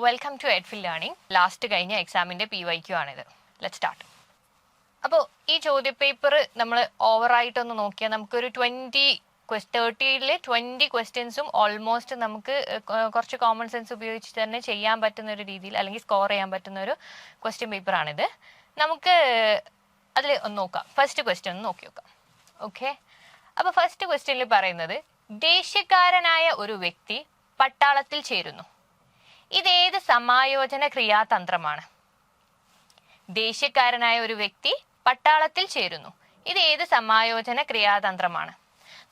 Welcome to Edfil learning. Last കഴിഞ്ഞ എക്സാമിന്റെ PYQ ആണിത്. Let start. അപ്പോൾ ഈ ചോദ്യപേപ്പർ നമ്മൾ ഓവറായിട്ടൊന്ന് നോക്കിയാൽ നമുക്കൊരു 30-ൽ 20 ക്വസ്റ്റ്യൻസും ഓൾമോസ്റ്റ് നമുക്ക് കുറച്ച് കോമൺ സെൻസ് ഉപയോഗിച്ച് തന്നെ ചെയ്യാൻ പറ്റുന്ന ഒരു രീതിയിൽ അല്ലെങ്കിൽ സ്കോർ ചെയ്യാൻ പറ്റുന്ന ഒരു ക്വസ്റ്റ്യൻ പേപ്പറാണിത്. നമുക്ക് അതിൽ ഒന്ന് നോക്കാം. ഫസ്റ്റ് ക്വസ്റ്റ്യൻ ഒന്ന് നോക്കി നോക്കാം. ഓക്കെ, അപ്പോൾ ഫസ്റ്റ് ക്വസ്റ്റ്യനിൽ പറയുന്നത് ദേഷ്യക്കാരനായ ഒരു വ്യക്തി പട്ടാളത്തിൽ ചേരുന്നു. ഇതേത് സമായോജന ക്രിയാതന്ത്രമാണ്? ദേഷ്യക്കാരനായ ഒരു വ്യക്തി പട്ടാളത്തിൽ ചേരുന്നു. ഇത് ഏത് സമായോജന ക്രിയാതന്ത്രമാണ്?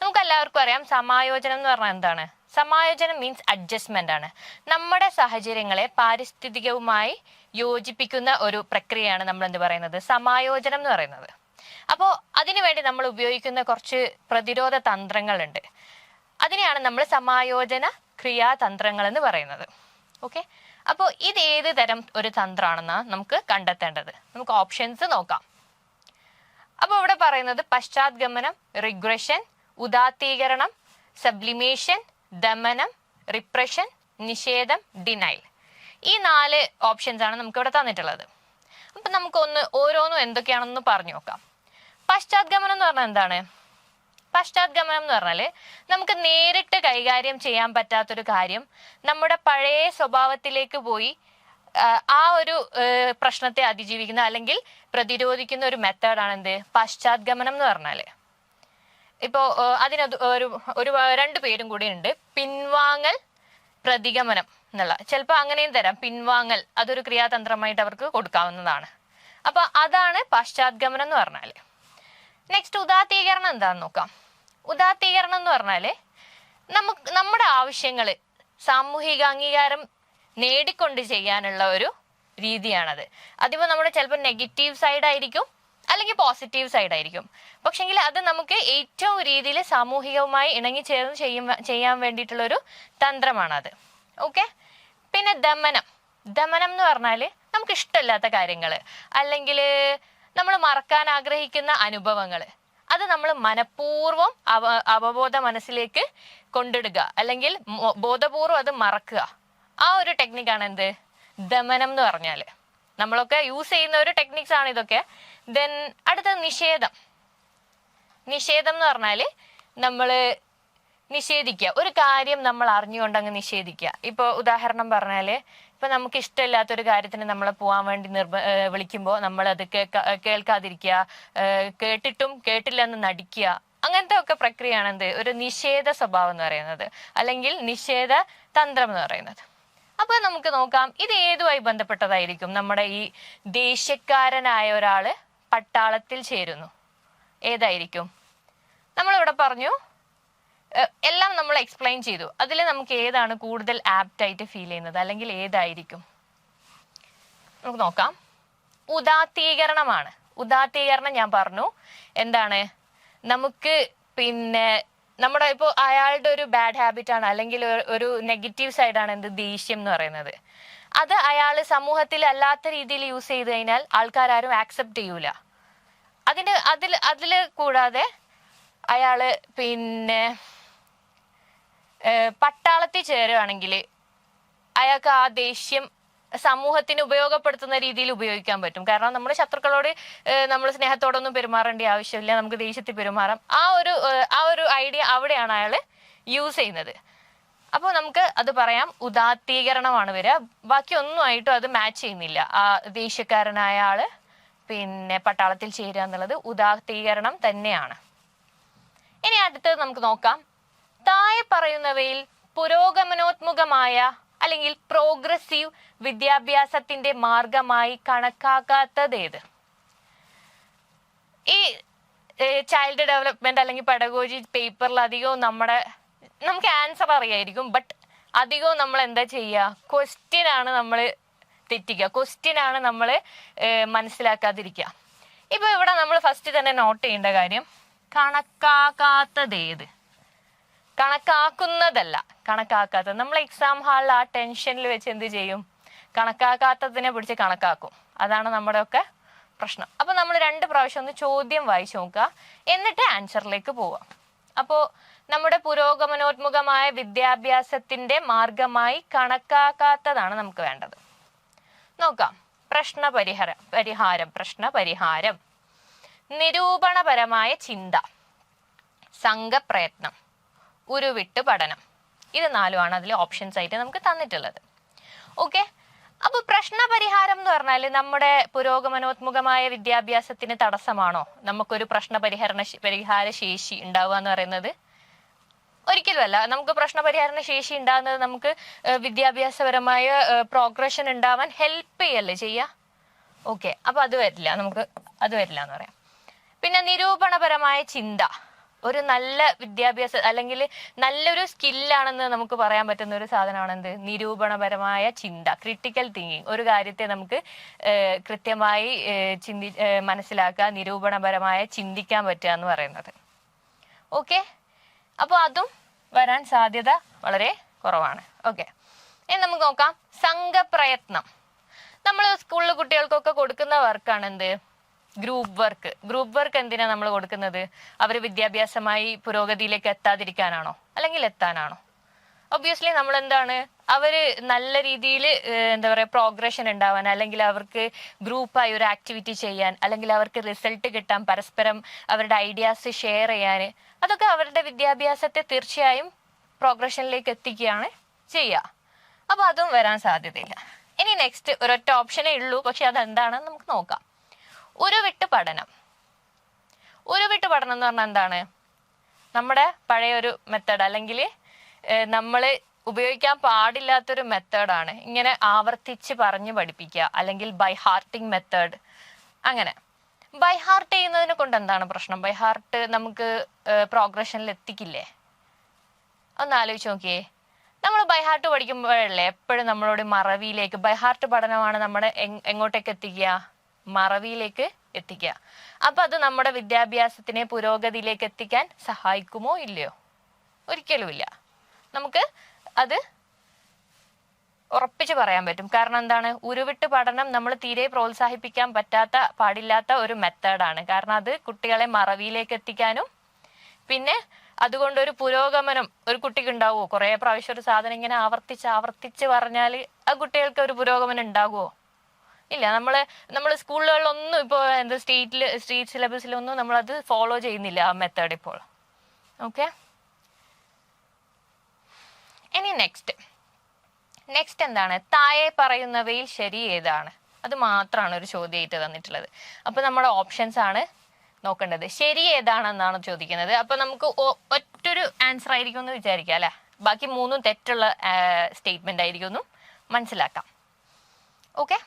നമുക്ക് എല്ലാവർക്കും അറിയാം സമായോജനം എന്ന് പറഞ്ഞാൽ എന്താണ്. സമായോജനം മീൻസ് അഡ്ജസ്റ്റ്മെന്റ് ആണ്. നമ്മുടെ സാഹചര്യങ്ങളെ പാരിസ്ഥിതികവുമായി യോജിപ്പിക്കുന്ന ഒരു പ്രക്രിയയാണ് നമ്മൾ എന്ത് പറയുന്നത്, സമായോജനം എന്ന് പറയുന്നത്. അപ്പോൾ അതിനുവേണ്ടി നമ്മൾ ഉപയോഗിക്കുന്ന കുറച്ച് പ്രതിരോധ തന്ത്രങ്ങളുണ്ട്. അതിനെയാണ് നമ്മൾ സമായോജന ക്രിയാതന്ത്രങ്ങൾ എന്ന് പറയുന്നത്. ഓക്കെ, അപ്പോൾ ഇത് ഏത് തരം ഒരു തന്ത്രമാണെന്നാണ് നമുക്ക് കണ്ടെത്തേണ്ടത്. നമുക്ക് ഓപ്ഷൻസ് നോക്കാം. അപ്പോൾ ഇവിടെ പറയുന്നത് പശ്ചാത്ഗമനം, റിഗ്രഷൻ, ഉദാത്തീകരണം, സബ്ലിമേഷൻ, ദമനം, റിപ്രഷൻ, നിഷേധം, ഡിനൈൽ. ഈ 4 ഓപ്ഷൻസ് ആണ് നമുക്ക് ഇവിടെ തന്നിട്ടുള്ളത്. അപ്പം നമുക്കൊന്ന് ഓരോന്നും എന്തൊക്കെയാണെന്ന് പറഞ്ഞു നോക്കാം. പശ്ചാത്ഗമനം എന്ന് പറഞ്ഞാൽ എന്താണ്? പശ്ചാത്ഗമനം എന്ന് പറഞ്ഞാൽ നമുക്ക് നേരിട്ട് കൈകാര്യം ചെയ്യാൻ പറ്റാത്തൊരു കാര്യം നമ്മുടെ പഴയ സ്വഭാവത്തിലേക്ക് പോയി ആ ഒരു പ്രശ്നത്തെ അതിജീവിക്കുന്ന അല്ലെങ്കിൽ പ്രതിരോധിക്കുന്ന ഒരു മെത്തേഡാണ് എന്ത്, പശ്ചാത്ഗമനം എന്ന് പറഞ്ഞാൽ. ഇപ്പോൾ അതിന് ഒരു 2 പേരും കൂടി ഉണ്ട്, പിൻവാങ്ങൽ, പ്രതിഗമനം എന്നുള്ള. ചിലപ്പോൾ അങ്ങനെയും തരാം. പിൻവാങ്ങൽ അതൊരു ക്രിയാതന്ത്രമായിട്ട് അവർക്ക് കൊടുക്കാവുന്നതാണ്. അപ്പൊ അതാണ് പശ്ചാത്ഗമനം എന്ന് പറഞ്ഞാൽ. നെക്സ്റ്റ് ഉദാത്തീകരണം എന്താണെന്ന് നോക്കാം. ഉദാത്തീകരണം എന്ന് പറഞ്ഞാല് നമ്മുടെ ആവശ്യങ്ങൾ സാമൂഹിക അംഗീകാരം നേടിക്കൊണ്ട് ചെയ്യാനുള്ള ഒരു രീതിയാണത്. അതിപ്പോൾ നമ്മുടെ ചിലപ്പോൾ നെഗറ്റീവ് സൈഡ് ആയിരിക്കും അല്ലെങ്കിൽ പോസിറ്റീവ് സൈഡ് ആയിരിക്കും. പക്ഷെങ്കിൽ അത് നമുക്ക് ഏറ്റവും രീതിയിൽ സാമൂഹികവുമായി ഇണങ്ങി ചേർന്ന് ചെയ്യാൻ വേണ്ടിയിട്ടുള്ളൊരു തന്ത്രമാണത്. ഓക്കെ, പിന്നെ ദമനം. ദമനം എന്ന് പറഞ്ഞാൽ നമുക്ക് ഇഷ്ടമില്ലാത്ത കാര്യങ്ങൾ അല്ലെങ്കിൽ നമ്മൾ മറക്കാൻ ആഗ്രഹിക്കുന്ന അനുഭവങ്ങൾ അത് നമ്മൾ മനഃപൂർവ്വം അവബോധ മനസ്സിലേക്ക് കൊണ്ടിടുക അല്ലെങ്കിൽ ബോധപൂർവം അത് മറക്കുക. ആ ഒരു ടെക്നിക്കാണ് എന്ത്, ദമനം എന്ന് പറഞ്ഞാൽ. നമ്മളൊക്കെ യൂസ് ചെയ്യുന്ന ഒരു ടെക്നിക്സ് ആണ് ഇതൊക്കെ. ദെൻ അടുത്തത് നിഷേധം. നിഷേധം എന്ന് പറഞ്ഞാൽ നമ്മൾ നിഷേധിക്കുക, ഒരു കാര്യം നമ്മൾ അറിഞ്ഞുകൊണ്ട് അങ്ങ് നിഷേധിക്കുക. ഇപ്പോൾ ഉദാഹരണം പറഞ്ഞാൽ ഇപ്പൊ നമുക്ക് ഇഷ്ടമില്ലാത്തൊരു കാര്യത്തിന് നമ്മളെ പോകാൻ വേണ്ടി വിളിക്കുമ്പോൾ നമ്മൾ അത് കേൾക്കാതിരിക്കുക, കേട്ടിട്ടും കേട്ടില്ല എന്ന് നടിക്കുക. അങ്ങനത്തെ ഒക്കെ പ്രക്രിയയാണ് എന്ത്, ഒരു നിഷേധ സ്വഭാവം എന്ന് പറയുന്നത് അല്ലെങ്കിൽ നിഷേധ തന്ത്രം എന്ന് പറയുന്നത്. അപ്പൊ നമുക്ക് നോക്കാം ഇത് ഏതുമായി ബന്ധപ്പെട്ടതായിരിക്കും. നമ്മുടെ ഈ ദേഷ്യക്കാരനായ ഒരാള് പട്ടാളത്തിൽ ചേരുന്നു, ഏതായിരിക്കും? നമ്മളിവിടെ പറഞ്ഞു എല്ലാം നമ്മൾ എക്സ്പ്ലെയിൻ ചെയ്തു. അതിൽ നമുക്ക് ഏതാണ് കൂടുതൽ ആപ്റ്റ് ആയിട്ട് ഫീൽ ചെയ്യുന്നത് അല്ലെങ്കിൽ ഏതായിരിക്കും? നമുക്ക് നോക്കാം. ഉദാത്തീകരണമാണ്. ഉദാത്തീകരണം ഞാൻ പറഞ്ഞു എന്താണ്, നമുക്ക് പിന്നെ നമ്മുടെ ഇപ്പോൾ അയാളുടെ ഒരു ബാഡ് ഹാബിറ്റ് ആണ് അല്ലെങ്കിൽ ഒരു നെഗറ്റീവ് സൈഡാണ് എന്ത്, ദേഷ്യം എന്ന് പറയുന്നത്. അത് അയാൾ സമൂഹത്തിൽ അല്ലാത്ത രീതിയിൽ യൂസ് ചെയ്ത് കഴിഞ്ഞാൽ ആൾക്കാരും ആക്സെപ്റ്റ് ചെയ്യൂല. അതില് കൂടാതെ അയാള് പിന്നെ പട്ടാളത്തിൽ ചേരുകയാണെങ്കിൽ അയാൾക്ക് ആ ദേഷ്യം സമൂഹത്തിന് ഉപയോഗപ്പെടുത്തുന്ന രീതിയിൽ ഉപയോഗിക്കാൻ പറ്റും. കാരണം നമ്മുടെ ശത്രുക്കളോട് നമ്മൾ സ്നേഹത്തോടൊന്നും പെരുമാറേണ്ട ആവശ്യമില്ല, നമുക്ക് ദേഷ്യത്തിൽ പെരുമാറാം. ആ ഒരു ഐഡിയ അവിടെയാണ് അയാൾ യൂസ് ചെയ്യുന്നത്. അപ്പോൾ നമുക്ക് അത് പറയാം ഉദാത്തീകരണമാണ് വരിക. ബാക്കി ഒന്നുമായിട്ടും അത് മാച്ച് ചെയ്യുന്നില്ല. ആ ദേഷ്യക്കാരനായ ആള് പിന്നെ പട്ടാളത്തിൽ ചേരുക എന്നുള്ളത് ഉദാത്തീകരണം തന്നെയാണ്. ഇനി അടുത്തത് നമുക്ക് നോക്കാം. താഴെ പറയുന്നവയിൽ പുരോഗമനോന്മുഖമായ അല്ലെങ്കിൽ പ്രോഗ്രസീവ് വിദ്യാഭ്യാസത്തിന്റെ മാർഗമായി കണക്കാക്കാത്തതേത്? ഈ ചൈൽഡ് ഡെവലപ്മെന്റ് അല്ലെങ്കിൽ പെഡഗോജി പേപ്പറിൽ അധികവും നമുക്ക് ആൻസർ അറിയായിരിക്കും. ബട്ട് അധികവും നമ്മൾ എന്താ ചെയ്യുക, ക്വസ്റ്റ്യൻ ആണ് നമ്മൾ തെറ്റിക്കുക, ക്വസ്റ്റ്യൻ ആണ് നമ്മൾ മനസ്സിലാക്കാതിരിക്കുക. ഇപ്പൊ ഇവിടെ നമ്മൾ ഫസ്റ്റ് തന്നെ നോട്ട് ചെയ്യേണ്ട കാര്യം കണക്കാക്കാത്തതേത്? കണക്കാക്കുന്നതല്ല, കണക്കാക്കാത്തത്. നമ്മൾ എക്സാം ഹാളിൽ ആ ടെൻഷനിൽ വെച്ച് എന്ത് ചെയ്യും, കണക്കാക്കാത്തതിനെ പിടിച്ച് കണക്കാക്കും. അതാണ് നമ്മുടെ ഒക്കെ പ്രശ്നം. അപ്പൊ നമ്മൾ 2 പ്രാവശ്യം ഒന്ന് ചോദ്യം വായിച്ചു നോക്കുക, എന്നിട്ട് ആൻസറിലേക്ക് പോവാം. അപ്പോൾ നമ്മുടെ പുരോഗമനോന്മുഖമായ വിദ്യാഭ്യാസത്തിന്റെ മാർഗമായി കണക്കാക്കാത്തതാണ് നമുക്ക് വേണ്ടത്. നോക്കാം. പ്രശ്നപരിഹാരം, നിരൂപണപരമായ ചിന്ത, സംഘപ്രയത്നം, ഉരുവിട്ട് പഠനം. ഇത് 4 അതിൽ ഓപ്ഷൻസ് ആയിട്ട് നമുക്ക് തന്നിട്ടുള്ളത്. ഓക്കെ, അപ്പൊ പ്രശ്നപരിഹാരം എന്ന് പറഞ്ഞാൽ നമ്മുടെ പുരോഗമനോന്മുഖമായ വിദ്യാഭ്യാസത്തിന് തടസ്സമാണോ നമുക്കൊരു പരിഹാര ശേഷി ഉണ്ടാവുക എന്ന് പറയുന്നത്? ഒരിക്കലുമല്ല. നമുക്ക് പ്രശ്നപരിഹാര ശേഷി ഉണ്ടാകുന്നത് നമുക്ക് വിദ്യാഭ്യാസപരമായ പ്രോഗ്രഷൻ ഉണ്ടാവാൻ ഹെൽപ്പ് ചെയ്യല്ലേ ചെയ്യുക. ഓക്കെ, അപ്പൊ അത് വരില്ല എന്ന് പറയാം. പിന്നെ നിരൂപണപരമായ ചിന്ത, ഒരു നല്ല വിദ്യാഭ്യാസം അല്ലെങ്കിൽ നല്ലൊരു സ്കില്ലാണെന്ന് നമുക്ക് പറയാൻ പറ്റുന്ന ഒരു സാധനമാണ് എന്ത്? നിരൂപണപരമായ ചിന്ത, ക്രിട്ടിക്കൽ തിങ്കിങ്. ഒരു കാര്യത്തെ നമുക്ക് കൃത്യമായി മനസ്സിലാക്കുക, നിരൂപണപരമായ ചിന്തിക്കാൻ പറ്റുക എന്ന് പറയുന്നത്. ഓക്കെ, അപ്പോൾ അതും വരാൻ സാധ്യത വളരെ കുറവാണ്. ഓക്കെ, ഇനി നമുക്ക് നോക്കാം സംഘപ്രയത്നം. നമ്മൾ സ്കൂളിൽ കുട്ടികൾക്കൊക്കെ കൊടുക്കുന്ന വർക്കാണ് എന്ത്? ഗ്രൂപ്പ് വർക്ക് എന്തിനാ നമ്മൾ കൊടുക്കുന്നത്? അവർ വിദ്യാഭ്യാസമായി പുരോഗതിയിലേക്ക് എത്താതിരിക്കാനാണോ അല്ലെങ്കിൽ എത്താനാണോ? ഒബ്വിയസ്ലി നമ്മൾ എന്താണ്, അവര് നല്ല രീതിയിൽ എന്താ പറയുക പ്രോഗ്രഷൻ ഉണ്ടാവാൻ, അല്ലെങ്കിൽ അവർക്ക് ഗ്രൂപ്പായി ഒരു ആക്ടിവിറ്റി ചെയ്യാൻ, അല്ലെങ്കിൽ അവർക്ക് റിസൾട്ട് കിട്ടാൻ, പരസ്പരം അവരുടെ ഐഡിയാസ് ഷെയർ ചെയ്യാൻ, അതൊക്കെ അവരുടെ വിദ്യാഭ്യാസത്തെ തീർച്ചയായും പ്രോഗ്രഷനിലേക്ക് എത്തിക്കുകയാണ് ചെയ്യുക. അപ്പൊ അതും വരാൻ സാധ്യതയില്ല. ഇനി നെക്സ്റ്റ് ഒരൊറ്റ ഓപ്ഷനേ ഉള്ളൂ, പക്ഷെ അതെന്താണെന്ന് നമുക്ക് നോക്കാം. ഉരുവിട്ട് പഠനം എന്ന് പറഞ്ഞാൽ എന്താണ്? നമ്മുടെ പഴയ ഒരു മെത്തേഡ്, അല്ലെങ്കിൽ നമ്മൾ ഉപയോഗിക്കാൻ പാടില്ലാത്തൊരു മെത്തേഡാണ് ഇങ്ങനെ ആവർത്തിച്ച് പറഞ്ഞു പഠിപ്പിക്കുക, അല്ലെങ്കിൽ ബൈ ഹാർട്ടിങ് മെത്തേഡ്. അങ്ങനെ ബൈ ഹാർട്ട് ചെയ്യുന്നതിനെ കൊണ്ട് എന്താണ് പ്രശ്നം? ബൈ ഹാർട്ട് നമുക്ക് പ്രോഗ്രഷനിൽ എത്തിക്കില്ലേ? ഒന്ന് ആലോചിച്ച് നോക്കിയേ. നമ്മൾ ബൈ ഹാർട്ട് പഠിക്കുമ്പോഴല്ലേ എപ്പോഴും നമ്മളോട് മറവിയിലേക്ക്, ബൈ ഹാർട്ട് പഠനമാണ് നമ്മുടെ എങ്ങോട്ടേക്ക് എത്തിക്കുക? മറവിയിലേക്ക് എത്തിക്കുക. അപ്പൊ അത് നമ്മുടെ വിദ്യാഭ്യാസത്തിനെ പുരോഗതിയിലേക്ക് എത്തിക്കാൻ സഹായിക്കുമോ ഇല്ലയോ? ഒരിക്കലുമില്ല. നമുക്ക് അത് ഉറപ്പിച്ച് പറയാൻ പറ്റും. കാരണം എന്താണ്? ഉരുവിട്ട് പഠനം നമ്മൾ തീരെ പ്രോത്സാഹിപ്പിക്കാൻ പാടില്ലാത്ത ഒരു മെത്തേഡാണ്. കാരണം അത് കുട്ടികളെ മറവിയിലേക്ക് എത്തിക്കാനും, പിന്നെ അതുകൊണ്ട് ഒരു പുരോഗമനം ഒരു കുട്ടിക്ക് ഉണ്ടാവുമോ? കുറെ പ്രാവശ്യം ഒരു സാധനം ഇങ്ങനെ ആവർത്തിച്ച് പറഞ്ഞാൽ ആ കുട്ടികൾക്ക് ഒരു പുരോഗമനം ഉണ്ടാകുമോ? ഇല്ല. നമ്മൾ സ്കൂളുകളിലൊന്നും ഇപ്പോൾ സ്റ്റേറ്റ് സിലബസിലൊന്നും നമ്മളത് ഫോളോ ചെയ്യുന്നില്ല ആ മെത്തേഡ് ഇപ്പോൾ. ഓക്കെ, ഇനി നെക്സ്റ്റ് എന്താണ്? താഴെ പറയുന്നവയിൽ ശരി ഏതാണ്? അത് മാത്രമാണ് ഒരു ചോദ്യമായിട്ട് തന്നിട്ടുള്ളത്. അപ്പൊ നമ്മുടെ ഓപ്ഷൻസ് ആണ് നോക്കേണ്ടത്. ശരി ഏതാണെന്നാണ് ചോദിക്കുന്നത്. അപ്പൊ നമുക്ക് ഒറ്റൊരു ആൻസർ ആയിരിക്കും എന്ന് വിചാരിക്കാം അല്ലെ. ബാക്കി 3 തെറ്റുള്ള സ്റ്റേറ്റ്മെന്റ് ആയിരിക്കും എന്നും മനസ്സിലാക്കാം. ഓക്കെ,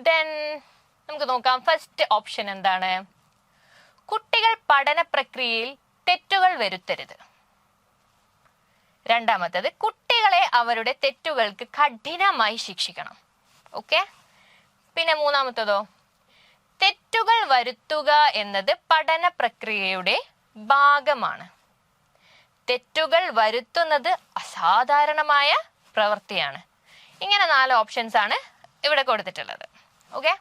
ദെൻ നമുക്ക് നോക്കാം. ഫസ്റ്റ് ഓപ്ഷൻ എന്താണ്? കുട്ടികൾ പഠന പ്രക്രിയയിൽ തെറ്റുകൾ വരുത്തരുത്. രണ്ടാമത്തേത്, കുട്ടികളെ അവരുടെ തെറ്റുകൾക്ക് കഠിനമായി ശിക്ഷിക്കണം. ഓക്കെ, പിന്നെ മൂന്നാമത്തേതോ, തെറ്റുകൾ വരുത്തുക എന്നത് പഠന പ്രക്രിയയുടെ ഭാഗമാണ്. തെറ്റുകൾ വരുത്തുന്നത് അസാധാരണമായ പ്രവൃത്തിയാണ്. ഇങ്ങനെ 4 ഓപ്ഷൻസ് ആണ് ഇവിടെ കൊടുത്തിട്ടുള്ളത്. ഓക്കെ,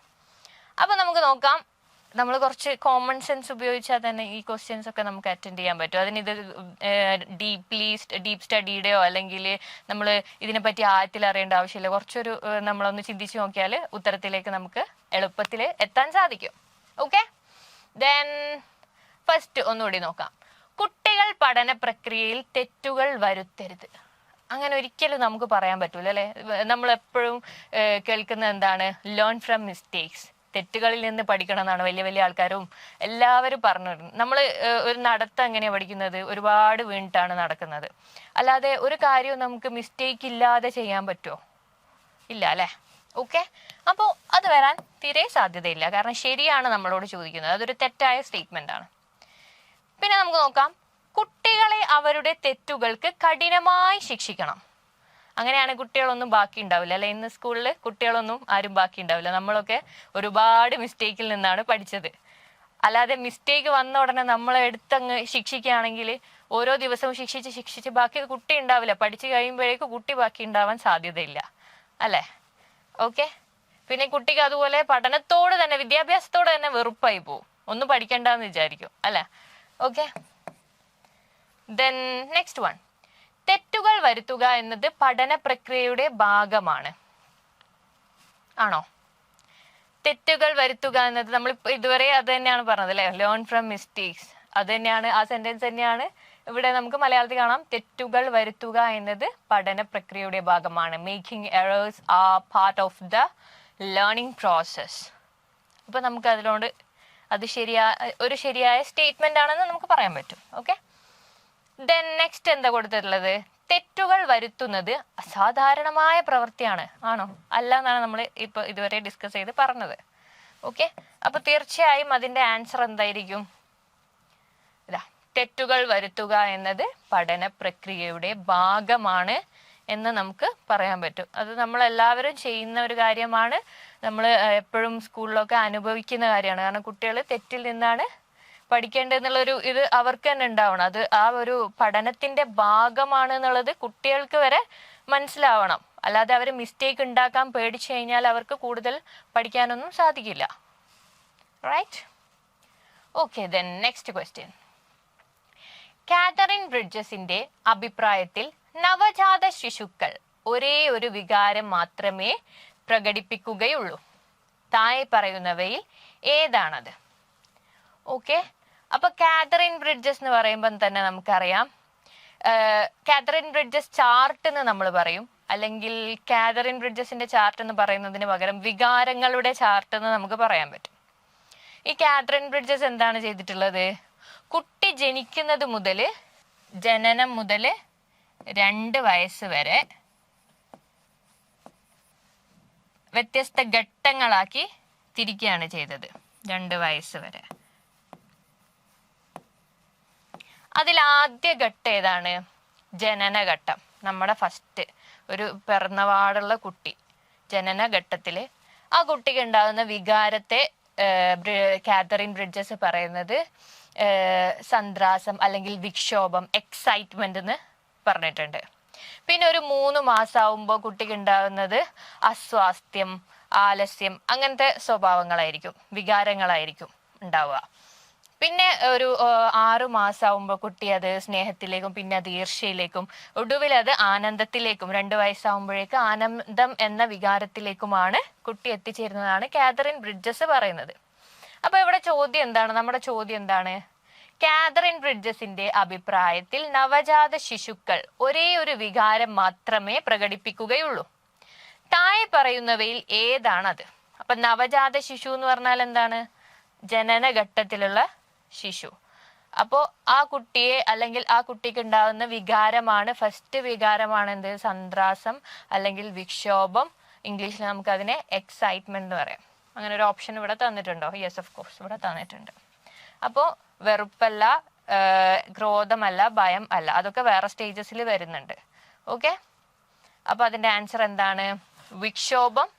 അപ്പൊ നമുക്ക് നോക്കാം. നമ്മൾ കുറച്ച് കോമൺ സെൻസ് ഉപയോഗിച്ചാൽ തന്നെ ഈ ക്വസ്റ്റ്യൻസ് ഒക്കെ നമുക്ക് അറ്റൻഡ് ചെയ്യാൻ പറ്റും. അതിനിത് ഡീപ്പ് സ്റ്റഡിയുടെയോ അല്ലെങ്കിൽ നമ്മൾ ഇതിനെപ്പറ്റി ആഴത്തിൽ അറിയേണ്ട ആവശ്യമില്ല. കുറച്ചൊരു നമ്മളൊന്ന് ചിന്തിച്ച് നോക്കിയാൽ ഉത്തരത്തിലേക്ക് നമുക്ക് എളുപ്പത്തിൽ എത്താൻ സാധിക്കും. ഓക്കെ, ദെൻ ഫസ്റ്റ് ഒന്നുകൂടി നോക്കാം. കുട്ടികൾ പഠന പ്രക്രിയയിൽ തെറ്റുകൾ വരുത്തരുത്. അങ്ങനെ ഒരിക്കലും നമുക്ക് പറയാൻ പറ്റൂല അല്ലെ. നമ്മൾ എപ്പോഴും കേൾക്കുന്നത് എന്താണ്? ലേൺ ഫ്രം മിസ്റ്റേക്സ്, തെറ്റുകളിൽ നിന്ന് പഠിക്കണം എന്നാണ് വലിയ വലിയ ആൾക്കാരും എല്ലാവരും പറഞ്ഞു. നമ്മൾ ഒരു നടത്തം എങ്ങനെയാണ് പഠിക്കുന്നത്? ഒരുപാട് വീണിട്ടാണ് നടക്കുന്നത്. അല്ലാതെ ഒരു കാര്യവും നമുക്ക് മിസ്റ്റേക്ക് ഇല്ലാതെ ചെയ്യാൻ പറ്റുമോ? ഇല്ല അല്ലെ. ഓക്കെ, അപ്പോൾ അത് വരാൻ തീരെ സാധ്യതയില്ല. കാരണം ശരിയാണ് നമ്മളോട് ചോദിക്കുന്നത്, അതൊരു തെറ്റായ സ്റ്റേറ്റ്മെന്റ് ആണ്. പിന്നെ നമുക്ക് നോക്കാം. കുട്ടികളെ അവരുടെ തെറ്റുകൾക്ക് കഠിനമായി ശിക്ഷിക്കണം. അങ്ങനെയാണ് കുട്ടികളൊന്നും ബാക്കി ഉണ്ടാവില്ല അല്ലെ. ഇന്ന് സ്കൂളിൽ കുട്ടികളൊന്നും ആരും ബാക്കി ഉണ്ടാവില്ല. നമ്മളൊക്കെ ഒരുപാട് മിസ്റ്റേക്കിൽ നിന്നാണ് പഠിച്ചത്. അല്ലാതെ മിസ്റ്റേക്ക് വന്ന ഉടനെ നമ്മളെ എടുത്തങ്ങ് ശിക്ഷിക്കുകയാണെങ്കിൽ ഓരോ ദിവസവും ശിക്ഷിച്ച് ബാക്കി കുട്ടി ഉണ്ടാവില്ല. പഠിച്ചു കഴിയുമ്പോഴേക്ക് കുട്ടി ബാക്കി ഉണ്ടാവാൻ സാധ്യതയില്ല അല്ലെ. ഓക്കെ, പിന്നെ കുട്ടിക്ക് അതുപോലെ പഠനത്തോട് തന്നെ, വിദ്യാഭ്യാസത്തോട് തന്നെ വെറുപ്പായി പോവും. ഒന്നും പഠിക്കണ്ടെന്ന് വിചാരിക്കും അല്ലെ. ഓക്കെ, ദെൻ നെക്സ്റ്റ് വൺ, തെറ്റുകൾ വരുത്തുക എന്നത് പഠന പ്രക്രിയയുടെ ഭാഗമാണ്. ആണോ? തെറ്റുകൾ വരുത്തുക എന്നത് നമ്മൾ ഇതുവരെ അത് തന്നെയാണ് പറഞ്ഞത് അല്ലെ, ലേൺ ഫ്രം മിസ്റ്റേക്സ്. അത് തന്നെയാണ്, ആ സെന്റൻസ് തന്നെയാണ് ഇവിടെ നമുക്ക് മലയാളത്തിൽ കാണാം. തെറ്റുകൾ വരുത്തുക എന്നത് പഠന പ്രക്രിയയുടെ ഭാഗമാണ്. Making errors are part of the learning process. അപ്പൊ നമുക്ക് അതിനോട് അത് ഒരു ശരിയായ സ്റ്റേറ്റ്മെന്റ് ആണെന്ന് നമുക്ക് പറയാൻ പറ്റും. ഓക്കെ, ദെൻ നെക്സ്റ്റ് എന്താ കൊടുത്തിട്ടുള്ളത്? തെറ്റുകൾ വരുത്തുന്നത് അസാധാരണമായ പ്രവൃത്തിയാണ്. ആണോ? അല്ല എന്നാണ് നമ്മൾ ഇപ്പൊ ഇതുവരെ ഡിസ്കസ് ചെയ്ത് പറഞ്ഞത്. ഓക്കെ, അപ്പൊ തീർച്ചയായും അതിന്റെ ആൻസർ എന്തായിരിക്കും? ഇതാ, തെറ്റുകൾ വരുത്തുക എന്നത് പഠന പ്രക്രിയയുടെ ഭാഗമാണ് എന്ന് നമുക്ക് പറയാൻ പറ്റും. അത് നമ്മൾ എല്ലാവരും ചെയ്യുന്ന ഒരു കാര്യമാണ്. നമ്മൾ എപ്പോഴും സ്കൂളിലൊക്കെ അനുഭവിക്കുന്ന കാര്യമാണ്. കാരണം കുട്ടികൾ തെറ്റിൽ നിന്നാണ് പഠിക്കേണ്ടതെന്നുള്ളൊരു ഇത് അവർക്ക് തന്നെ ഉണ്ടാവണം. അത് ആ ഒരു പഠനത്തിന്റെ ഭാഗമാണ് എന്നുള്ളത് കുട്ടികൾക്ക് വരെ മനസ്സിലാവണം. അല്ലാതെ അവർ മിസ്റ്റേക്ക് ഉണ്ടാക്കാൻ പേടിച്ചു കഴിഞ്ഞാൽ അവർക്ക് കൂടുതൽ പഠിക്കാനൊന്നും സാധിക്കില്ല. Right? Okay, then next question. Catherine ബ്രിഡ്ജസിന്റെ അഭിപ്രായത്തിൽ നവജാത ശിശുക്കൾ ഒരേ ഒരു വികാരം മാത്രമേ പ്രകടിപ്പിക്കുകയുള്ളൂ. താഴെ പറയുന്നവയിൽ ഏതാണത്? ഓക്കെ, അപ്പൊ കാതറിൻ ബ്രിഡ്ജസ് എന്ന് പറയുമ്പോൾ തന്നെ നമുക്കറിയാം, കാതറിൻ ബ്രിഡ്ജസ് ചാർട്ട് എന്ന് നമ്മൾ പറയും. അല്ലെങ്കിൽ കാതറിൻ ബ്രിഡ്ജസിന്റെ ചാർട്ട് എന്ന് പറയുന്നതിന് പകരം വികാരങ്ങളുടെ ചാർട്ട് എന്ന് നമുക്ക് പറയാൻ പറ്റും. ഈ കാതറിൻ ബ്രിഡ്ജസ് എന്താണ് ചെയ്തിട്ടുള്ളത്? കുട്ടി ജനിക്കുന്നത് മുതൽ, ജനനം മുതൽ 2 വയസ്സ് വരെ വ്യത്യസ്ത ഘട്ടങ്ങളാക്കി തിരിക്കുകയാണ് ചെയ്തത്. 2 വയസ്സ് വരെ. അതിൽ ആദ്യ ഘട്ടം ഏതാണ്? ജനനഘട്ടം. നമ്മുടെ ഫസ്റ്റ് ഒരു പിറന്നപാടുള്ള കുട്ടി, ജനനഘട്ടത്തില് ആ കുട്ടിക്ക് ഉണ്ടാകുന്ന വികാരത്തെ കാതറിൻ ബ്രിഡ്ജസ് പറയുന്നത് സന്ത്രാസം അല്ലെങ്കിൽ വിക്ഷോഭം, എക്സൈറ്റ്മെന്റ് എന്ന് പറഞ്ഞിട്ടുണ്ട്. പിന്നെ ഒരു 3 മാസമാകുമ്പോൾ കുട്ടിക്ക് ഉണ്ടാകുന്നത് അസ്വാസ്ഥ്യം, ആലസ്യം, അങ്ങനത്തെ സ്വഭാവങ്ങളായിരിക്കും, വികാരങ്ങളായിരിക്കും ഉണ്ടാവുക. പിന്നെ ഒരു 6 മാസമാകുമ്പോൾ കുട്ടി അത് സ്നേഹത്തിലേക്കും പിന്നെ അത് ഈർഷ്യയിലേക്കും ഒടുവിൽ അത് ആനന്ദത്തിലേക്കും 2 വയസ്സാകുമ്പോഴേക്ക് ആനന്ദം എന്ന വികാരത്തിലേക്കുമാണ് കുട്ടി എത്തിച്ചേരുന്നതാണ് കാതറിൻ ബ്രിഡ്ജസ് പറയുന്നത്. അപ്പൊ ഇവിടെ ചോദ്യം എന്താണ്? നമ്മുടെ ചോദ്യം എന്താണ്? കാതറിൻ ബ്രിഡ്ജസിന്റെ അഭിപ്രായത്തിൽ നവജാത ശിശുക്കൾ ഒരേ ഒരു വികാരം മാത്രമേ പ്രകടിപ്പിക്കുകയുള്ളൂ. താഴെ പറയുന്നവയിൽ ഏതാണത്? അപ്പൊ നവജാത ശിശു എന്ന് പറഞ്ഞാൽ എന്താണ്? ജനനഘട്ടത്തിലുള്ള ശിശു. അപ്പോ ആ കുട്ടിയെ അല്ലെങ്കിൽ ആ കുട്ടിക്ക് ഉണ്ടാകുന്ന വികാരമാണ്, ഫസ്റ്റ് വികാരമാണ് എന്ത്? സന്ത്രാസം അല്ലെങ്കിൽ വിക്ഷോഭം. ഇംഗ്ലീഷിൽ നമുക്ക് അതിനെ എക്സൈറ്റ്മെന്റ് എന്ന് പറയാം. അങ്ങനെ ഒരു ഓപ്ഷൻ ഇവിടെ തന്നിട്ടുണ്ടോ? യെസ്, ഓഫ് കോഴ്സ് ഇവിടെ തന്നിട്ടുണ്ട്. അപ്പോ വെറുപ്പല്ല, ക്രോധമല്ല, ഭയം അല്ല, അതൊക്കെ വേറെ സ്റ്റേജസിൽ വരുന്നുണ്ട്. ഓക്കെ, അപ്പൊ അതിന്റെ ആൻസർ എന്താണ്? വിക്ഷോഭം,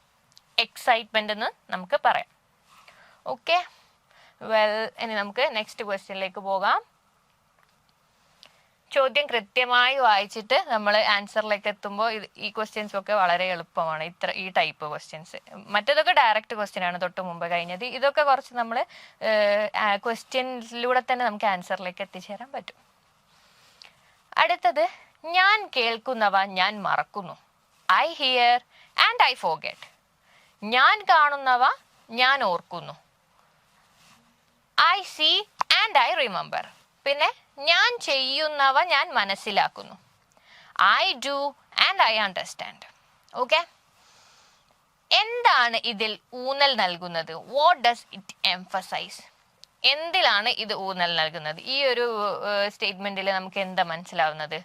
എക്സൈറ്റ്മെന്റ് എന്ന് നമുക്ക് പറയാം. ഓക്കെ, വെൽ, ഇനി നമുക്ക് നെക്സ്റ്റ് ക്വസ്റ്റ്യനിലേക്ക് പോകാം. ചോദ്യം കൃത്യമായി വായിച്ചിട്ട് നമ്മൾ ആൻസറിലേക്ക് എത്തുമ്പോൾ ഈ ക്വസ്റ്റ്യൻസ് ഒക്കെ വളരെ എളുപ്പമാണ്. ഈ ടൈപ്പ് ക്വസ്റ്റ്യൻസ്. മറ്റേതൊക്കെ ഡയറക്റ്റ് ക്വസ്റ്റ്യൻ ആണ് തൊട്ട് മുമ്പ് കഴിഞ്ഞത്. ഇതൊക്കെ കുറച്ച് നമ്മൾ ക്വസ്റ്റ്യനിലൂടെ തന്നെ നമുക്ക് ആൻസറിലേക്ക് എത്തിച്ചേരാൻ പറ്റും. അടുത്തത്, ഞാൻ കേൾക്കുന്നവ ഞാൻ മറക്കുന്നു. I hear and I forget. ഞാൻ കാണുന്നവ ഞാൻ ഓർക്കുന്നു. I see and I remember. പിന്നെ ഞാൻ ചെയ്യുന്നവ ഞാൻ മനസ്സിലാക്കുന്നു. I do and I understand. Okay, എന്താണ് ഇതിൽ ഊന്നൽ നൽകുന്നത്? What does it emphasise? എന്തിലാണ് ഇത് ഊന്നൽ നൽകുന്നത്? ഈ ഒരു സ്റ്റേറ്റ്മെന്റിൽ നമുക്ക് എന്താ മനസ്സിലാവുന്നത്?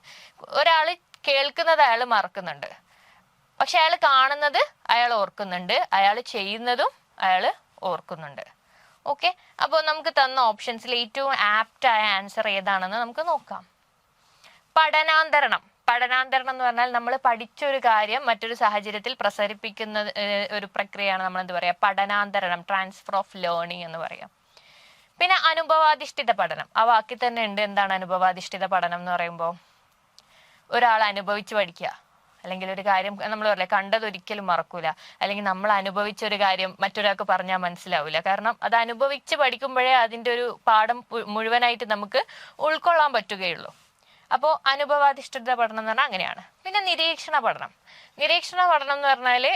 ഒരാൾ കേൾക്കുന്നത് അയാൾ മറക്കുന്നുണ്ട്, പക്ഷെ അയാൾ കാണുന്നത് അയാൾ ഓർക്കുന്നുണ്ട്, അയാൾ ചെയ്യുന്നതും അയാൾ ഓർക്കുന്നുണ്ട്. ഓക്കെ, അപ്പോൾ നമുക്ക് തന്ന ഓപ്ഷൻസിൽ ഏറ്റവും ആപ്റ്റ് ആയ ആൻസർ ഏതാണെന്ന് നമുക്ക് നോക്കാം. പഠനാന്തരണം. പഠനാന്തരണം എന്ന് പറഞ്ഞാൽ നമ്മൾ പഠിച്ചൊരു കാര്യം മറ്റൊരു സാഹചര്യത്തിൽ പ്രസരിപ്പിക്കുന്ന ഒരു പ്രക്രിയയാണ് നമ്മൾ എന്ത് പറയാ? പഠനാന്തരണം, ട്രാൻസ്ഫർ ഓഫ് ലേണിംഗ് എന്ന് പറയാം. പിന്നെ അനുഭവാധിഷ്ഠിത പഠനം. ആ വാക്കിൽ തന്നെ ഉണ്ട്. എന്താണ് അനുഭവാധിഷ്ഠിത പഠനം എന്ന് പറയുമ്പോൾ? ഒരാൾ അനുഭവിച്ച് പഠിക്കുക. അല്ലെങ്കിൽ ഒരു കാര്യം നമ്മൾ പറയില്ല, കണ്ടതൊരിക്കലും മറക്കൂല. അല്ലെങ്കിൽ നമ്മൾ അനുഭവിച്ച ഒരു കാര്യം മറ്റൊരാൾക്ക് പറഞ്ഞാൽ മനസ്സിലാവില്ല. കാരണം അത് അനുഭവിച്ച് പഠിക്കുമ്പോഴേ അതിൻ്റെ ഒരു പാഠം മുഴുവനായിട്ട് നമുക്ക് ഉൾക്കൊള്ളാൻ പറ്റുകയുള്ളൂ. അപ്പോൾ അനുഭവാധിഷ്ഠിത പഠനം എന്ന് പറഞ്ഞാൽ അങ്ങനെയാണ്. പിന്നെ നിരീക്ഷണ പഠനം എന്ന് പറഞ്ഞാല്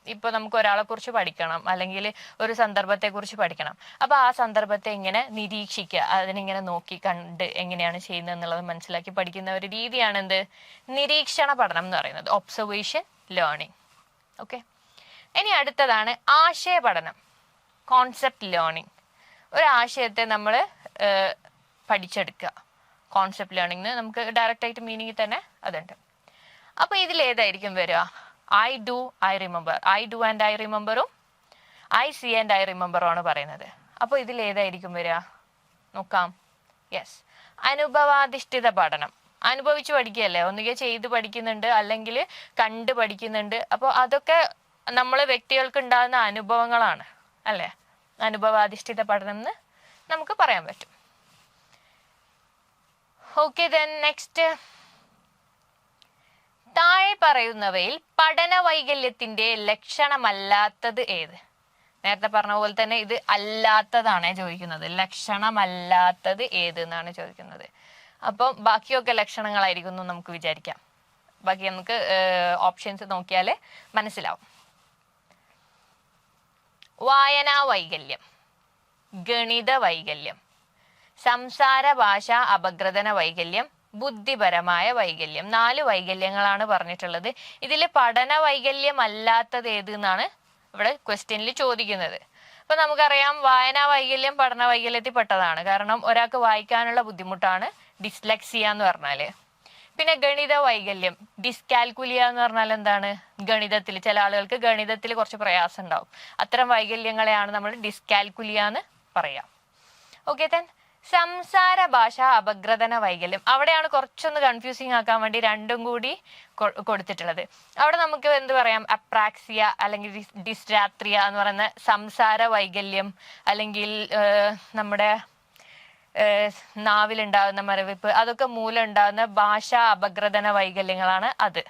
ഇപ്പൊ നമുക്ക് ഒരാളെ കുറിച്ച് പഠിക്കണം, അല്ലെങ്കിൽ ഒരു സന്ദർഭത്തെ കുറിച്ച് പഠിക്കണം. അപ്പൊ ആ സന്ദർഭത്തെ ഇങ്ങനെ നിരീക്ഷിക്കുക, അതിനിങ്ങനെ നോക്കി കണ്ട് എങ്ങനെയാണ് ചെയ്യുന്നത് എന്നുള്ളത് മനസ്സിലാക്കി പഠിക്കുന്ന ഒരു രീതിയാണ് നിരീക്ഷണ പഠനം എന്ന് പറയുന്നത്, ഒബ്സർവേഷൻ ലേണിംഗ്. ഓക്കെ, ഇനി അടുത്തതാണ് ആശയ പഠനം, കോൺസെപ്റ്റ് ലേണിംഗ്. ഒരു ആശയത്തെ നമ്മൾ പഠിച്ചെടുക്കുക. കോൺസെപ്റ്റ് ലേണിംഗിന് നമുക്ക് ഡയറക്റ്റ് ആയിട്ട് മീനിങ്ങിൽ തന്നെ അതുണ്ട്. അപ്പൊ ഇതിലേതായിരിക്കും വരിക? ഐ ഡു ആൻഡ് ഐ റിമെമ്പറും ഐ സി ആൻഡ് ഐ റിമെമ്പറും ആണ് പറയുന്നത്. അപ്പൊ ഇതിലേതായിരിക്കും വരിക നോക്കാം. യെസ്, അനുഭവാധിഷ്ഠിത പഠനം. അനുഭവിച്ചു പഠിക്കുകയല്ലേ, ഒന്നുകിൽ ചെയ്ത് പഠിക്കുന്നുണ്ട് അല്ലെങ്കിൽ കണ്ട് പഠിക്കുന്നുണ്ട്. അപ്പോൾ അതൊക്കെ നമ്മളെ വ്യക്തികൾക്ക് ഉണ്ടാകുന്ന അനുഭവങ്ങളാണ് അല്ലേ അനുഭവാധിഷ്ഠിത പഠനം എന്ന് നമുക്ക് പറയാൻ പറ്റും. ഓക്കെ, ദെൻ നെക്സ്റ്റ്, താഴെ പറയുന്നവയിൽ പഠന വൈകല്യത്തിന്റെ ലക്ഷണമല്ലാത്തത് ഏത്? നേരത്തെ പറഞ്ഞ പോലെ തന്നെ ഇത് അല്ലാത്തതാണ് ചോദിക്കുന്നത്, ലക്ഷണമല്ലാത്തത് ഏത് എന്നാണ് ചോദിക്കുന്നത്. അപ്പം ബാക്കിയൊക്കെ ലക്ഷണങ്ങളായിരിക്കും എന്ന് നമുക്ക് വിചാരിക്കാം. ബാക്കി നമുക്ക് ഓപ്ഷൻസ് നോക്കിയാൽ മനസ്സിലാവും. വായനാ വൈകല്യം, ഗണിത വൈകല്യം, സംസാര ഭാഷ അപഗ്രഥന വൈകല്യം, ബുദ്ധിപരമായ വൈകല്യം. 4 വൈകല്യങ്ങളാണ് പറഞ്ഞിട്ടുള്ളത്. ഇതിൽ പഠന വൈകല്യം അല്ലാത്തത് ഏത് എന്നാണ് ഇവിടെ ക്വസ്റ്റ്യനിൽ ചോദിക്കുന്നത്. അപ്പൊ നമുക്കറിയാം വായനാ വൈകല്യം പഠന വൈകല്യത്തിൽ പെട്ടതാണ്. കാരണം ഒരാൾക്ക് വായിക്കാനുള്ള ബുദ്ധിമുട്ടാണ് ഡിസ്ലെക്സിയ എന്ന് പറഞ്ഞാല്. പിന്നെ ഗണിത വൈകല്യം, ഡിസ്കാൽക്കുലിയ എന്ന് പറഞ്ഞാൽ എന്താണ്? ഗണിതത്തിൽ ചില ആളുകൾക്ക് ഗണിതത്തിൽ കുറച്ച് പ്രയാസം ഉണ്ടാവും. അത്തരം വൈകല്യങ്ങളെയാണ് നമ്മൾ ഡിസ്കാൽക്കുലിയ എന്ന് പറയാം. ഓക്കെ, ദെൻ സംസാര ഭാഷ അപഗ്രഥന വൈകല്യം. അവിടെയാണ് കുറച്ചൊന്ന് കൺഫ്യൂസിങ് ആക്കാൻ വേണ്ടി രണ്ടും കൂടി കൊടുത്തിട്ടുള്ളത്. അവിടെ നമുക്ക് എന്ത് പറയാം? അപ്രാക്സിയ അല്ലെങ്കിൽ ഡിസ്ട്രാത്രിയ എന്ന് പറയുന്ന സംസാര വൈകല്യം, അല്ലെങ്കിൽ നമ്മുടെ നാവിലുണ്ടാകുന്ന മരവിപ്പ്, അതൊക്കെ മൂലം ഉണ്ടാകുന്ന ഭാഷാ അപഗ്രഥന വൈകല്യങ്ങളാണ് അത്.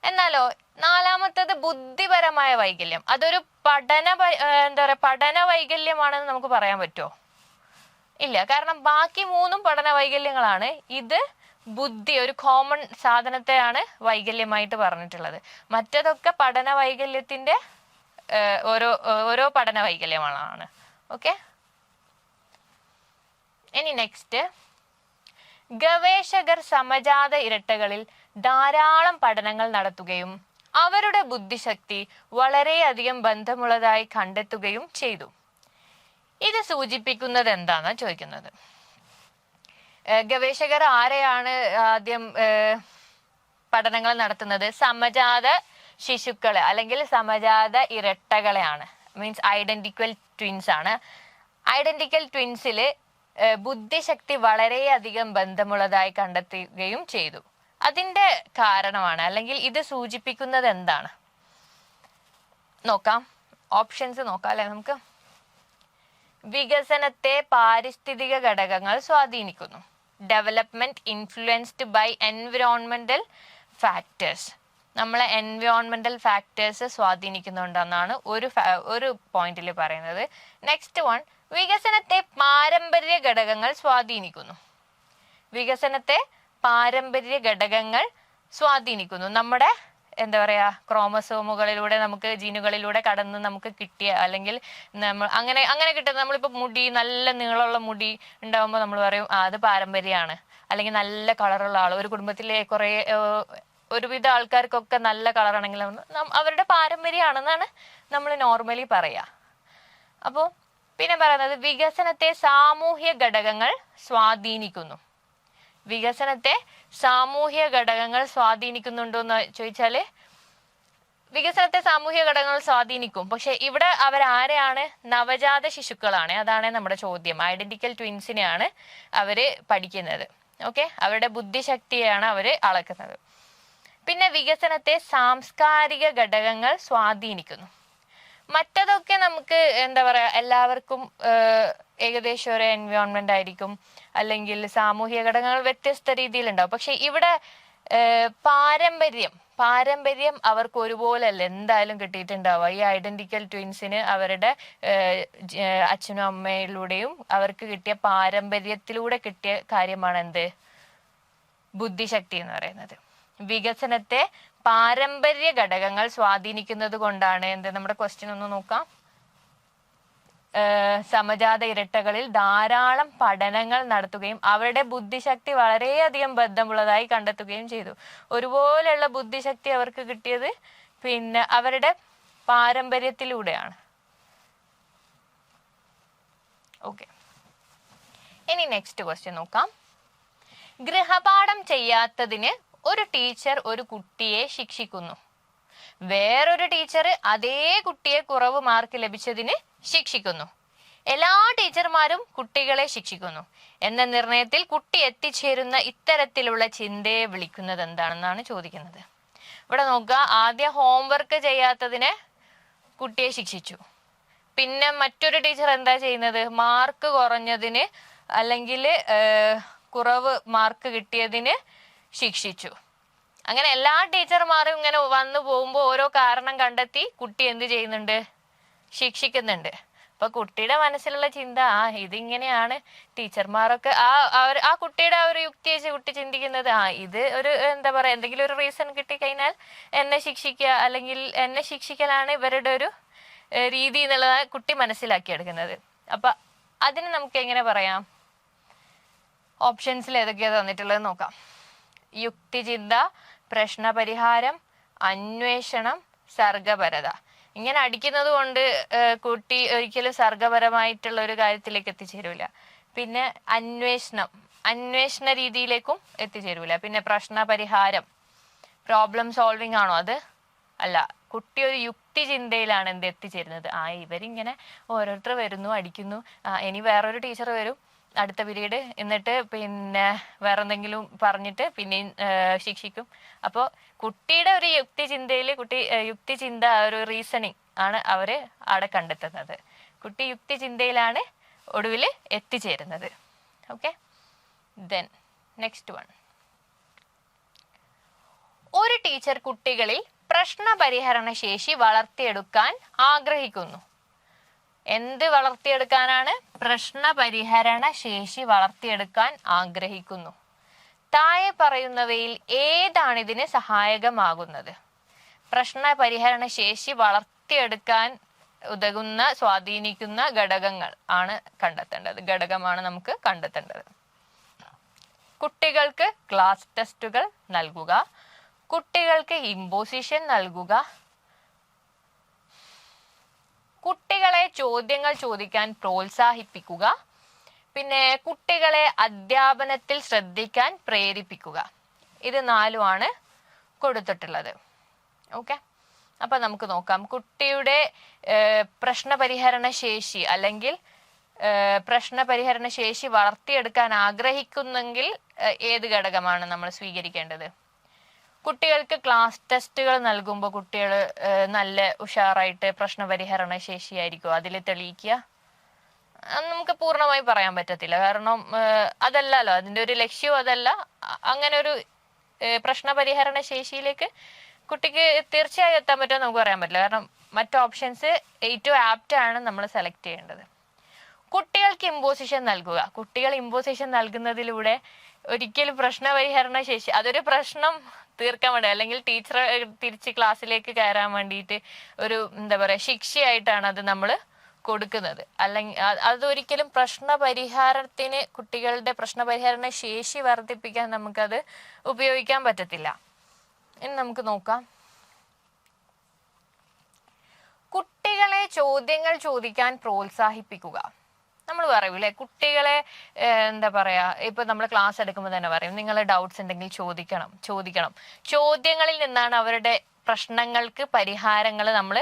എന്നാലോ 4മത്തത് ബുദ്ധിപരമായ വൈകല്യം, അതൊരു പഠന വൈകല്യമാണെന്ന് നമുക്ക് പറയാൻ പറ്റുമോ? ഇല്ല, കാരണം ബാക്കി 3ഉം പഠന വൈകല്യങ്ങളാണ്. ഇത് ബുദ്ധി, ഒരു കോമൺ സാധനത്തെയാണ് വൈകല്യമായിട്ട് പറഞ്ഞിട്ടുള്ളത്. മറ്റതൊക്കെ പഠന വൈകല്യത്തിന്റെ ഓരോ പഠന വൈകല്യങ്ങളാണ്. ഓക്കെ, ഇനി നെക്സ്റ്റ്, ഗവേഷകർ സമജാത ഇരട്ടകളിൽ ധാരാളം പഠനങ്ങൾ നടത്തുകയും അവരുടെ ബുദ്ധിശക്തി വളരെയധികം ബന്ധമുള്ളതായി കണ്ടെത്തുകയും ചെയ്തു. ഇത് സൂചിപ്പിക്കുന്നത് എന്താണെന്ന് ചോദിക്കുന്നത്. ഗവേഷകർ ആരെയാണ് ആദ്യം പഠനങ്ങൾ നടത്തുന്നത്? സമജാത ശിശുക്കളെ അല്ലെങ്കിൽ സമജാത ഇരട്ടകളെയാണ്. മീൻസ് ഐഡന്റിക്കൽ ട്വിൻസ് ആണ്. ഐഡന്റിക്കൽ ട്വിൻസില് ബുദ്ധിശക്തി വളരെയധികം ബന്ധമുള്ളതായി കണ്ടെത്തുകയും ചെയ്തു. അതിന്റെ കാരണമാണ്, അല്ലെങ്കിൽ ഇത് സൂചിപ്പിക്കുന്നത് എന്താണ് നോക്കാം. ഓപ്ഷൻസ് നോക്കാം അല്ലെ നമുക്ക്. വികസനത്തെ പാരിസ്ഥിതിക ഘടകങ്ങൾ സ്വാധീനിക്കുന്നു. Development influenced by environmental factors. നമ്മളെ എൻവിറോൺമെന്റൽ ഫാക്ടേഴ്സ് സ്വാധീനിക്കുന്നുണ്ടെന്നാണ് ഒരു പോയിന്റിൽ പറയുന്നത്. നെക്സ്റ്റ് വൺ, വികസനത്തെ പാരമ്പര്യ ഘടകങ്ങൾ സ്വാധീനിക്കുന്നു. വികസനത്തെ പാരമ്പര്യ ഘടകങ്ങൾ സ്വാധീനിക്കുന്നു. നമ്മുടെ എന്താ പറയാ, ക്രോമസോമുകളിലൂടെ നമുക്ക് ജീനുകളിലൂടെ കടന്ന് നമുക്ക് കിട്ടിയ, അല്ലെങ്കിൽ നമ്മൾ അങ്ങനെ കിട്ടുന്ന, നമ്മളിപ്പോ മുടി, നല്ല നീളമുള്ള മുടി ഉണ്ടാവുമ്പോൾ നമ്മൾ പറയും അത് പാരമ്പര്യമാണ്. അല്ലെങ്കിൽ നല്ല കളറുള്ള ആൾ, ഒരു കുടുംബത്തിലെ ഒരുവിധ ആൾക്കാർക്കൊക്കെ നല്ല കളറാണെങ്കിൽ അവരുടെ പാരമ്പര്യമാണെന്നാണ് നമ്മൾ നോർമലി പറയാ. അപ്പോൾ പിന്നെ പറയുന്നത് വികസനത്തെ സാമൂഹ്യ ഘടകങ്ങൾ സ്വാധീനിക്കുന്നു. വികസനത്തെ സാമൂഹ്യ ഘടകങ്ങൾ സ്വാധീനിക്കുന്നുണ്ടോ എന്ന് ചോദിച്ചാല് വികസനത്തെ സാമൂഹ്യ ഘടകങ്ങൾ സ്വാധീനിക്കും. പക്ഷെ ഇവിടെ അവരാരെയാണ്? നവജാത ശിശുക്കളാണ്. അതാണ് നമ്മുടെ ചോദ്യം. ഐഡന്റിക്കൽ ട്വിൻസിനെയാണ് അവര് പഠിക്കുന്നത്. ഓക്കെ, അവരുടെ ബുദ്ധിശക്തിയാണ് അവര് അളക്കുന്നത്. പിന്നെ വികസനത്തെ സാംസ്കാരിക ഘടകങ്ങൾ സ്വാധീനിക്കുന്നു. മറ്റതൊക്കെ നമുക്ക് എന്താ പറയാ, എല്ലാവർക്കും ഏകദേശം ഒരു എൻവയോൺമെന്റ് ആയിരിക്കും, അല്ലെങ്കിൽ സാമൂഹിക ഘടകങ്ങൾ വ്യത്യസ്ത രീതിയിലുണ്ടാവും. പക്ഷെ ഇവിടെ പാരമ്പര്യം അവർക്ക് ഒരുപോലെയല്ല എന്തായാലും കിട്ടിയിട്ടുണ്ടാവുക. ഈ ഐഡന്റിക്കൽ ട്വിൻസിന് അവരുടെ അച്ഛനും അമ്മയിലൂടെയും അവർക്ക് കിട്ടിയ പാരമ്പര്യത്തിലൂടെ കിട്ടിയ കാര്യമാണ് എന്ത്? ബുദ്ധിശക്തി എന്ന് പറയുന്നത്. വികസനത്തെ പാരമ്പര്യ ഘടകങ്ങൾ സ്വാധീനിക്കുന്നത് കൊണ്ടാണ് എന്ത്? നമ്മുടെ ക്വസ്റ്റ്യൻ ഒന്ന് നോക്കാം. സമജാത ഇരട്ടകളിൽ ധാരാളം പഠനങ്ങൾ നടത്തുകയും അവരുടെ ബുദ്ധിശക്തി വളരെയധികം ബന്ധമുള്ളതായി കണ്ടെത്തുകയും ചെയ്തു. ഒരുപോലെയുള്ള ബുദ്ധിശക്തി അവർക്ക് കിട്ടിയത് പിന്നെ അവരുടെ പാരമ്പര്യത്തിലൂടെയാണ്. ഓക്കെ, ഇനി നെക്സ്റ്റ് ക്വസ്റ്റ്യൻ നോക്കാം. ഗൃഹപാഠം ചെയ്യാത്തതിന് ഒരു ടീച്ചർ ഒരു കുട്ടിയെ ശിക്ഷിക്കുന്നു. വേറൊരു ടീച്ചർ അതേ കുട്ടിയെ കുറവ് മാർക്ക് ലഭിച്ചതിന് ശിക്ഷിക്കുന്നു. എല്ലാ ടീച്ചർമാരും കുട്ടികളെ ശിക്ഷിക്കുന്നു എന്ന നിർണയത്തിൽ കുട്ടി എത്തിച്ചേരുന്ന ഇത്തരത്തിലുള്ള ചിന്തയെ വിളിക്കുന്നത് എന്താണെന്നാണ് ചോദിക്കുന്നത്. ഇവിടെ നോക്കുക, ആദ്യം ഹോംവർക്ക് ചെയ്യാത്തതിന് കുട്ടിയെ ശിക്ഷിച്ചു. പിന്നെ മറ്റൊരു ടീച്ചർ എന്താ ചെയ്യുന്നത്? മാർക്ക് കുറഞ്ഞതിന് അല്ലെങ്കിൽ കുറവ് മാർക്ക് കിട്ടിയതിന് ശിക്ഷിച്ചു. അങ്ങനെ എല്ലാ ടീച്ചർമാരും ഇങ്ങനെ വന്നു പോകുമ്പോൾ ഓരോ കാരണം കണ്ടെത്തി കുട്ടി എന്ത് ചെയ്യുന്നുണ്ട്? ശിക്ഷിക്കുന്നുണ്ട്. അപ്പൊ കുട്ടിയുടെ മനസ്സിലുള്ള ചിന്ത ഇതിങ്ങനെയാണ്. ടീച്ചർമാരൊക്കെ ആ കുട്ടിയുടെ ആ ഒരു യുക്തി വെച്ച് കുട്ടി ചിന്തിക്കുന്നത് ഇത് ഒരു എന്താ പറയാ, എന്തെങ്കിലും ഒരു റീസൺ കിട്ടിക്കഴിഞ്ഞാൽ എന്നെ ശിക്ഷിക്കുക, അല്ലെങ്കിൽ എന്നെ ശിക്ഷിക്കലാണ് ഇവരുടെ ഒരു രീതി എന്നുള്ളതാണ് കുട്ടി മനസ്സിലാക്കിയെടുക്കുന്നത്. അപ്പൊ അതിന് നമുക്ക് എങ്ങനെ പറയാം? ഓപ്ഷൻസിൽ ഏതൊക്കെയാ തന്നിട്ടുള്ളത് നോക്കാം. യുക്തിചിന്ത, പ്രശ്നപരിഹാരം, അന്വേഷണം, സർഗപരത. ഇങ്ങനെ അടിക്കുന്നത് കൊണ്ട് കുട്ടി ഒരിക്കലും സർഗപരമായിട്ടുള്ള ഒരു കാര്യത്തിലേക്ക് എത്തിച്ചേരൂല. പിന്നെ അന്വേഷണ രീതിയിലേക്കും എത്തിച്ചേരൂല. പിന്നെ പ്രശ്നപരിഹാരം, പ്രോബ്ലം സോൾവിങ് ആണോ? അത് അല്ല. കുട്ടി ഒരു യുക്തി ചിന്തയിലാണ് എന്ത് എത്തിച്ചേരുന്നത്? ഇവരിങ്ങനെ ഓരോരുത്തർ വരുന്നു, അടിക്കുന്നു, ഇനി വേറൊരു ടീച്ചർ വരും അടുത്ത പീരീഡ്, എന്നിട്ട് പിന്നെ വേറെ എന്തെങ്കിലും പറഞ്ഞിട്ട് പിന്നെയും ശിക്ഷിക്കും. അപ്പോൾ കുട്ടിയുടെ ഒരു യുക്തിചിന്ത ഒരു റീസണിങ് ആണ് അവര് അവിടെ കണ്ടെത്തുന്നത്. കുട്ടി യുക്തിചിന്തയിലാണ് ഒടുവിൽ എത്തിച്ചേരുന്നത്. Okay, then next one. ഒരു ടീച്ചർ കുട്ടികളിൽ പ്രശ്നപരിഹരണ ശേഷി വളർത്തിയെടുക്കാൻ ആഗ്രഹിക്കുന്നു. എന്ത് വളർത്തിയെടുക്കാനാണ്? പ്രശ്നപരിഹരണ ശേഷി വളർത്തിയെടുക്കാൻ ആഗ്രഹിക്കുന്നു. താഴെ പറയുന്നവയിൽ ഏതാണ് ഇതിന് സഹായകമാകുന്നത്? പ്രശ്നപരിഹരണ ശേഷി വളർത്തിയെടുക്കാൻ ഉതകുന്ന സ്വാധീനിക്കുന്ന ഘടകങ്ങൾ ആണ് കണ്ടെത്തേണ്ടത്. ഘടകമാണ് നമുക്ക് കണ്ടെത്തേണ്ടത്. കുട്ടികൾക്ക് ക്ലാസ് ടെസ്റ്റുകൾ നൽകുക, കുട്ടികൾക്ക് ഇമ്പോസിഷൻ നൽകുക, കുട്ടികളെ ചോദ്യങ്ങൾ ചോദിക്കാൻ പ്രോത്സാഹിപ്പിക്കുക, പിന്നെ കുട്ടികളെ അധ്യാപനത്തിൽ ശ്രദ്ധിക്കാൻ പ്രേരിപ്പിക്കുക. ഇത് 4 കൊടുത്തിട്ടുള്ളത്. ഓക്കെ, അപ്പൊ നമുക്ക് നോക്കാം. കുട്ടിയുടെ പ്രശ്നപരിഹരണ ശേഷി അല്ലെങ്കിൽ പ്രശ്നപരിഹരണ ശേഷി വളർത്തിയെടുക്കാൻ ആഗ്രഹിക്കുന്നെങ്കിൽ ഏത് ഘടകമാണ് നമ്മൾ സ്വീകരിക്കേണ്ടത്? കുട്ടികൾക്ക് ക്ലാസ് ടെസ്റ്റുകൾ നൽകുമ്പോൾ കുട്ടികൾ നല്ല ഉഷാറായിട്ട് പ്രശ്നപരിഹരണ ശേഷിയായിരിക്കും അതിൽ തെളിയിക്കുക? നമുക്ക് പൂർണ്ണമായി പറയാൻ പറ്റത്തില്ല. കാരണം അതല്ലല്ലോ അതിന്റെ ഒരു ലക്ഷ്യവും അതല്ല. അങ്ങനെ ഒരു പ്രശ്നപരിഹരണ ശേഷിയിലേക്ക് കുട്ടിക്ക് തീർച്ചയായും എത്താൻ പറ്റുമോ നമുക്ക് പറയാൻ പറ്റില്ല. കാരണം മറ്റു ഓപ്ഷൻസ് ഏറ്റവും ആപ്റ്റ് ആണ് നമ്മൾ സെലക്ട് ചെയ്യേണ്ടത്. കുട്ടികൾക്ക് ഇമ്പോസിഷൻ നൽകുക. കുട്ടികൾ ഇമ്പോസിഷൻ നൽകുന്നതിലൂടെ ഒരിക്കലും പ്രശ്നപരിഹരണ ശേഷി, അതൊരു പ്രശ്നം തീർക്കാൻ വേണ്ടി അല്ലെങ്കിൽ ടീച്ചർ തിരിച്ച് ക്ലാസ്സിലേക്ക് കയറാൻ വേണ്ടിയിട്ട് ഒരു എന്താ പറയാ ശിക്ഷയായിട്ടാണ് അത് നമ്മൾ കൊടുക്കുന്നത്. അല്ലെങ്കിൽ അതൊരിക്കലും പ്രശ്നപരിഹാരത്തിന്, കുട്ടികളുടെ പ്രശ്നപരിഹരണ ശേഷി വർദ്ധിപ്പിക്കാൻ നമുക്കത് ഉപയോഗിക്കാൻ പറ്റത്തില്ല. ഇനി നമുക്ക് നോക്കാം. കുട്ടികളെ ചോദ്യങ്ങൾ ചോദിക്കാൻ പ്രോത്സാഹിപ്പിക്കുക. നമ്മൾ പറയൂലേ കുട്ടികളെ എന്താ പറയാ, ഇപ്പൊ നമ്മൾ ക്ലാസ് എടുക്കുമ്പോൾ തന്നെ പറയും നിങ്ങൾ ഡൗട്ട്സ് ഉണ്ടെങ്കിൽ ചോദിക്കണം. ചോദ്യങ്ങളിൽ നിന്നാണ് അവരുടെ പ്രശ്നങ്ങൾക്ക് പരിഹാരങ്ങൾ നമ്മൾ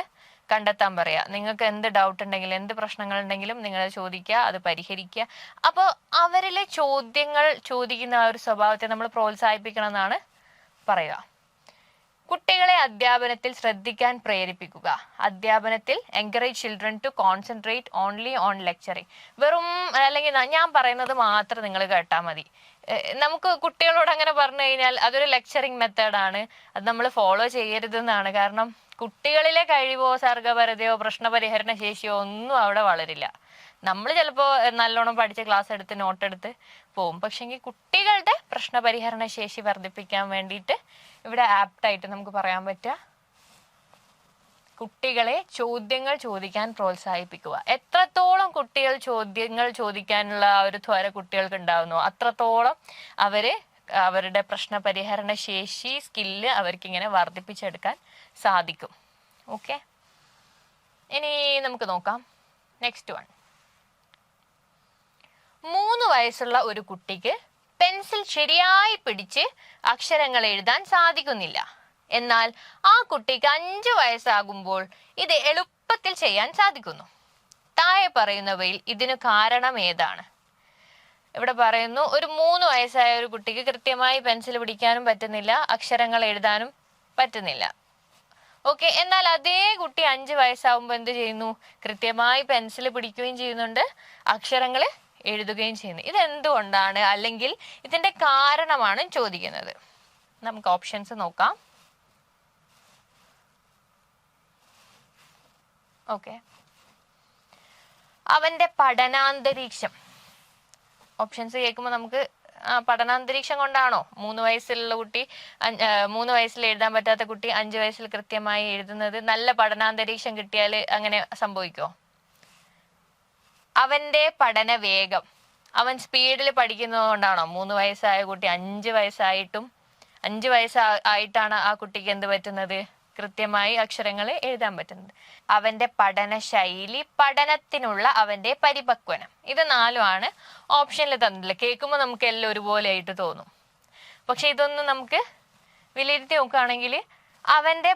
കണ്ടെത്താൻ പറയാ. നിങ്ങൾക്ക് എന്ത് ഡൗട്ട് ഉണ്ടെങ്കിലും എന്ത് പ്രശ്നങ്ങൾ ഉണ്ടെങ്കിലും നിങ്ങൾ ചോദിക്കുക, അത് പരിഹരിക്കുക. അപ്പോൾ അവരിലെ ചോദ്യങ്ങൾ ചോദിക്കുന്ന ആ ഒരു സ്വഭാവത്തെ നമ്മൾ പ്രോത്സാഹിപ്പിക്കണം എന്നാണ് പറയുക. കുട്ടികളെ അധ്യാപനത്തിൽ ശ്രദ്ധിക്കാൻ പ്രേരിപ്പിക്കുക. അധ്യാപനത്തിൽ encourage children to concentrate only on lecturing. വെറും അല്ലെങ്കിൽ ഞാൻ പറയുന്നത് മാത്രം നിങ്ങൾ കേട്ടാൽ മതി നമുക്ക് കുട്ടികളോട് അങ്ങനെ പറഞ്ഞു കഴിഞ്ഞാൽ അതൊരു ലെക്ചറിങ് മെത്തേഡാണ്, അത് നമ്മൾ ഫോളോ ചെയ്യരുതെന്നാണ്. കാരണം കുട്ടികളിലെ കഴിവോ സർഗപരതയോ പ്രശ്നപരിഹരണ ശേഷിയോ ഒന്നും അവിടെ വളരില്ല. നമ്മൾ ചിലപ്പോൾ നല്ലോണം പഠിച്ച ക്ലാസ് എടുത്ത് നോട്ടെടുത്ത് പോവും, പക്ഷെങ്കിൽ കുട്ടികളുടെ പ്രശ്നപരിഹരണ ശേഷി വർദ്ധിപ്പിക്കാൻ വേണ്ടിയിട്ട് ഇവിടെ ആപ്റ്റായിട്ട് നമുക്ക് പറയാൻ പറ്റുക കുട്ടികളെ ചോദ്യങ്ങൾ ചോദിക്കാൻ പ്രോത്സാഹിപ്പിക്കുക. എത്രത്തോളം കുട്ടികൾ ചോദ്യങ്ങൾ ചോദിക്കാനുള്ള ആ ഒരു ത്വര കുട്ടികൾക്ക് ഉണ്ടാവുന്നു, അത്രത്തോളം അവരുടെ പ്രശ്നപരിഹരണ ശേഷി സ്കില്ല് അവർക്കിങ്ങനെ വർദ്ധിപ്പിച്ചെടുക്കാൻ സാധിക്കും. ഓക്കെ, ഇനി നമുക്ക് നോക്കാം നെക്സ്റ്റ് വൺ. 3 വയസ്സുള്ള ഒരു കുട്ടിക്ക് പെൻസിൽ ശരിയായി പിടിച്ച് അക്ഷരങ്ങൾ എഴുതാൻ സാധിക്കുന്നില്ല. എന്നാൽ ആ കുട്ടിക്ക് 5 വയസ്സാകുമ്പോൾ ഇത് എളുപ്പത്തിൽ ചെയ്യാൻ സാധിക്കുന്നു. താഴെ പറയുന്നവയിൽ ഇതിനു കാരണം ഏതാണ്? ഇവിടെ പറയുന്നു ഒരു 3 വയസ്സായ ഒരു കുട്ടിക്ക് കൃത്യമായി പെൻസിൽ പിടിക്കാനും പറ്റുന്നില്ല, അക്ഷരങ്ങൾ എഴുതാനും പറ്റുന്നില്ല. ഓക്കെ, എന്നാൽ അതേ കുട്ടി 5 വയസ്സാവുമ്പോൾ എന്ത് ചെയ്യുന്നു? കൃത്യമായി പെൻസിൽ പിടിക്കുകയും ചെയ്യുന്നുണ്ട്, അക്ഷരങ്ങൾ എഴുതുകയും ചെയ്യുന്നു. ഇതെന്തുകൊണ്ടാണ്, അല്ലെങ്കിൽ ഇതിന്റെ കാരണമാണ് ചോദിക്കുന്നത്. നമുക്ക് ഓപ്ഷൻസ് നോക്കാം. ഓക്കെ, അവന്റെ പഠനാന്തരീക്ഷം. ഓപ്ഷൻസ് കേൾക്കുമ്പോൾ നമുക്ക് പഠനാന്തരീക്ഷം കൊണ്ടാണോ 3 വയസ്സിലുള്ള കുട്ടി 3 വയസ്സിൽ എഴുതാൻ പറ്റാത്ത കുട്ടി 5 വയസ്സിൽ കൃത്യമായി എഴുതുന്നത്? നല്ല പഠനാന്തരീക്ഷം കിട്ടിയാൽ അങ്ങനെ സംഭവിക്കോ? അവന്റെ പഠന വേഗം, അവൻ സ്പീഡിൽ പഠിക്കുന്നത് കൊണ്ടാണോ 3 വയസ്സായ കുട്ടി 5 വയസ്സായിട്ടാണ് ആ കുട്ടിക്ക് എന്ത് പറ്റുന്നത്? കൃത്യമായി അക്ഷരങ്ങൾ എഴുതാൻ പറ്റുന്നത്. അവന്റെ പഠന ശൈലി, പഠനത്തിനുള്ള അവന്റെ പരിപക്വനം, ഇത് 4ആണ് ഓപ്ഷനിൽ തന്നില്ല. കേൾക്കുമ്പോൾ നമുക്ക് എല്ലാം ഒരുപോലെ ആയിട്ട് തോന്നും, പക്ഷെ ഇതൊന്നും നമുക്ക് വിലയിരുത്തി നോക്കുകയാണെങ്കിൽ അവന്റെ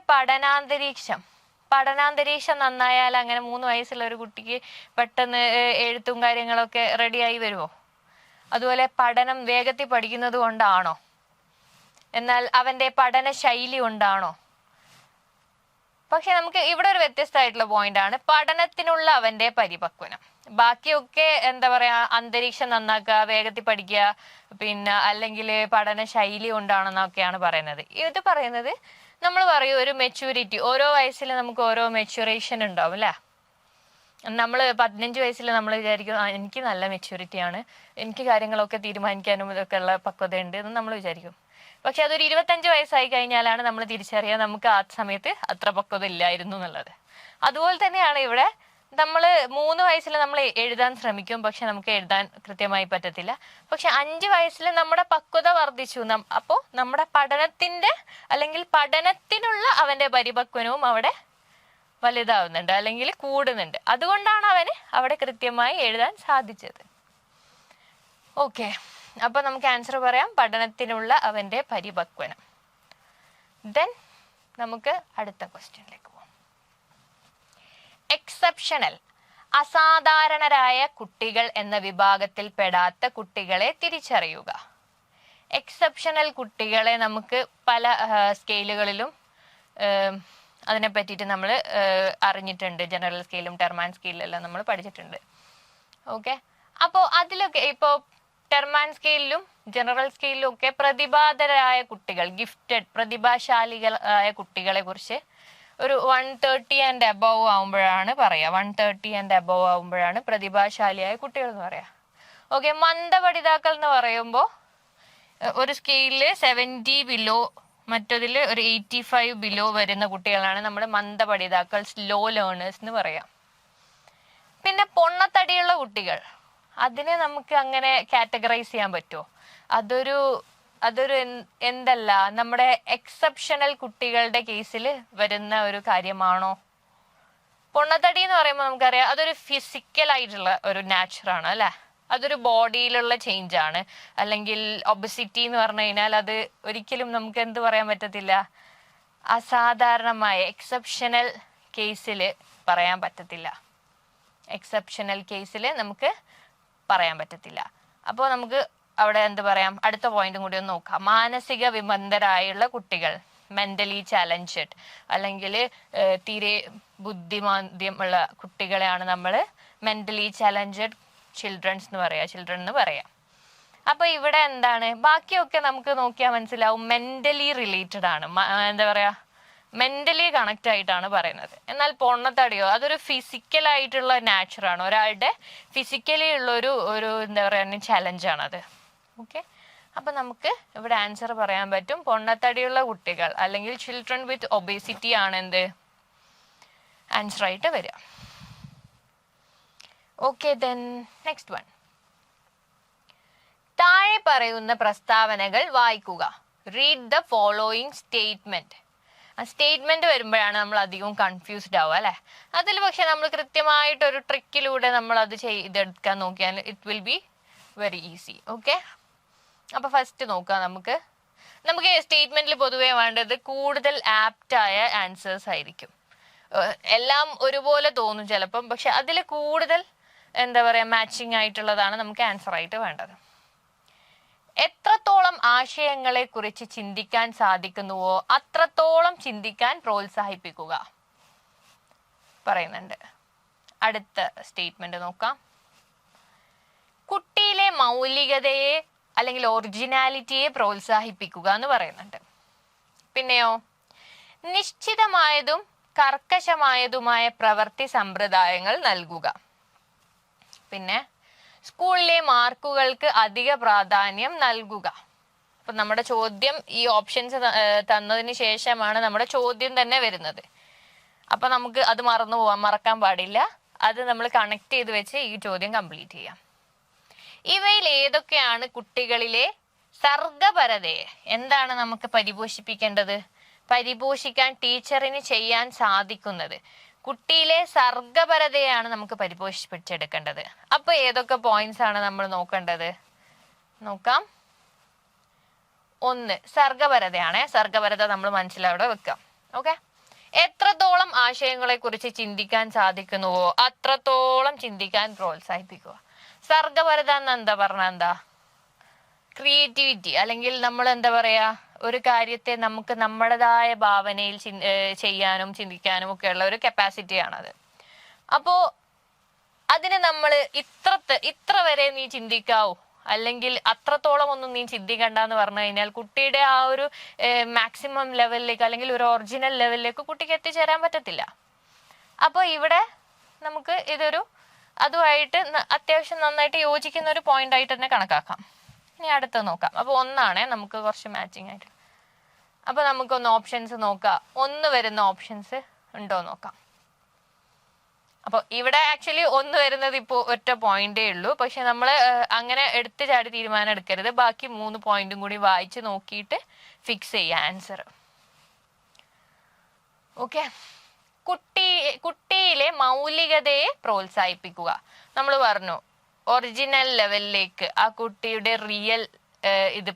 പഠനാന്തരീക്ഷം നന്നായാൽ അങ്ങനെ 3 വയസ്സുള്ള ഒരു കുട്ടിക്ക് പെട്ടെന്ന് എഴുത്തും കാര്യങ്ങളൊക്കെ റെഡിയായി വരുമോ? അതുപോലെ പഠനം വേഗത്തിൽ പഠിക്കുന്നത് കൊണ്ടാണോ? എന്നാൽ അവന്റെ പഠന ശൈലി കൊണ്ടാണോ? പക്ഷെ നമുക്ക് ഇവിടെ ഒരു വ്യത്യസ്തമായിട്ടുള്ള പോയിന്റ് ആണ് പഠനത്തിനുള്ള അവന്റെ പരിപക്വനം. ബാക്കിയൊക്കെ എന്താ പറയാ, അന്തരീക്ഷം നന്നാക്കുക, വേഗത്തിൽ പഠിക്കുക, പിന്നെ അല്ലെങ്കിൽ പഠന ശൈലി കൊണ്ടാണെന്നൊക്കെയാണ് പറയുന്നത്. ഇത് പറയുന്നത് നമ്മൾ പറയും ഒരു മെച്യൂരിറ്റി, ഓരോ വയസ്സിൽ നമുക്ക് ഓരോ മെച്യൂറേഷൻ ഉണ്ടാവും അല്ലെ. നമ്മൾ 15 വയസ്സിൽ നമ്മൾ വിചാരിക്കും എനിക്ക് നല്ല മെച്യൂരിറ്റിയാണ്, എനിക്ക് കാര്യങ്ങളൊക്കെ തീരുമാനിക്കാനും ഇതൊക്കെ ഉള്ള പക്വതയുണ്ട് എന്ന് നമ്മൾ വിചാരിക്കും. പക്ഷെ അതൊരു 25 വയസ്സായി കഴിഞ്ഞാലാണ് നമ്മൾ തിരിച്ചറിയാൻ നമുക്ക് ആ സമയത്ത് അത്ര പക്വത ഇല്ലായിരുന്നു എന്നുള്ളത്. അതുപോലെ തന്നെയാണ് ഇവിടെ നമ്മൾ 3 വയസ്സിൽ നമ്മൾ എഴുതാൻ ശ്രമിക്കും, പക്ഷെ നമുക്ക് എഴുതാൻ കൃത്യമായി പറ്റത്തില്ല. പക്ഷെ 5 വയസ്സിൽ നമ്മുടെ പക്വത വർദ്ധിച്ചു, അപ്പോൾ നമ്മുടെ പഠനത്തിന്റെ അല്ലെങ്കിൽ പഠനത്തിനുള്ള അവന്റെ പരിപക്വനവും അവിടെ വലുതാവുന്നുണ്ട് അല്ലെങ്കിൽ കൂടുന്നുണ്ട്. അതുകൊണ്ടാണ് അവന് അവിടെ കൃത്യമായി എഴുതാൻ സാധിച്ചത്. ഓക്കെ, അപ്പൊ നമുക്ക് ആൻസർ പറയാം, പഠനത്തിനുള്ള അവന്റെ പരിപക്വനം. ദെൻ നമുക്ക് അടുത്ത ക്വസ്റ്റ്യനിലേക്ക് പോകാം. എക്സെപ്ഷണൽ, അസാധാരണരായ കുട്ടികൾ എന്ന വിഭാഗത്തിൽ പെടാത്ത കുട്ടികളെ തിരിച്ചറിയുക. എക്സെപ്ഷണൽ കുട്ടികളെ നമുക്ക് പല സ്കെയിലുകളിലും അതിനെ പറ്റിയിട്ട് നമ്മൾ അറിഞ്ഞിട്ടുണ്ട്. ജനറൽ സ്കെയിലും ടെർമാൻ സ്കെയിലെല്ലാം നമ്മൾ പഠിച്ചിട്ടുണ്ട്. ഓക്കെ, അപ്പോൾ അതിലൊക്കെ ഇപ്പോൾ ടെർമാൻ സ്കെയിലും ജനറൽ സ്കെയിലും ഒക്കെ പ്രതിഭാധരായ കുട്ടികൾ, ഗിഫ്റ്റഡ് പ്രതിഭാശാലികളായ കുട്ടികളെ കുറിച്ച് ഒരു 130 and above ആവുമ്പോഴാണ് പറയാ. 130 and above ആവുമ്പോഴാണ് പ്രതിഭാശാലിയായ കുട്ടികൾ എന്ന് പറയാ. ഓക്കെ, മന്ദപഠിതാക്കൾ എന്ന് പറയുമ്പോൾ ഒരു സ്കെയിലില് 70 ബിലോ, മറ്റതിൽ ഒരു 85 ബിലോ വരുന്ന കുട്ടികളാണ് നമ്മൾ മന്ദപഠിതാക്കൾ, സ്ലോ ലേണേഴ്സ് എന്ന് പറയാം. പിന്നെ പൊണ്ണത്തടിയുള്ള കുട്ടികൾ, അതിനെ നമുക്ക് അങ്ങനെ കാറ്റഗറൈസ് ചെയ്യാൻ പറ്റുമോ? അതൊരു എന്തല്ല, നമ്മുടെ എക്സെപ്ഷണൽ കുട്ടികളുടെ കേസിൽ വരുന്ന ഒരു കാര്യമാണോ? പൊണ്ണത്തടി എന്ന് പറയുമ്പോൾ നമുക്കറിയാം അതൊരു ഫിസിക്കൽ ആയിട്ടുള്ള ഒരു നാച്ചറാണ് അല്ലെ, അതൊരു ബോഡിയിലുള്ള ചേഞ്ച് ആണ്. അല്ലെങ്കിൽ ഒബസിറ്റി എന്ന് പറഞ്ഞു കഴിഞ്ഞാൽ അത് ഒരിക്കലും നമുക്ക് എന്ത് പറയാൻ പറ്റത്തില്ല, അസാധാരണമായ എക്സെപ്ഷണൽ കേസിൽ പറയാൻ പറ്റത്തില്ല. എക്സെപ്ഷണൽ കേസിൽ നമുക്ക് പറയാൻ പറ്റത്തില്ല. അപ്പോൾ നമുക്ക് അവിടെ എന്ത് പറയാം, അടുത്ത പോയിന്റും കൂടി ഒന്ന് നോക്കാം. മാനസിക വിമന്ദരായുള്ള കുട്ടികൾ, മെന്റലി ചാലഞ്ചഡ് അല്ലെങ്കിൽ തീരെ ബുദ്ധിമാന്ദ്യമുള്ള കുട്ടികളെയാണ് നമ്മൾ മെന്റലി ചാലഞ്ചഡ് ചിൽഡ്രൻ എന്ന് പറയാം. അപ്പൊ ഇവിടെ എന്താണ്, ബാക്കിയൊക്കെ നമുക്ക് നോക്കിയാൽ മനസ്സിലാവും മെന്റലി റിലേറ്റഡ് ആണ്, എന്താ പറയാ മെന്റലി കണക്ട് ആയിട്ടാണ് പറയുന്നത്. എന്നാൽ പൊണ്ണത്തടിയോ അതൊരു ഫിസിക്കൽ ആയിട്ടുള്ള നാച്ചറാണ്, ഒരാളുടെ ഫിസിക്കലി ഉള്ള ഒരു എന്താ പറയാ ചലഞ്ചാണത്. ഓക്കെ, അപ്പൊ നമുക്ക് ഇവിടെ ആൻസർ പറയാൻ പറ്റും, പൊണ്ണത്തടിയുള്ള കുട്ടികൾ അല്ലെങ്കിൽ ചിൽഡ്രൻ വിത്ത് ഒബേസിറ്റി ആണ് എന്ത് ആൻസർ ആയിട്ട് വരിക. Okay, then next one. താഴെ പറയുന്ന പ്രസ്താവനകൾ വായിക്കുക. Read the following statement. ആ സ്റ്റേറ്റ്മെന്റ് വരുമ്പോഴാണ് നമ്മൾ അധികവും കൺഫ്യൂസ്ഡ് ആവുക അല്ലെ. അതിൽ പക്ഷെ നമ്മൾ കൃത്യമായിട്ടൊരു ട്രിക്കിലൂടെ നമ്മൾ അത് ചെയ്തെടുക്കാൻ നോക്കിയാൽ it will be very easy. Okay, അപ്പൊ ഫസ്റ്റ് നോക്കാം. നമുക്ക് സ്റ്റേറ്റ്മെന്റിൽ പൊതുവേ വേണ്ടത് കൂടുതൽ ആപ്റ്റ് ആയ ആൻസേഴ്സ് ആയിരിക്കും. എല്ലാം ഒരുപോലെ തോന്നും ചിലപ്പം, പക്ഷെ അതിൽ കൂടുതൽ എന്താ പറയാ മാച്ചിങ് ആയിട്ടുള്ളതാണ് നമുക്ക് ആൻസർ ആയിട്ട് വേണ്ടത്. എത്രത്തോളം ആശയങ്ങളെ കുറിച്ച് ചിന്തിക്കാൻ സാധിക്കുന്നുവോ അത്രത്തോളം ചിന്തിക്കാൻ പ്രോത്സാഹിപ്പിക്കുക പറയുന്നുണ്ട്. അടുത്ത സ്റ്റേറ്റ്മെന്റ് നോക്കാം. കുട്ടിയിലെ മൗലികതയെ അല്ലെങ്കിൽ ഒറിജിനാലിറ്റിയെ പ്രോത്സാഹിപ്പിക്കുക എന്ന് പറയുന്നുണ്ട്. പിന്നെയോ, നിശ്ചിതമായതും കർക്കശമായതുമായ പ്രവൃത്തി സമ്പ്രദായങ്ങൾ നൽകുക. പിന്നെ സ്കൂളിലെ മാർക്കുകൾക്ക് അധിക പ്രാധാന്യം നൽകുക. അപ്പൊ നമ്മുടെ ചോദ്യം ഈ ഓപ്ഷൻസ് തന്നതിന് ശേഷമാണ് നമ്മുടെ ചോദ്യം തന്നെ വരുന്നത്. അപ്പൊ നമുക്ക് അത് മറക്കാൻ പാടില്ല. അത് നമ്മൾ കണക്ട് ചെയ്ത് വെച്ച് ഈ ചോദ്യം കംപ്ലീറ്റ് ചെയ്യാം. ഇവയിൽ ഏതൊക്കെയാണ് കുട്ടികളിലെ സർഗപരതയെ എന്താണ് നമുക്ക് പരിപോഷിപ്പിക്കേണ്ടത്? പരിപോഷിക്കാൻ ടീച്ചറിന് ചെയ്യാൻ സാധിക്കുന്നത്. കുട്ടിയിലെ സർഗപരതയാണ് നമുക്ക് പരിപോഷിപ്പിച്ചെടുക്കേണ്ടത്. അപ്പൊ ഏതൊക്കെ പോയിന്റ്സ് ആണ് നമ്മൾ നോക്കേണ്ടത്? നോക്കാം. 1 സർഗപരതയാണ്. സർഗപരത നമ്മൾ മനസ്സിലവിടെ വെക്കാം. ഓക്കെ, എത്രത്തോളം ആശയങ്ങളെ കുറിച്ച് ചിന്തിക്കാൻ സാധിക്കുന്നുവോ അത്രത്തോളം ചിന്തിക്കാൻ പ്രോത്സാഹിപ്പിക്കുക. സർഗപരത എന്താ പറഞ്ഞാ ക്രിയേറ്റിവിറ്റി, അല്ലെങ്കിൽ നമ്മൾ എന്താ പറയാ ഒരു കാര്യത്തെ നമുക്ക് നമ്മുടേതായ ഭാവനയിൽ ചെയ്യാനും ചിന്തിക്കാനും ഒക്കെ ഉള്ള ഒരു കപ്പാസിറ്റി ആണത്. അപ്പോ അതിന് നമ്മൾ ഇത്ര വരെ നീ ചിന്തിക്കാവൂ അല്ലെങ്കിൽ അത്രത്തോളം ഒന്നും നീ ചിന്തിക്കണ്ടെന്ന് പറഞ്ഞു കഴിഞ്ഞാൽ കുട്ടിയുടെ ആ ഒരു മാക്സിമം ലെവലിലേക്ക് അല്ലെങ്കിൽ ഒരു ഒറിജിനൽ ലെവലിലേക്ക് കുട്ടിക്ക് എത്തിച്ചേരാൻ പറ്റത്തില്ല. അപ്പോൾ ഇവിടെ നമുക്ക് ഇതൊരു അതുമായിട്ട് അത്യാവശ്യം നന്നായിട്ട് യോജിക്കുന്ന ഒരു പോയിന്റ് ആയിട്ട് തന്നെ കണക്കാക്കാം. ഇനി അടുത്ത് നോക്കാം. അപ്പൊ 1 നമുക്ക് കുറച്ച് മാച്ചിങ് ആയിട്ട്. അപ്പൊ നമുക്കൊന്ന് ഓപ്ഷൻസ് നോക്കാം. 1 വരുന്ന ഓപ്ഷൻസ് ഉണ്ടോ നോക്കാം. അപ്പൊ ഇവിടെ ആക്ച്വലി 1 വരുന്നത് ഇപ്പോ ഒറ്റ പോയിന്റേ ഉള്ളൂ. പക്ഷെ നമ്മൾ അങ്ങനെ എടുത്തു ചാടി തീരുമാനം എടുക്കരുത്. ബാക്കി 3 പോയിന്റും കൂടി വായിച്ച് നോക്കിയിട്ട് ഫിക്സ് ചെയ്യാം ആൻസർ. ഓക്കെ, കുട്ടിയിലെ മൗലികതയെ പ്രോത്സാഹിപ്പിക്കുക. നമ്മൾ പറഞ്ഞു ഒറിജിനൽ ലെവലിലേക്ക് ആ കുട്ടിയുടെ റിയൽ ഇത്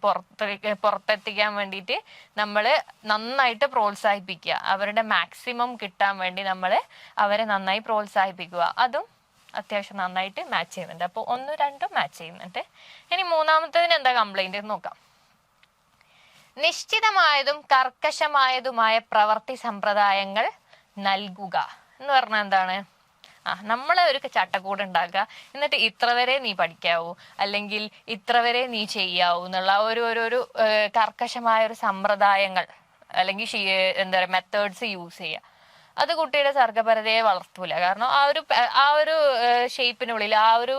പുറത്തെത്തിക്കാൻ വേണ്ടിയിട്ട് നമ്മൾ നന്നായിട്ട് പ്രോത്സാഹിപ്പിക്കുക. അവരുടെ മാക്സിമം കിട്ടാൻ വേണ്ടി നമ്മൾ അവരെ നന്നായി പ്രോത്സാഹിപ്പിക്കുക. അതും അത്യാവശ്യം നന്നായിട്ട് മാച്ച് ചെയ്യുന്നുണ്ട്. അപ്പോൾ 1, 2 മാച്ച് ചെയ്യുന്നുണ്ട്. ഇനി 3ാമത്തതിന് എന്താ കംപ്ലൈന്റ് നോക്കാം. നിശ്ചിതമായതും കർക്കശമായതുമായ പ്രവൃത്തി സമ്പ്രദായങ്ങൾ നൽകുക എന്ന് പറഞ്ഞാൽ എന്താണ്? നമ്മളെ ഒരു ചട്ടക്കൂട് ഉണ്ടാക്കുക, എന്നിട്ട് ഇത്ര വരെ നീ പഠിക്കാവൂ അല്ലെങ്കിൽ ഇത്ര വരെ നീ ചെയ്യാവൂ എന്നുള്ള ഒരു കർക്കശമായ ഒരു സമ്പ്രദായങ്ങൾ അല്ലെങ്കിൽ എന്താ പറയുക മെത്തേഡ്സ് യൂസ് ചെയ്യുക. അത് കുട്ടിയുടെ സർഗപരതയെ വളർത്തൂല. കാരണം ആ ഒരു ഷേപ്പിനുള്ളിൽ ആ ഒരു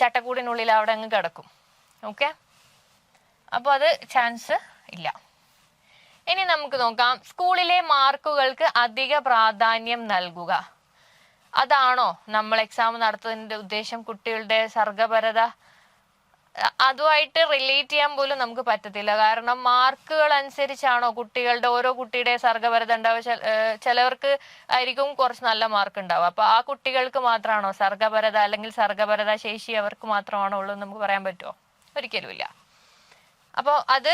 ചട്ടക്കൂടിനുള്ളിൽ അവിടെ അങ്ങ് കിടക്കും. ഓക്കെ, അപ്പോൾ അത് ചാൻസ് ഇല്ല. ഇനി നമുക്ക് നോക്കാം. സ്കൂളിലെ മാർക്കുകൾക്ക് അധിക പ്രാധാന്യം നൽകുക. അതാണോ നമ്മൾ എക്സാം നടത്തുന്നതിന്റെ ഉദ്ദേശം? കുട്ടികളുടെ സർഗപരത അതുമായിട്ട് റിലേറ്റ് ചെയ്യാൻ പോലും നമുക്ക് പറ്റത്തില്ല. കാരണം മാർക്കുകൾ അനുസരിച്ചാണോ ഓരോ കുട്ടിയുടെ സർഗപരത ഉണ്ടാവുക? ചിലവർക്ക് ആയിരിക്കും കുറച്ച് നല്ല മാർക്ക് ഉണ്ടാവുക. അപ്പൊ ആ കുട്ടികൾക്ക് മാത്രമാണോ സർഗപരത അല്ലെങ്കിൽ സർഗപരത ശേഷി അവർക്ക് മാത്രമാണോ ഉള്ളൂ നമുക്ക് പറയാൻ പറ്റുമോ? ഒരിക്കലും ഇല്ല. അപ്പോൾ അത്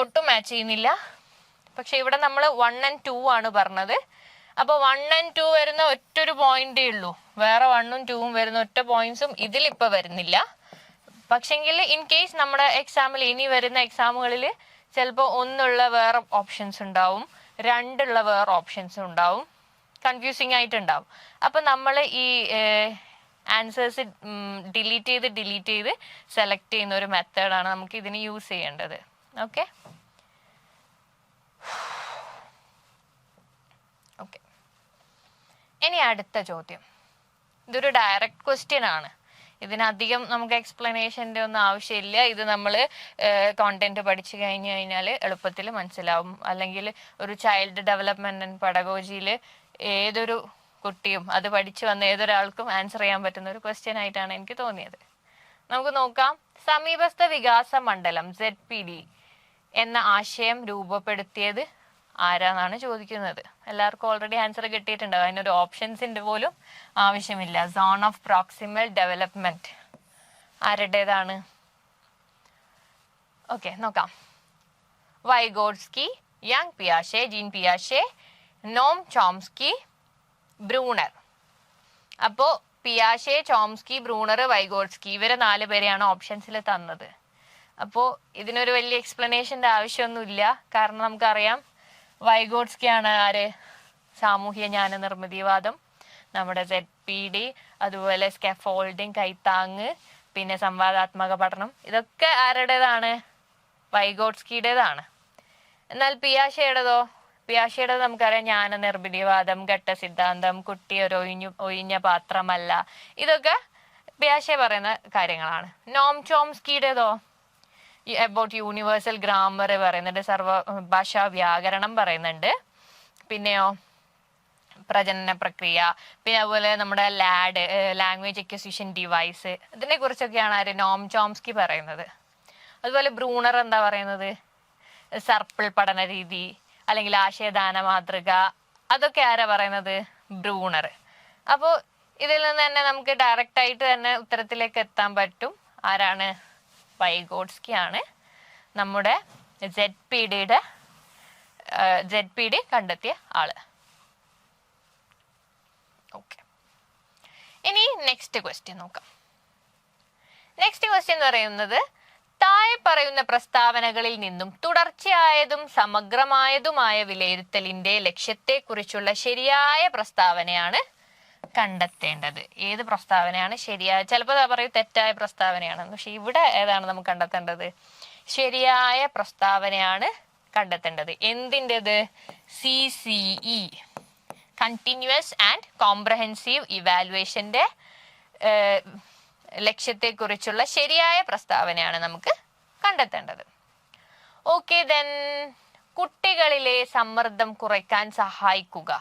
ഒട്ടും മാച്ച് ചെയ്യുന്നില്ല. പക്ഷെ ഇവിടെ നമ്മൾ 1 and 2 ആണ് പറഞ്ഞത്. അപ്പൊ 1 and 2 വരുന്ന ഒറ്റൊരു പോയിന്റേ ഉള്ളൂ. വേറെ 1ഉം 2ഉം വരുന്ന ഒറ്റ പോയിന്റ്സും ഇതിലിപ്പോ വരുന്നില്ല. പക്ഷെങ്കിൽ ഇൻ കേസ് നമ്മുടെ എക്സാമിൽ ഇനി വരുന്ന എക്സാമുകളിൽ ചിലപ്പോൾ 1 വേറെ ഓപ്ഷൻസ് ഉണ്ടാവും, 2 വേറെ ഓപ്ഷൻസും ഉണ്ടാവും, കൺഫ്യൂസിങ് ആയിട്ടുണ്ടാവും. അപ്പൊ നമ്മൾ ഈ ആൻസേഴ്സ് ഡിലീറ്റ് ചെയ്ത് സെലക്ട് ചെയ്യുന്ന ഒരു മെത്തേഡാണ് നമുക്ക് ഇതിന് യൂസ് ചെയ്യേണ്ടത്. ഓക്കെ ഓക്കെ ഇനി അടുത്ത ചോദ്യം. ഇതൊരു ഡയറക്റ്റ് ക്വസ്റ്റ്യൻ ആണ്. ഇതിനധികം നമുക്ക് എക്സ്പ്ലനേഷൻ്റെ ഒന്നും ആവശ്യമില്ല. ഇത് നമ്മൾ കോണ്ടന്റ് പഠിച്ചു കഴിഞ്ഞാൽ എളുപ്പത്തിൽ മനസ്സിലാവും. അല്ലെങ്കിൽ ഒരു ചൈൽഡ് ഡെവലപ്മെന്റ് ആൻഡ് പെഡഗോജിയിൽ ഏതൊരു കുട്ടിയും അത് പഠിച്ചു വന്ന ഏതൊരാൾക്കും ആൻസർ ചെയ്യാൻ പറ്റുന്ന ഒരു ക്വസ്റ്റ്യൻ ആയിട്ടാണ് എനിക്ക് തോന്നിയത്. നമുക്ക് നോക്കാം. സമീപസ്ഥ വികാസ മണ്ഡലം ZPD എന്ന ആശയം രൂപപ്പെടുത്തിയത് ആരാന്നാണ് ചോദിക്കുന്നത്. എല്ലാവർക്കും ഓൾറെഡി ആൻസർ കിട്ടിയിട്ടുണ്ടാവും. അതിനൊരു ഓപ്ഷൻസിന്റെ പോലും ആവശ്യമില്ല. സോൺ ഓഫ് പ്രോക്സിമൽ ഡെവലപ്മെന്റ് ആരുടേതാണ്? ഓക്കെ നോക്കാം. Vygotsky, young പിയാഷെ, gene പിയാഷെ, Noam Chomsky, Bruner. അപ്പോ പിയാഷെ, ചോംസ്കി, ബ്രൂണർ, വൈഗോട്സ്കി ഇവരെ 4 പേരെയാണ് ഓപ്ഷൻസിൽ തന്നത്. അപ്പോൾ ഇതിനൊരു വലിയ എക്സ്പ്ലനേഷന്റെ ആവശ്യമൊന്നുമില്ല. കാരണം നമുക്കറിയാം വൈഗോട്സ്കി ആണ് ആര്? സാമൂഹ്യ ജ്ഞാന നിർമ്മിതിവാദം, നമ്മുടെ ZPD, അതുപോലെ സ്കാഫോൾഡിങ്, കൈത്താങ്, പിന്നെ സംവാദാത്മക പഠനം, ഇതൊക്കെ ആരുടേതാണ്? വൈഗോട്സ്കിയുടേതാണ്. എന്നാൽ പിയാഷെയുടേതോ? പിയാഷെയുടേത് നമുക്കറിയാം ജ്ഞാന നിർമ്മിതിവാദം, ഘട്ടസിദ്ധാന്തം, കുട്ടി ഒരു ഒഴിഞ്ഞ പാത്രമല്ല, ഇതൊക്കെ പിയാഷെ പറയുന്ന കാര്യങ്ങളാണ്. നോം ചോംസ്കിയുടേതോ? അബൌട്ട് യൂണിവേഴ്സൽ ഗ്രാമർ പറയുന്നുണ്ട്, സർവഭാഷാ വ്യാകരണം പറയുന്നുണ്ട്, പിന്നെയോ പ്രജനന പ്രക്രിയ, പിന്നെ അതുപോലെ നമ്മുടെ ലാംഗ്വേജ് അക്വിസിഷൻ ഡിവൈസ്, ഇതിനെ കുറിച്ചൊക്കെയാണ് ആര്? നോം ചോംസ്കി പറയുന്നത്. അതുപോലെ ബ്രൂണർ എന്താ പറയുന്നത്? സർപ്പിൾ പഠന രീതി അല്ലെങ്കിൽ ആശയദാന മാതൃക, അതൊക്കെ ആരാ പറയുന്നത്? ബ്രൂണർ. അപ്പോൾ ഇതിൽ നിന്ന് തന്നെ നമുക്ക് ഡയറക്റ്റ് ആയിട്ട് തന്നെ ഉത്തരത്തിലേക്ക് എത്താൻ പറ്റും. ആരാണ്? വൈഗോട്സ്കി ആണ് നമ്മുടെ ZPD കണ്ടെത്തിയ ആള്. ഓക്കെ ഇനി നെക്സ്റ്റ് ക്വസ്റ്റ്യൻ നോക്കാം. നെക്സ്റ്റ് ക്വസ്റ്റ്യൻ എന്ന് പറയുന്നത്, താഴെ പറയുന്ന പ്രസ്താവനകളിൽ നിന്നും തുടർച്ചയായതും സമഗ്രമായതുമായ വിലയിരുത്തലിന്റെ ലക്ഷ്യത്തെക്കുറിച്ചുള്ള ശരിയായ പ്രസ്താവനയാണ് കണ്ടെത്തേണ്ടത്. ഏത് പ്രസ്താവനയാണ് ശരിയായ? ചിലപ്പോൾ പറയും തെറ്റായ പ്രസ്താവനയാണ്. പക്ഷെ ഇവിടെ ഏതാണ് നമുക്ക് കണ്ടെത്തേണ്ടത്? ശരിയായ പ്രസ്താവനയാണ് കണ്ടെത്തേണ്ടത്. എന്തിൻ്റെത്? CCE, കണ്ടിന്യൂസ് ആൻഡ് കോംപ്രഹെൻസീവ് ഇവാലുവേഷന്റെ ലക്ഷ്യത്തെക്കുറിച്ചുള്ള ശരിയായ പ്രസ്താവനയാണ് നമുക്ക് കണ്ടെത്തേണ്ടത്. ഓക്കെ ദെൻ, കുട്ടികളിലെ സമ്മർദ്ദം കുറയ്ക്കാൻ സഹായിക്കുക.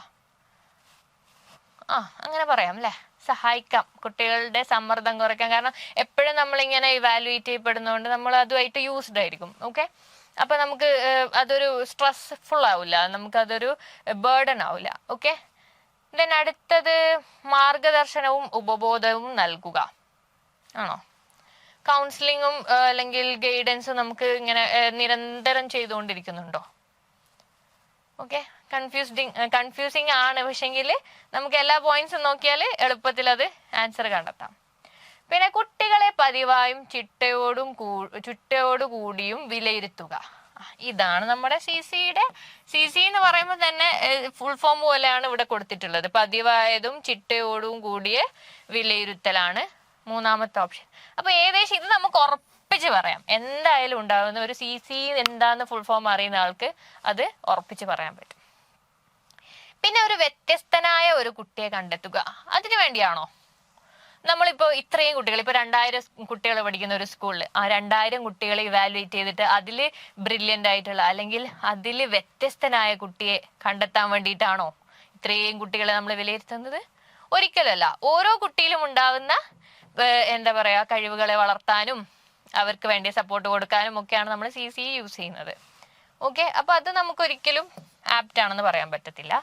അങ്ങനെ പറയാം അല്ലെ, സഹായിക്കാം കുട്ടികളുടെ സമ്മർദ്ദം കുറയ്ക്കാൻ. കാരണം എപ്പോഴും നമ്മളിങ്ങനെ ഇവാലുവേറ്റ് ചെയ്യപ്പെടുന്നതുകൊണ്ട് നമ്മൾ അതുമായിട്ട് യൂസ്ഡ് ആയിരിക്കും. ഓക്കെ, അപ്പൊ നമുക്ക് അതൊരു സ്ട്രെസ്ഫുൾ ആവില്ല, നമുക്കതൊരു ബേർഡൻ ആവില്ല. ഓക്കെ ദെൻ അടുത്തത്, മാർഗദർശനവും ഉപബോധവും നൽകുക. ആണോ? കൗൺസിലിങ്ങും അല്ലെങ്കിൽ ഗൈഡൻസും നമുക്ക് ഇങ്ങനെ നിരന്തരം ചെയ്തുകൊണ്ടിരിക്കുന്നുണ്ടോ? ഓക്കെ, കൺഫ്യൂസിങ് ആണ്. പക്ഷെങ്കിൽ നമുക്ക് എല്ലാ പോയിന്റ്സും നോക്കിയാൽ എളുപ്പത്തിൽ അത് ആൻസർ കണ്ടെത്താം. പിന്നെ കുട്ടികളെ പതിവായും ചിട്ടയോടുകൂടിയും വിലയിരുത്തുക. ഇതാണ് നമ്മുടെ CC എന്ന് പറയുമ്പോൾ തന്നെ ഫുൾ ഫോം പോലെയാണ് ഇവിടെ കൊടുത്തിട്ടുള്ളത്. പതിവായതും ചിട്ടയോടും കൂടിയ വിലയിരുത്തലാണ് മൂന്നാമത്തെ ഓപ്ഷൻ. അപ്പൊ ഏകദേശം ഇത് നമുക്ക് ഉറപ്പിച്ച് പറയാം, എന്തായാലും ഉണ്ടാകുന്ന ഒരു CC എന്താന്ന് ഫുൾ ഫോം അറിയുന്ന ആൾക്ക് അത് ഉറപ്പിച്ച് പറയാൻ പറ്റും. പിന്നെ ഒരു വ്യത്യസ്തനായ ഒരു കുട്ടിയെ കണ്ടെത്തുക. അതിനു വേണ്ടിയാണോ നമ്മളിപ്പോ ഇത്രയും കുട്ടികൾ, ഇപ്പൊ 2000 കുട്ടികൾ പഠിക്കുന്ന ഒരു സ്കൂളിൽ ആ 2000 കുട്ടികളെ ഇവാലുവേറ്റ് ചെയ്തിട്ട് അതില് ബ്രില്യൻ്റ് ആയിട്ടുള്ള അല്ലെങ്കിൽ അതില് വ്യത്യസ്തനായ കുട്ടിയെ കണ്ടെത്താൻ വേണ്ടിയിട്ടാണോ ഇത്രയും കുട്ടികളെ നമ്മൾ വിലയിരുത്തുന്നത്? ഒരിക്കലല്ല. ഓരോ കുട്ടിയിലും ഉണ്ടാവുന്ന എന്താ പറയാ കഴിവുകളെ വളർത്താനും അവർക്ക് വേണ്ടി സപ്പോർട്ട് കൊടുക്കാനും ഒക്കെയാണ് നമ്മൾ CC യൂസ് ചെയ്യുന്നത്. ഓക്കെ, അപ്പൊ അത് നമുക്കൊരിക്കലും ആപ്റ്റ് ആണെന്ന് പറയാൻ പറ്റത്തില്ല.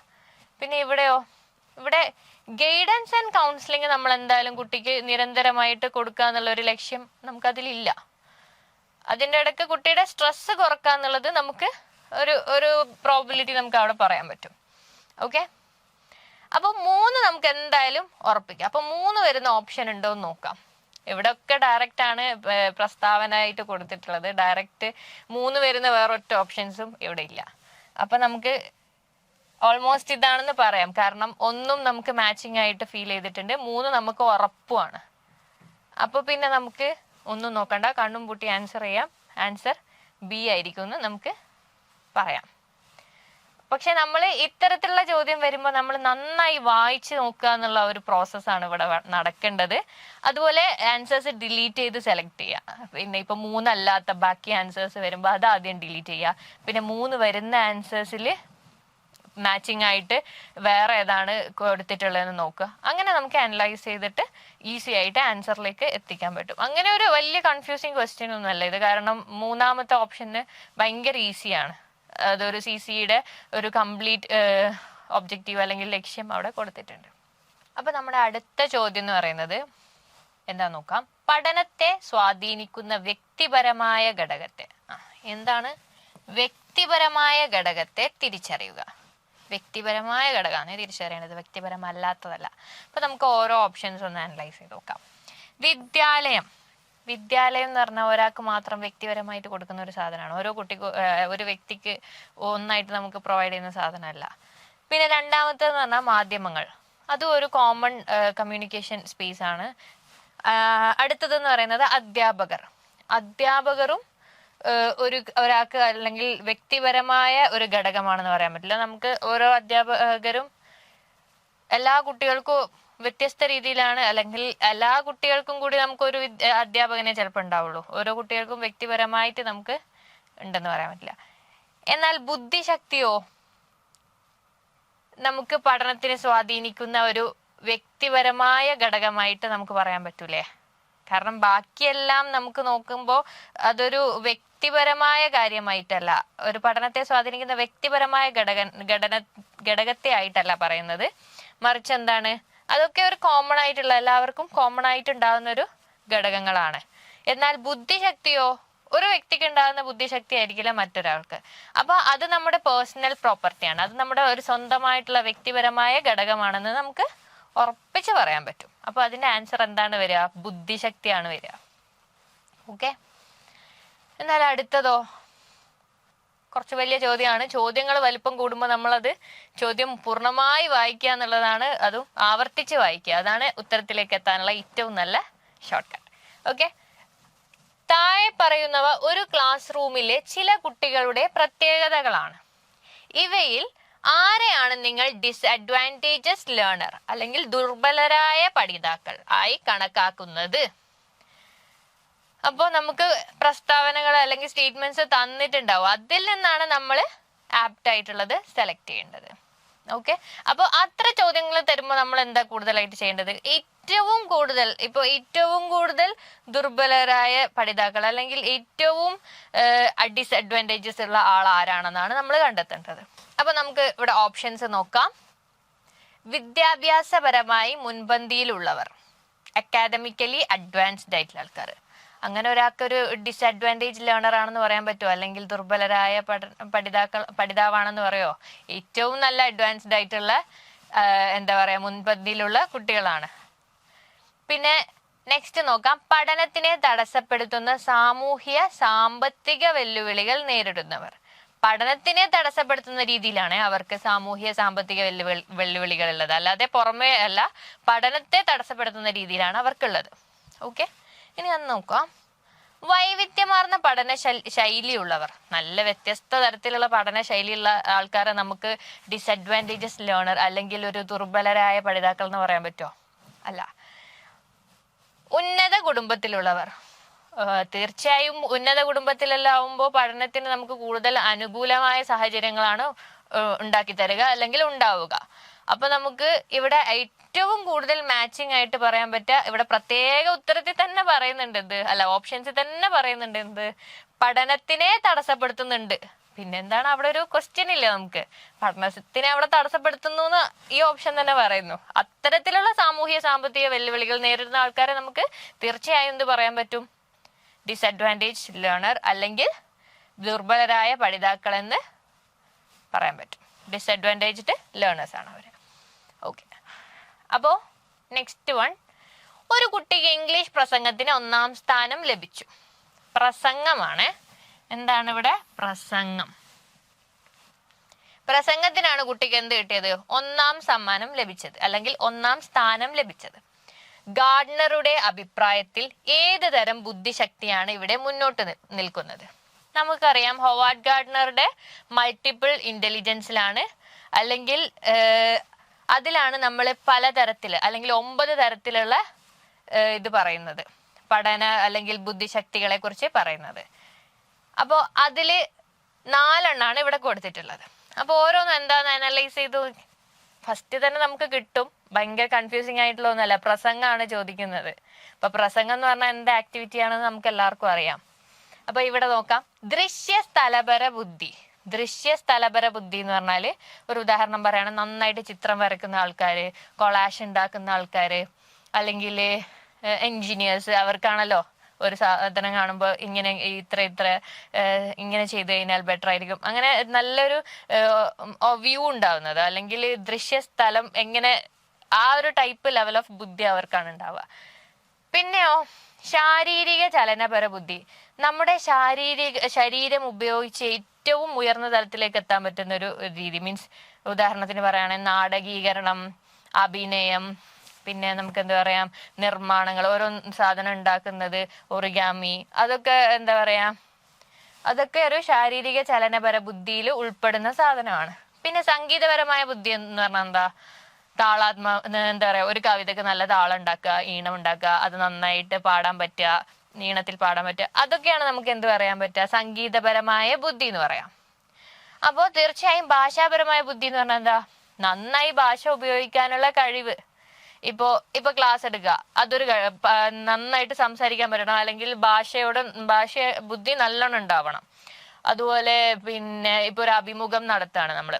പിന്നെ ഇവിടെ ഗൈഡൻസ് ആൻഡ് കൗൺസിലിംഗ് നമ്മൾ എന്തായാലും കുട്ടിക്ക് നിരന്തരമായിട്ട് കൊടുക്കുക എന്നുള്ള ഒരു ലക്ഷ്യം നമുക്കതിലില്ല. അതിൻ്റെ ഇടയ്ക്ക് കുട്ടിയുടെ സ്ട്രെസ് കുറക്കുക എന്നുള്ളത് നമുക്ക് ഒരു പ്രോബിലിറ്റി നമുക്ക് അവിടെ പറയാൻ പറ്റും. ഓക്കെ, അപ്പൊ 3 നമുക്ക് എന്തായാലും ഉറപ്പിക്കാം. അപ്പൊ 3 വരുന്ന ഓപ്ഷൻ ഉണ്ടോ എന്ന് നോക്കാം. ഇവിടെ ഒക്കെ ഡയറക്റ്റ് ആണ് പ്രസ്താവന ആയിട്ട് കൊടുത്തിട്ടുള്ളത്. ഡയറക്റ്റ് 3 വരുന്ന വേറൊറ്റ ഓപ്ഷൻസും ഇവിടെ ഇല്ല. അപ്പൊ നമുക്ക് ഓൾമോസ്റ്റ് ഇതാണെന്ന് പറയാം. കാരണം 1 നമുക്ക് മാച്ചിങ് ആയിട്ട് ഫീൽ ചെയ്തിട്ടുണ്ട്, 3 നമുക്ക് ഉറപ്പുമാണ്. അപ്പൊ പിന്നെ നമുക്ക് ഒന്നും നോക്കണ്ട, കണ്ണും പൂട്ടി ആൻസർ ചെയ്യാം. ആൻസർ ബി ആയിരിക്കും എന്ന് നമുക്ക് പറയാം. പക്ഷെ നമ്മൾ ഇത്തരത്തിലുള്ള ചോദ്യം വരുമ്പോൾ നമ്മൾ നന്നായി വായിച്ചു നോക്കുക എന്നുള്ള ഒരു പ്രോസസ്സാണ് ഇവിടെ നടക്കേണ്ടത്. അതുപോലെ ആൻസേഴ്സ് ഡിലീറ്റ് ചെയ്ത് സെലക്ട് ചെയ്യുക. പിന്നെ ഇപ്പൊ 3 അല്ലാത്ത ബാക്കി ആൻസേഴ്സ് വരുമ്പോൾ അത് ആദ്യം ഡിലീറ്റ് ചെയ്യുക. പിന്നെ 3 വരുന്ന ആൻസേഴ്സിൽ മാച്ചിങ് ആയിട്ട് വേറെ ഏതാണ് കൊടുത്തിട്ടുള്ളതെന്ന് നോക്കുക. അങ്ങനെ നമുക്ക് അനലൈസ് ചെയ്തിട്ട് ഈസി ആയിട്ട് ആൻസറിലേക്ക് എത്തിക്കാൻ പറ്റും. അങ്ങനെ ഒരു വലിയ കൺഫ്യൂസിങ് ക്വസ്റ്റ്യൻ ഒന്നും അല്ല ഇത്. കാരണം 3ാമത്തെ ഓപ്ഷന് ഭയങ്കര ഈസിയാണ്. അതൊരു CCയുടെ ഒരു കംപ്ലീറ്റ് ഒബ്ജക്റ്റീവ് അല്ലെങ്കിൽ ലക്ഷ്യം അവിടെ കൊടുത്തിട്ടുണ്ട്. അപ്പൊ നമ്മുടെ അടുത്ത ചോദ്യം എന്ന് പറയുന്നത് എന്താ നോക്കാം. പഠനത്തെ സ്വാധീനിക്കുന്ന വ്യക്തിപരമായ ഘടകത്തെ, എന്താണ് വ്യക്തിപരമായ ഘടകത്തെ തിരിച്ചറിയുക. വ്യക്തിപരമായ ഘടകമാണ് തിരിച്ചറിയേണ്ടത്, വ്യക്തിപരമല്ലാത്തതല്ല. അപ്പൊ നമുക്ക് ഓരോ ഓപ്ഷൻസ് ഒന്ന് അനലൈസ് ചെയ്ത് നോക്കാം. വിദ്യാലയം എന്ന് പറഞ്ഞാൽ ഒരാൾക്ക് മാത്രം വ്യക്തിപരമായിട്ട് കൊടുക്കുന്ന ഒരു സാധനമാണ്. ഓരോ കുട്ടിക്ക് ഒരു വ്യക്തിക്ക് ഒന്നായിട്ട് നമുക്ക് പ്രൊവൈഡ് ചെയ്യുന്ന സാധനമല്ല. പിന്നെ രണ്ടാമത്തേന്ന് പറഞ്ഞാൽ മാധ്യമങ്ങൾ, അതും ഒരു കോമൺ കമ്മ്യൂണിക്കേഷൻ സ്പേസ് ആണ്. അടുത്തതെന്ന് പറയുന്നത് അധ്യാപകരും ഒരാൾക്ക് അല്ലെങ്കിൽ വ്യക്തിപരമായ ഒരു ഘടകമാണെന്ന് പറയാൻ പറ്റില്ല. നമുക്ക് ഓരോ അധ്യാപകരും എല്ലാ കുട്ടികൾക്കും വ്യത്യസ്ത രീതിയിലാണ്, അല്ലെങ്കിൽ എല്ലാ കുട്ടികൾക്കും കൂടി നമുക്കൊരു അധ്യാപകനെ ചിലപ്പോൾ ഉണ്ടാവുള്ളൂ. ഓരോ കുട്ടികൾക്കും വ്യക്തിപരമായിട്ട് നമുക്ക് ഉണ്ടെന്ന് പറയാൻ പറ്റില്ല. എന്നാൽ ബുദ്ധിശക്തിയോ നമുക്ക് പഠനത്തിനെ സ്വാധീനിക്കുന്ന ഒരു വ്യക്തിപരമായ ഘടകമായിട്ട് നമുക്ക് പറയാൻ പറ്റൂലേ? കാരണം ബാക്കിയെല്ലാം നമുക്ക് നോക്കുമ്പോൾ അതൊരു വ്യക്തിപരമായ കാര്യമായിട്ടല്ല, ഒരു പഠനത്തെ സ്വാധീനിക്കുന്ന വ്യക്തിപരമായ ഘടകത്തെ ആയിട്ടല്ല പറയുന്നത്. മറിച്ച് എന്താണ്, അതൊക്കെ ഒരു കോമൺ ആയിട്ടുള്ള, എല്ലാവർക്കും കോമൺ ആയിട്ട് ഉണ്ടാകുന്ന ഒരു ഘടകങ്ങളാണ്. എന്നാൽ ബുദ്ധിശക്തിയോ ഒരു വ്യക്തിക്ക് ഉണ്ടാകുന്ന ബുദ്ധിശക്തി ആയിരിക്കില്ല മറ്റൊരാൾക്ക്. അപ്പൊ അത് നമ്മുടെ പേഴ്സണൽ പ്രോപ്പർട്ടിയാണ്, അത് നമ്മുടെ ഒരു സ്വന്തമായിട്ടുള്ള വ്യക്തിപരമായ ഘടകമാണെന്ന് നമുക്ക് ഉറപ്പിച്ച് പറയാൻ പറ്റും. അപ്പൊ അതിന്റെ ആൻസർ എന്താണ് വരിക? ബുദ്ധിശക്തിയാണ് വരിക. ഓക്കെ. എന്നാൽ അടുത്തതോ കുറച്ച് വലിയ ചോദ്യമാണ്. ചോദ്യങ്ങൾ വലിപ്പം കൂടുമ്പോൾ നമ്മളത് ചോദ്യം പൂർണ്ണമായി വായിക്കുക എന്നുള്ളതാണ്, അതും ആവർത്തിച്ച് വായിക്കുക. അതാണ് ഉത്തരത്തിലേക്ക് എത്താനുള്ള ഏറ്റവും നല്ല ഷോർട്ട് കട്ട്. ഓക്കെ. താഴെ പറയുന്നവ ഒരു ക്ലാസ് റൂമിലെ ചില കുട്ടികളുടെ പ്രത്യേകതകളാണ്. ഇവയിൽ ആരെയാണ് നിങ്ങൾ ഡിസ്അഡ്വാൻറ്റേജസ് ലേണർ അല്ലെങ്കിൽ ദുർബലരായ പഠിതാക്കൾ ആയി കണക്കാക്കുന്നത്? അപ്പോൾ നമുക്ക് പ്രസ്താവനകൾ അല്ലെങ്കിൽ സ്റ്റേറ്റ്മെന്റ്സ് തന്നിട്ടുണ്ടാവും, അതിൽ നിന്നാണ് നമ്മൾ ആപ്റ്റ് ആയിട്ടുള്ളത് സെലക്ട് ചെയ്യേണ്ടത്. ഓക്കെ. അപ്പോൾ അത്ര ചോദ്യങ്ങൾ തരുമ്പോൾ നമ്മൾ എന്താ കൂടുതലായിട്ട് ചെയ്യേണ്ടത്? ഏറ്റവും കൂടുതൽ ദുർബലരായ പഠിതാക്കൾ അല്ലെങ്കിൽ ഏറ്റവും ഡിസ്അഡ്വാൻറ്റേജസ് ഉള്ള ആൾ ആരാണെന്നാണ് നമ്മൾ കണ്ടെത്തേണ്ടത്. അപ്പൊ നമുക്ക് ഇവിടെ ഓപ്ഷൻസ് നോക്കാം. വിദ്യാഭ്യാസപരമായി മുൻപന്തിയിലുള്ളവർ, അക്കാഡമിക്കലി അഡ്വാൻസ്ഡ് ആയിട്ടുള്ള ആൾക്കാർ. അങ്ങനെ ഒരാൾക്കൊരു ഡിസ്അഡ്വാൻറ്റേജ് ലേണർ ആണെന്ന് പറയാൻ പറ്റുമോ? അല്ലെങ്കിൽ ദുർബലരായ പഠിതാവാണെന്ന് പറയോ? ഏറ്റവും നല്ല അഡ്വാൻസ്ഡ് ആയിട്ടുള്ള എന്താ പറയാ മുൻപന്തിയിലുള്ള കുട്ടികളാണ്. പിന്നെ നെക്സ്റ്റ് നോക്കാം. പഠനത്തിനെ തടസ്സപ്പെടുത്തുന്ന സാമൂഹ്യ സാമ്പത്തിക വെല്ലുവിളികൾ നേരിടുന്നവർ. പഠനത്തിനെ തടസ്സപ്പെടുത്തുന്ന രീതിയിലാണ് അവർക്ക് സാമൂഹ്യ സാമ്പത്തിക വെല്ലുവിളികൾ ഉള്ളത്, അല്ലാതെ പുറമേ അല്ല, പഠനത്തെ തടസ്സപ്പെടുത്തുന്ന രീതിയിലാണ് അവർക്കുള്ളത്. ഓക്കെ. ഇനി ഒന്ന് നോക്കാം. വൈവിധ്യമാർന്ന പഠന ശൈലിയുള്ളവർ, നല്ല വ്യത്യസ്ത തരത്തിലുള്ള പഠന ശൈലിയുള്ള ആൾക്കാരെ നമുക്ക് ഡിസ്അഡ്വാൻറ്റേജസ് ലേണർ അല്ലെങ്കിൽ ഒരു ദുർബലരായ പഠിതാക്കൾ എന്ന് പറയാൻ പറ്റുമോ? അല്ല. ഉന്നത കുടുംബത്തിലുള്ളവർ, തീർച്ചയായും ഉന്നത കുടുംബത്തിലെല്ലാം ആവുമ്പോൾ പഠനത്തിന് നമുക്ക് കൂടുതൽ അനുകൂലമായ സാഹചര്യങ്ങളാണ് ഉണ്ടാക്കി തരിക അല്ലെങ്കിൽ ഉണ്ടാവുക. അപ്പൊ നമുക്ക് ഇവിടെ ഏറ്റവും കൂടുതൽ മാച്ചിങ് ആയിട്ട് പറയാൻ പറ്റുക, ഇവിടെ പ്രത്യേക ഉത്തരത്തിൽ തന്നെ പറയുന്നുണ്ട് എന്ത്, അല്ല ഓപ്ഷൻസിൽ തന്നെ പറയുന്നുണ്ട് എന്ത്, പഠനത്തിനെ തടസ്സപ്പെടുത്തുന്നുണ്ട്. പിന്നെന്താണ് അവിടെ ഒരു ക്വസ്റ്റ്യൻ ഇല്ല, നമുക്ക് പഠനത്തിനെ അവിടെ തടസ്സപ്പെടുത്തുന്നു എന്ന് ഈ ഓപ്ഷൻ തന്നെ പറയുന്നു. അത്തരത്തിലുള്ള സാമൂഹ്യ സാമ്പത്തിക വെല്ലുവിളികൾ നേരിടുന്ന ആൾക്കാരെ നമുക്ക് തീർച്ചയായും എന്ത് പറയാൻ പറ്റും? ഡിസ്അഡ്വാൻറ്റേജ് ലേണർ അല്ലെങ്കിൽ ദുർബലരായ പഠിതാക്കൾ എന്ന് പറയാൻ പറ്റും. ഡിസ്അഡ്വാൻറ്റേജ്ഡ് ലേണേഴ്സ് ആണ് അവർ. ഓക്കെ. അപ്പോ നെക്സ്റ്റ് വൺ, ഒരു കുട്ടിക്ക് ഇംഗ്ലീഷ് പ്രസംഗത്തിന് 1ാം സ്ഥാനം ലഭിച്ചു. പ്രസംഗമാണ്. എന്താണ് ഇവിടെ? പ്രസംഗം. പ്രസംഗത്തിനാണ് കുട്ടിക്ക് എന്ത് കിട്ടിയത്? 1ാം സമ്മാനം ലഭിച്ചത്, അല്ലെങ്കിൽ 1ാം സ്ഥാനം ലഭിച്ചത്. ഗാർഡനറുടെ അഭിപ്രായത്തിൽ ഏത് തരം ബുദ്ധിശക്തിയാണ് ഇവിടെ മുന്നോട്ട് നിൽക്കുന്നത്? നമുക്കറിയാം ഹൊവാർഡ് ഗാർഡനറുടെ മൾട്ടിപ്പിൾ ഇന്റലിജൻസിലാണ്, അല്ലെങ്കിൽ അതിലാണ് നമ്മൾ പലതരത്തില് അല്ലെങ്കിൽ 9 തരത്തിലുള്ള ഇത് പറയുന്നത്, പഠന അല്ലെങ്കിൽ ബുദ്ധിശക്തികളെ കുറിച്ച് പറയുന്നത്. അപ്പോൾ അതില് 4 എണ്ണാണ് ഇവിടെ കൊടുത്തിട്ടുള്ളത്. അപ്പൊ ഓരോന്നും എന്താന്ന് അനലൈസ് ചെയ്തു. ഫസ്റ്റ് തന്നെ നമുക്ക് കിട്ടും, ഭയങ്കര കൺഫ്യൂസിങ് ആയിട്ടുള്ള ഒന്നല്ല, പ്രസംഗമാണ് ചോദിക്കുന്നത്. അപ്പൊ പ്രസംഗം എന്ന് പറഞ്ഞാൽ എന്ത് ആക്ടിവിറ്റി ആണെന്ന് നമുക്ക് എല്ലാവർക്കും അറിയാം. അപ്പൊ ഇവിടെ നോക്കാം, ദൃശ്യസ്ഥലപര ബുദ്ധി. ദൃശ്യസ്ഥലപര ബുദ്ധി എന്ന് പറഞ്ഞാല് ഒരു ഉദാഹരണം പറയാണ്, നന്നായിട്ട് ചിത്രം വരക്കുന്ന ആൾക്കാര്, കൊളാഷ് ഉണ്ടാക്കുന്ന ആൾക്കാര്, അല്ലെങ്കിൽ എൻജിനീയേഴ്സ്, അവർക്കാണല്ലോ ഒരു സാധനം കാണുമ്പോൾ ഇങ്ങനെ ഇത്ര ഇങ്ങനെ ചെയ്ത് കഴിഞ്ഞാൽ ബെറ്റർ ആയിരിക്കും, അങ്ങനെ നല്ലൊരു വ്യൂ ഉണ്ടാവുന്നത്, അല്ലെങ്കിൽ ദൃശ്യസ്ഥലം എങ്ങനെ, ആ ഒരു ടൈപ്പ് ലെവൽ ഓഫ് ബുദ്ധി അവർക്കാണ് ഉണ്ടാവുക. പിന്നെയോ ശാരീരിക ചലനപര ബുദ്ധി. നമ്മുടെ ശരീരം ഉപയോഗിച്ച് ഏറ്റവും ഉയർന്ന തലത്തിലേക്ക് എത്താൻ പറ്റുന്ന ഒരു രീതി. മീൻസ് ഉദാഹരണത്തിന് പറയുകയാണെങ്കിൽ നാടകീകരണം, അഭിനയം, പിന്നെ നമുക്ക് എന്താ പറയാം, നിർമ്മാണങ്ങൾ, ഓരോ സാധനം ഉണ്ടാക്കുന്നത്, ഒറിഗാമി, അതൊക്കെ എന്താ പറയാ, അതൊക്കെ ഒരു ശാരീരിക ചലനപര ബുദ്ധിയിൽ ഉൾപ്പെടുന്ന സാധനമാണ്. പിന്നെ സംഗീതപരമായ ബുദ്ധി എന്ന് പറഞ്ഞാൽ എന്താ, എന്താ പറയാ, ഒരു കവിതക്ക് നല്ല താളം ഉണ്ടാക്കുക, ഈണം ഉണ്ടാക്കുക, അത് നന്നായിട്ട് പാടാൻ പറ്റുക, ഈണത്തിൽ പാടാൻ പറ്റുക, അതൊക്കെയാണ് നമുക്ക് എന്ത് പറയാൻ പറ്റുക, സംഗീതപരമായ ബുദ്ധി എന്ന് പറയാം. അപ്പോൾ തീർച്ചയായും ഭാഷാപരമായ ബുദ്ധി എന്ന് പറഞ്ഞാൽ എന്താ, നന്നായി ഭാഷ ഉപയോഗിക്കാനുള്ള കഴിവ്. ഇപ്പൊ ക്ലാസ് എടുക്കുക, അതൊരു നന്നായിട്ട് സംസാരിക്കാൻ പറ്റണം, അല്ലെങ്കിൽ ഭാഷ ബുദ്ധി നല്ലോണം ഉണ്ടാവണം. അതുപോലെ പിന്നെ ഇപ്പൊ ഒരു അഭിമുഖം നടത്തുകയാണ് നമ്മള്,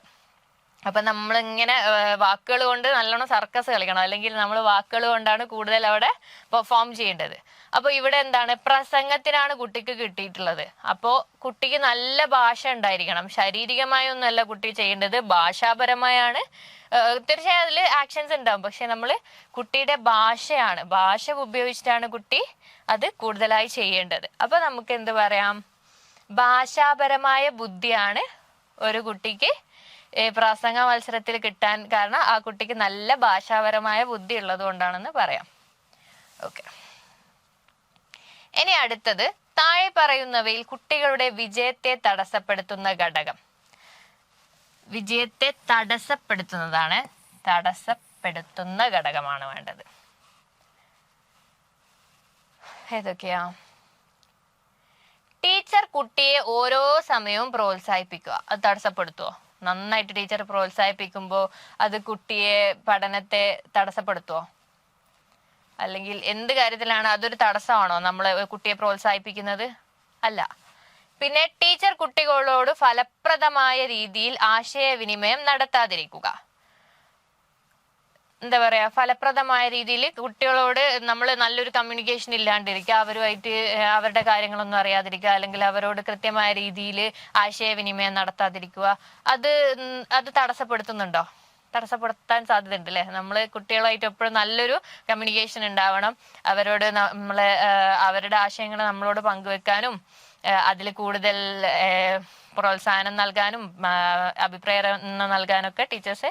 അപ്പൊ നമ്മളിങ്ങനെ വാക്കുകൾ കൊണ്ട് നല്ലോണം സർക്കസ് കളിക്കണം, അല്ലെങ്കിൽ നമ്മൾ വാക്കുകൾ കൊണ്ടാണ് കൂടുതൽ അവിടെ പെർഫോം ചെയ്യേണ്ടത്. അപ്പൊ ഇവിടെ എന്താണ്, പ്രസംഗത്തിനാണ് കുട്ടിക്ക് കിട്ടിയിട്ടുള്ളത്. അപ്പോ കുട്ടിക്ക് നല്ല ഭാഷ ഉണ്ടായിരിക്കണം. ശാരീരികമായി ഒന്നല്ല കുട്ടി ചെയ്യേണ്ടത്, ഭാഷാപരമായാണ്. തീർച്ചയായും അതിൽ ആക്ഷൻസ് ഉണ്ടാവും, പക്ഷെ നമ്മൾ കുട്ടിയുടെ ഭാഷ ഉപയോഗിച്ചിട്ടാണ് കുട്ടി അത് കൂടുതലായി ചെയ്യേണ്ടത്. അപ്പൊ നമുക്ക് എന്ത് പറയാം, ഭാഷാപരമായ ബുദ്ധിയാണ് ഒരു കുട്ടിക്ക് പ്രസംഗ മത്സരത്തിൽ കിട്ടാൻ കാരണം, ആ കുട്ടിക്ക് നല്ല ഭാഷാപരമായ ബുദ്ധി ഉള്ളത് കൊണ്ടാണെന്ന് പറയാം. ഓക്കെ, ഇനി അടുത്തത്, താഴെ പറയുന്നവയിൽ കുട്ടികളുടെ വിജയത്തെ തടസ്സപ്പെടുത്തുന്ന ഘടകം. വിജയത്തെ തടസ്സപ്പെടുത്തുന്ന ഘടകമാണ് വേണ്ടത്. ഏതൊക്കെയാ? ടീച്ചർ കുട്ടിയെ ഓരോ സമയവും പ്രോത്സാഹിപ്പിക്കുക, അത് തടസ്സപ്പെടുത്തുവോ? നന്നായിട്ട് ടീച്ചർ പ്രോത്സാഹിപ്പിക്കുമ്പോൾ അത് കുട്ടിയെ പഠനത്തെ തടസ്സപ്പെടുത്തുവോ? അല്ലെങ്കിൽ എന്ത് കാര്യത്തിലാണ് അതൊരു തടസ്സമാണോ നമ്മൾ കുട്ടിയെ പ്രോത്സാഹിപ്പിക്കുന്നത്? അല്ല. പിന്നെ ടീച്ചർ കുട്ടികളോട് ഫലപ്രദമായ രീതിയിൽ ആശയവിനിമയം നടത്താതിരിക്കുക. എന്താ പറയാ, ഫലപ്രദമായ രീതിയിൽ കുട്ടികളോട് നമ്മൾ നല്ലൊരു കമ്മ്യൂണിക്കേഷൻ ഇല്ലാണ്ടിരിക്കുക, അവരുമായിട്ട് അവരുടെ കാര്യങ്ങളൊന്നും അറിയാതിരിക്കുക, അല്ലെങ്കിൽ അവരോട് കൃത്യമായ രീതിയിൽ ആശയവിനിമയം നടത്താതിരിക്കുക, അത് തടസ്സപ്പെടുത്തുന്നുണ്ടോ? തടസ്സപ്പെടുത്താൻ സാധ്യതയുണ്ട് അല്ലെ. നമ്മൾ കുട്ടികളായിട്ട് എപ്പോഴും നല്ലൊരു കമ്മ്യൂണിക്കേഷൻ ഉണ്ടാവണം, അവരോട് നമ്മളെ അവരുടെ ആശയങ്ങൾ നമ്മളോട് പങ്കുവെക്കാനും അതിൽ കൂടുതൽ പ്രോത്സാഹനം നൽകാനും അഭിപ്രേരണ നൽകാനൊക്കെ ടീച്ചേഴ്സ്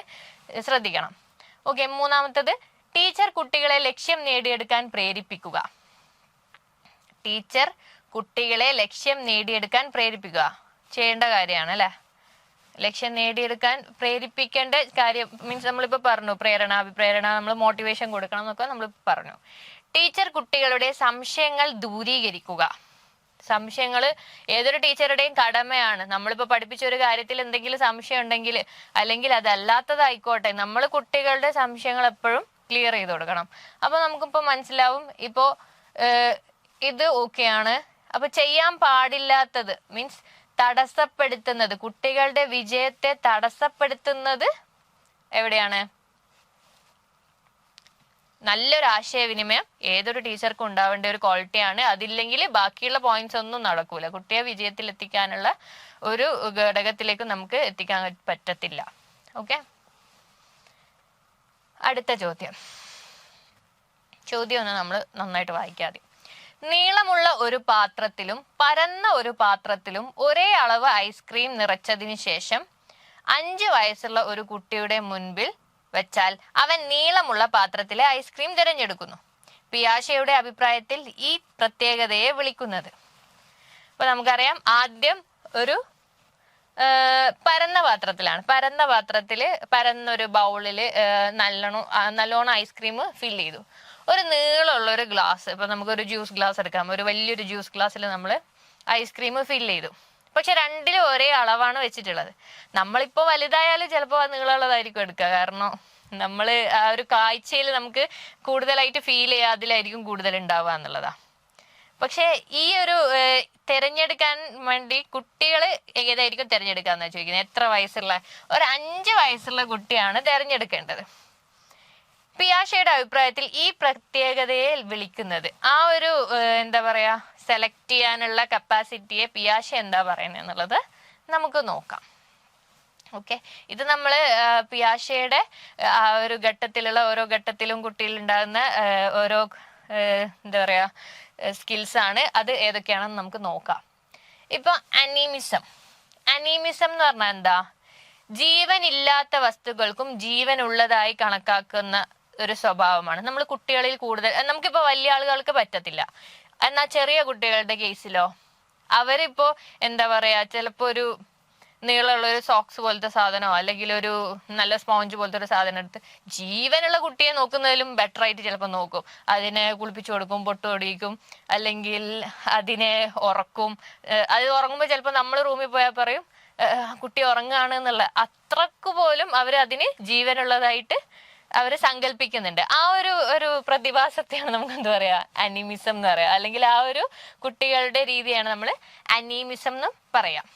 ശ്രദ്ധിക്കണം. ഓക്കെ, മൂന്നാമത്തത്, ടീച്ചർ കുട്ടികളെ ലക്ഷ്യം നേടിയെടുക്കാൻ പ്രേരിപ്പിക്കുക. ടീച്ചർ കുട്ടികളെ ലക്ഷ്യം നേടിയെടുക്കാൻ പ്രേരിപ്പിക്കുക ചെയ്യേണ്ട കാര്യമാണ് അല്ലെ. ലക്ഷ്യം നേടിയെടുക്കാൻ പ്രേരിപ്പിക്കേണ്ട കാര്യം മീൻസ് നമ്മളിപ്പോ പറഞ്ഞു, അഭിപ്രേരണ, നമ്മൾ മോട്ടിവേഷൻ കൊടുക്കണം എന്നൊക്കെ നമ്മൾ പറഞ്ഞു. ടീച്ചർ കുട്ടികളുടെ സംശയങ്ങൾ ദൂരീകരിക്കുക. സംശയങ്ങൾ ഏതൊരു ടീച്ചറുടെയും കടമയാണ്. നമ്മളിപ്പോ പഠിപ്പിച്ച ഒരു കാര്യത്തിൽ എന്തെങ്കിലും സംശയം ഉണ്ടെങ്കിൽ, അല്ലെങ്കിൽ അതല്ലാത്തതായിക്കോട്ടെ, നമ്മൾ കുട്ടികളുടെ സംശയങ്ങൾ എപ്പോഴും ക്ലിയർ ചെയ്ത് കൊടുക്കണം. അപ്പൊ നമുക്കിപ്പോ മനസ്സിലാവും, ഇപ്പോ ഇത് ഓക്കെയാണ്. അപ്പൊ ചെയ്യാൻ പാടില്ലാത്തത് മീൻസ് തടസ്സപ്പെടുത്തുന്നത്, കുട്ടികളുടെ വിജയത്തെ തടസ്സപ്പെടുത്തുന്നത് എവിടെയാണ്? നല്ലൊരു ആശയവിനിമയം ഏതൊരു ടീച്ചർക്കും ഉണ്ടാവേണ്ട ഒരു ക്വാളിറ്റിയാണ്. അതില്ലെങ്കിൽ ബാക്കിയുള്ള പോയിന്റ്സ് ഒന്നും നടക്കൂല. കുട്ടിയെ വിജയത്തിൽ എത്തിക്കാനുള്ള ഒരു ഘടകത്തിലേക്ക് നമുക്ക് എത്തിക്കാൻ പറ്റത്തില്ല. ഓക്കെ, അടുത്ത ചോദ്യം ഒന്ന് നമ്മൾ നന്നായിട്ട് വായിക്കാതെ. നീളമുള്ള ഒരു പാത്രത്തിലും പരന്ന ഒരു പാത്രത്തിലും ഒരേ അളവ് ഐസ്ക്രീം നിറച്ചതിന് ശേഷം 5 വയസ്സുള്ള ഒരു കുട്ടിയുടെ മുൻപിൽ വെച്ചാൽ അവൻ നീളമുള്ള പാത്രത്തിലെ ഐസ്ക്രീം തിരഞ്ഞെടുക്കുന്നു. പിയാഷെയുടെ അഭിപ്രായത്തിൽ ഈ പ്രത്യേകതയെ വിളിക്കുന്നത്. അപ്പൊ നമുക്കറിയാം, ആദ്യം ഒരു പരന്ന പാത്രത്തിലാണ്, പരന്നൊരു ബൗളില് നല്ലോണം ഐസ്ക്രീം ഫിൽ ചെയ്തു. ഒരു നീളമുള്ള ഒരു ഗ്ലാസ്, ഇപ്പൊ നമുക്കൊരു ജ്യൂസ് ഗ്ലാസ് എടുക്കാം, ഒരു വലിയൊരു ജ്യൂസ് ഗ്ലാസ്സിൽ നമ്മൾ ഐസ്ക്രീം ഫിൽ ചെയ്തു. പക്ഷെ രണ്ടിലും ഒരേ അളവാണ് വെച്ചിട്ടുള്ളത്. നമ്മളിപ്പോ വലുതായാലും ചിലപ്പോൾ നീളമുള്ളതായിരിക്കും എടുക്കുക, കാരണം നമ്മൾ ആ ഒരു കാഴ്ചയിൽ നമുക്ക് കൂടുതലായിട്ട് ഫീൽ ചെയ്യുക അതിലായിരിക്കും കൂടുതൽ ഉണ്ടാവുക എന്നുള്ളതാ. പക്ഷെ ഈ ഒരു തിരഞ്ഞെടുക്കാൻ വേണ്ടി കുട്ടികൾ ഏതായിരിക്കും തിരഞ്ഞെടുക്കാന്നാ ചോദിക്കുന്നത്. എത്ര വയസ്സുള്ള? ഒരു 5 വയസ്സുള്ള കുട്ടിയാണ് തിരഞ്ഞെടുക്കേണ്ടത്. പിയാഷെയുടെ അഭിപ്രായത്തിൽ ഈ പ്രത്യേകതയെ വിളിക്കുന്നത്, ആ ഒരു എന്താ പറയാ, സെലക്ട് ചെയ്യാനുള്ള കപ്പാസിറ്റിയെ പിയാഷെ എന്താ പറയുന്നത് എന്നുള്ളത് നമുക്ക് നോക്കാം. ഓക്കെ, ഇത് നമ്മള് പിയാഷെയുടെ ആ ഒരു ഘട്ടത്തിലുള്ള ഓരോ ഘട്ടത്തിലും കുട്ടിയിലുണ്ടാകുന്ന ഓരോ എന്താ പറയാ സ്കിൽസ് ആണ്. അത് ഏതൊക്കെയാണെന്ന് നമുക്ക് നോക്കാം. ഇപ്പൊ അനീമിസം എന്ന് പറഞ്ഞാൽ എന്താ? ജീവനില്ലാത്ത വസ്തുക്കൾക്കും ജീവൻ ഉള്ളതായി കണക്കാക്കുന്ന ഒരു സ്വഭാവമാണ്. നമ്മൾ കുട്ടികളിൽ കൂടുതൽ, നമുക്കിപ്പോ വലിയ ആളുകൾക്ക് പറ്റത്തില്ല, എന്നാൽ ചെറിയ കുട്ടികളുടെ കേസിലോ അവരിപ്പോ എന്താ പറയാ, ചിലപ്പോ ഒരു നീളമുള്ള ഒരു സോക്സ് പോലത്തെ സാധനമോ അല്ലെങ്കിൽ ഒരു നല്ല സ്പോഞ്ച് പോലത്തെ ഒരു സാധനം എടുത്ത് ജീവനുള്ള കുട്ടിയെ നോക്കുന്നതിലും ബെറ്റർ ആയിട്ട് ചിലപ്പോൾ നോക്കും. അതിനെ കുളിപ്പിച്ചു കൊടുക്കും, പൊട്ടുപൊടിക്കും, അല്ലെങ്കിൽ അതിനെ ഉറക്കും. അത് ഉറങ്ങുമ്പോൾ ചിലപ്പോൾ നമ്മൾ റൂമിൽ പോയാൽ പറയും കുട്ടി ഉറങ്ങാണ് എന്നുള്ള, അത്രക്ക് പോലും അവർ അതിന് ജീവനുള്ളതായിട്ട് അവര് സങ്കല്പിക്കുന്നുണ്ട്. ആ ഒരു പ്രതിഭാസത്തെയാണ് നമുക്ക് എന്താ പറയാ, അനിമിസം എന്ന് പറയാം, അല്ലെങ്കിൽ ആ ഒരു കുട്ടികളുടെ രീതിയാണ് നമ്മൾ അനീമിസം എന്ന് പറയാം.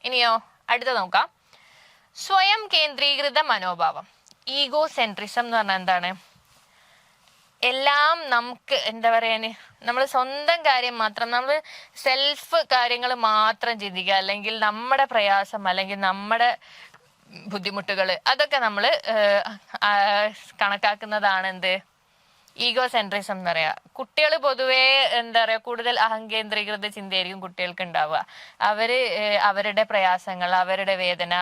ഇനിയോ അടുത്ത നോക്കാം, സ്വയം കേന്ദ്രീകൃത മനോഭാവം, ഈഗോ സെൻട്രിസം എന്ന് പറഞ്ഞാൽ എന്താണ്? എല്ലാം നമുക്ക് എന്താ പറയാന്, നമ്മൾ സ്വന്തം കാര്യം മാത്രം, നമ്മൾ സെൽഫ് കാര്യങ്ങൾ മാത്രം ചിന്തിക്കുക, അല്ലെങ്കിൽ നമ്മുടെ പ്രയാസം അല്ലെങ്കിൽ നമ്മുടെ ബുദ്ധിമുട്ടുകൾ അതൊക്കെ നമ്മൾ കണക്കാക്കുന്നതാണ് എന്ത്, ഈഗോ സെൻട്രിസം എന്ന് പറയാ. കുട്ടികൾ പൊതുവേ എന്താ പറയാ, കൂടുതൽ അഹംകേന്ദ്രീകൃത ചിന്തയായിരിക്കും കുട്ടികൾക്ക് ഉണ്ടാവുക. അവരുടെ പ്രയാസങ്ങൾ, അവരുടെ വേദന,